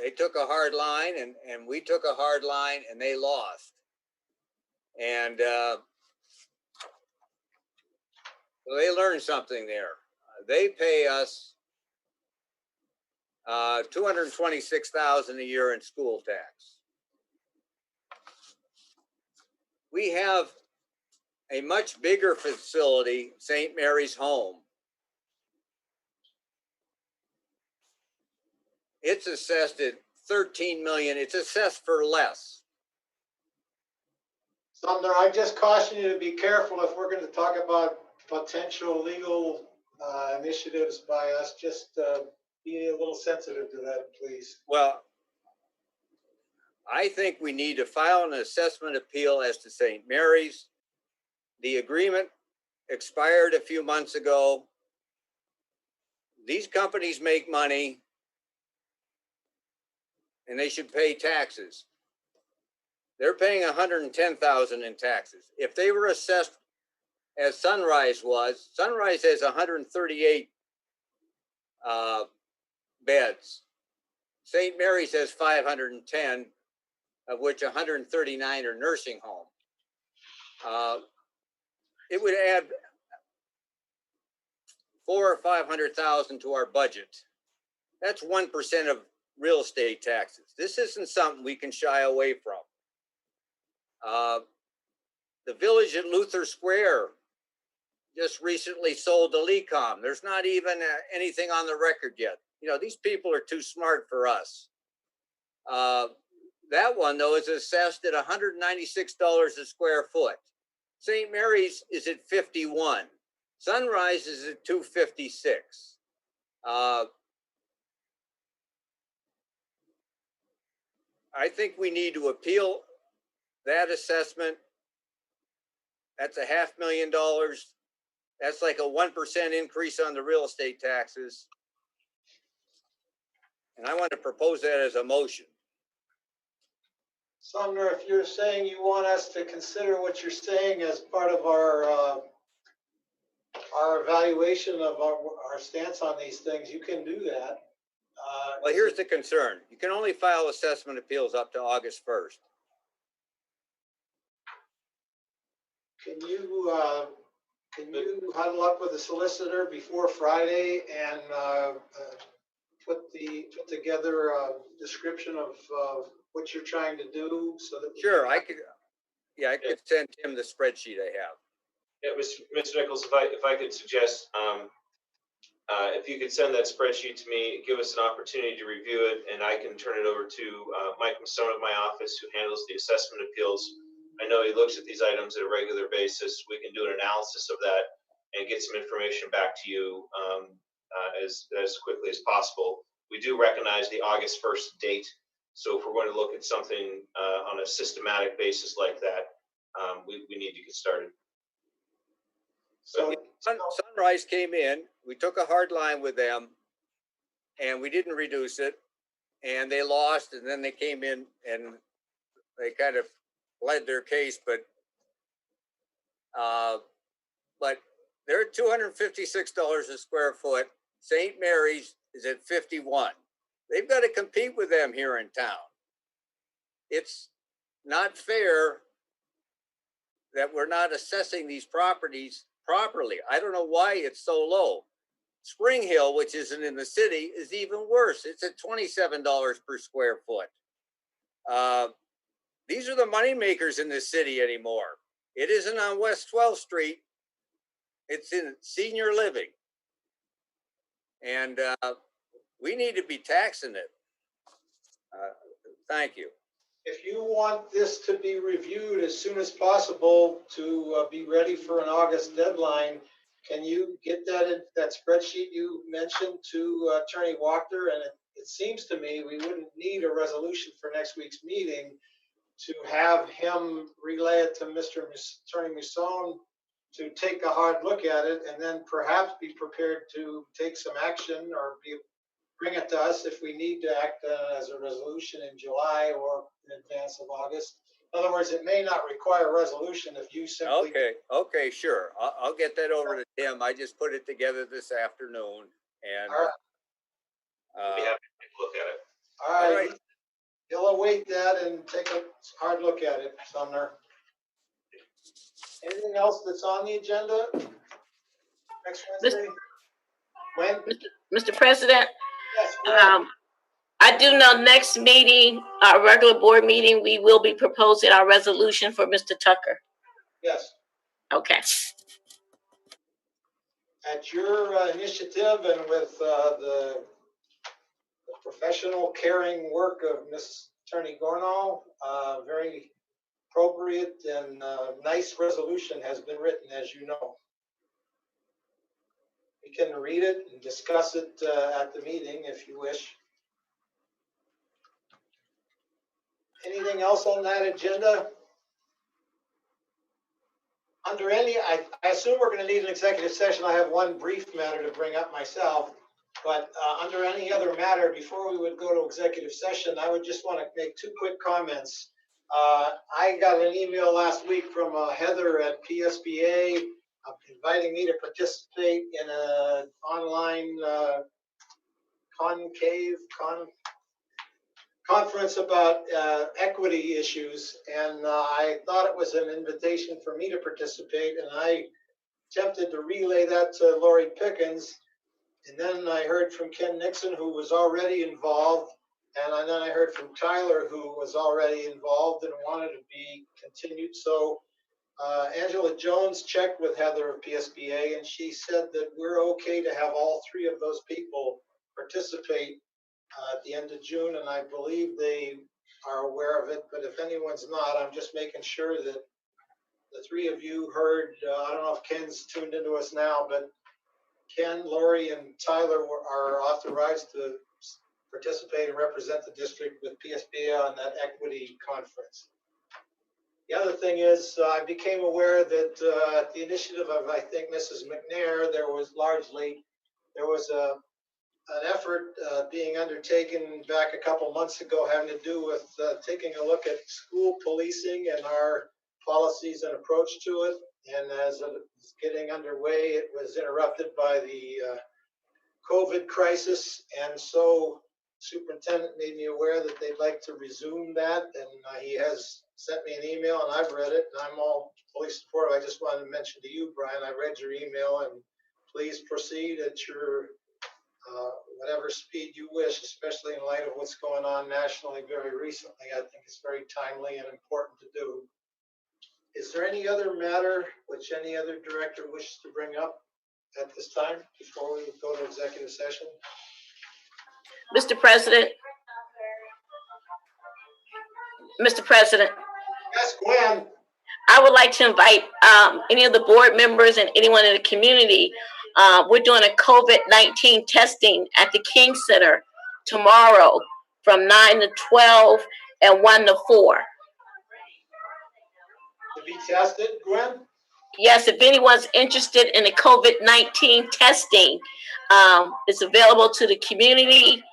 they took a hard line, and we took a hard line, and they lost. And so they learned something there. They pay us $226,000 a year in school tax. We have a much bigger facility, St. Mary's Home. It's assessed at $13 million. It's assessed for less. Sumner, I just caution you to be careful if we're going to talk about potential legal initiatives by us. Just be a little sensitive to that, please. Well, I think we need to file an assessment appeal as to St. Mary's. The agreement expired a few months ago. These companies make money, and they should pay taxes. They're paying $110,000 in taxes. If they were assessed as Sunrise was, Sunrise has 138 beds. St. Mary's has 510, of which 139 are nursing home. It would add $400,000 or $500,000 to our budget. That's 1% of real estate taxes. This isn't something we can shy away from. The village at Luther Square just recently sold to Lecom. There's not even anything on the record yet. You know, these people are too smart for us. That one, though, is assessed at $196 a square foot. St. Mary's is at 51. Sunrise is at 256. I think we need to appeal that assessment. That's $500,000. That's like a 1% increase on the real estate taxes. And I want to propose that as a motion. Sumner, if you're saying you want us to consider what you're saying as part of our evaluation of our stance on these things, you can do that. Well, here's the concern. You can only file assessment appeals up to August 1st. Can you huddle up with the solicitor before Friday and put together a description of what you're trying to do so that Sure, I could send him the spreadsheet I have. Yeah, Mr. Nichols, if I could suggest, if you could send that spreadsheet to me, give us an opportunity to review it, and I can turn it over to Mike Masson of my office, who handles the assessment appeals. I know he looks at these items at a regular basis. We can do an analysis of that and get some information back to you as quickly as possible. We do recognize the August 1st date, so if we're going to look at something on a systematic basis like that, we need to get started. So Sunrise came in, we took a hard line with them, and we didn't reduce it, and they lost, and then they came in and they kind of led their case, but they're at $256 a square foot. St. Mary's is at 51. They've got to compete with them here in town. It's not fair that we're not assessing these properties properly. I don't know why it's so low. Spring Hill, which isn't in the city, is even worse. It's at $27 per square foot. These are the money makers in this city anymore. It isn't on West 12th Street. It's in senior living. And we need to be taxing it. Thank you. If you want this to be reviewed as soon as possible to be ready for an August deadline, can you get that spreadsheet you mentioned to Attorney Walker? And it seems to me we wouldn't need a resolution for next week's meeting to have him relay it to Attorney Musone to take a hard look at it and then perhaps be prepared to take some action or bring it to us if we need to act as a resolution in July or in advance of August. In other words, it may not require a resolution if you simply... Okay, sure. I'll get that over to Tim. I just put it together this afternoon. And all right. We'll be happy to take a look at it. All right. He'll await that and take a hard look at it, Sumner. Anything else that's on the agenda next Wednesday? When? Mr. President, yes, I do know next meeting, our regular board meeting, we will be proposing our resolution for Mr. Tucker. Yes. Okay. At your initiative and with the professional caring work of Ms. Attorney Gornall, very appropriate and nice resolution has been written, as you know. We can read it and discuss it at the meeting if you wish. Anything else on that agenda? Under any, I assume we're going to need an executive session. I have one brief matter to bring up myself, but under any other matter, before we would go to executive session, I would just want to make two quick comments. I got an email last week from Heather at PSBA inviting me to participate in an online conference about equity issues, and I thought it was an invitation for me to participate, and I attempted to relay that to Lori Pickens, and then I heard from Ken Nixon, who was already involved, and then I heard from Tyler, who was already involved and wanted to be continued. So Angela Jones checked with Heather of PSBA, and she said that we're okay to have all three of those people participate at the end of June, and I believe they are aware of it. But if anyone's not, I'm just making sure that the three of you heard. I don't know if Ken's tuned into us now, but Ken, Lori, and Tyler are authorized to participate and represent the district with PSBA on that equity conference. The other thing is, I became aware that at the initiative of, I think, Mrs. McNair, there was an effort being undertaken back a couple months ago having to do with taking a look at school policing and our policies and approach to it. And as it was getting underway, it was interrupted by the COVID crisis. And so Superintendent made me aware that they'd like to resume that. And he has sent me an email and I've read it and I'm all fully supportive. I just wanted to mention to you, Brian, I read your email and please proceed at your whatever speed you wish, especially in light of what's going on nationally very recently. I think it's very timely and important to do. Is there any other matter which any other director wishes to bring up at this time before we go to executive session? Mr. President. Mr. President. Yes, Gwen. I would like to invite any of the board members and anyone in the community. We're doing a COVID-19 testing at the King Center tomorrow from 9 to 12 and 1 to 4. To be tested, Gwen? Yes, if anyone's interested in the COVID-19 testing, it's available to the community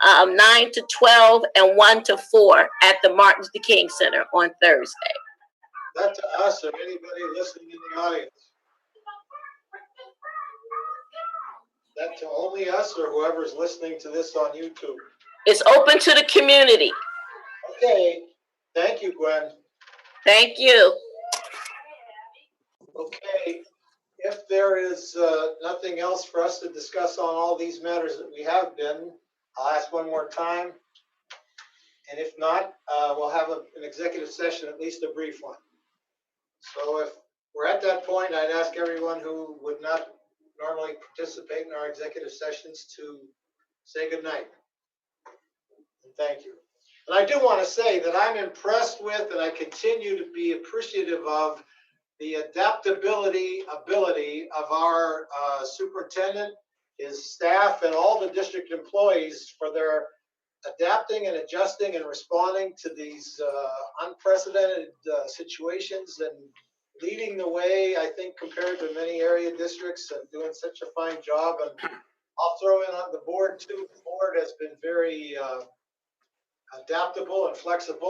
9 to 12 and 1 to 4 at the Martin Luther King Center on Thursday. That to us or anybody listening in the audience? that to only us or whoever's listening to this on YouTube? It's open to the community. Okay, thank you, Gwen. Thank you. Okay, if there is nothing else for us to discuss on all these matters that we have been, I'll ask one more time. And if not, we'll have an executive session, at least a brief one. So if we're at that point, I'd ask everyone who would not normally participate in our executive sessions to say goodnight. And thank you. And I do want to say that I'm impressed with, and I continue to be appreciative of, the adaptability ability of our superintendent, his staff, and all the district employees for their adapting and adjusting and responding to these unprecedented situations and leading the way, I think, compared to many area districts, and doing such a fine job. And I'll throw in on the board too. The board has been very adaptable and flexible.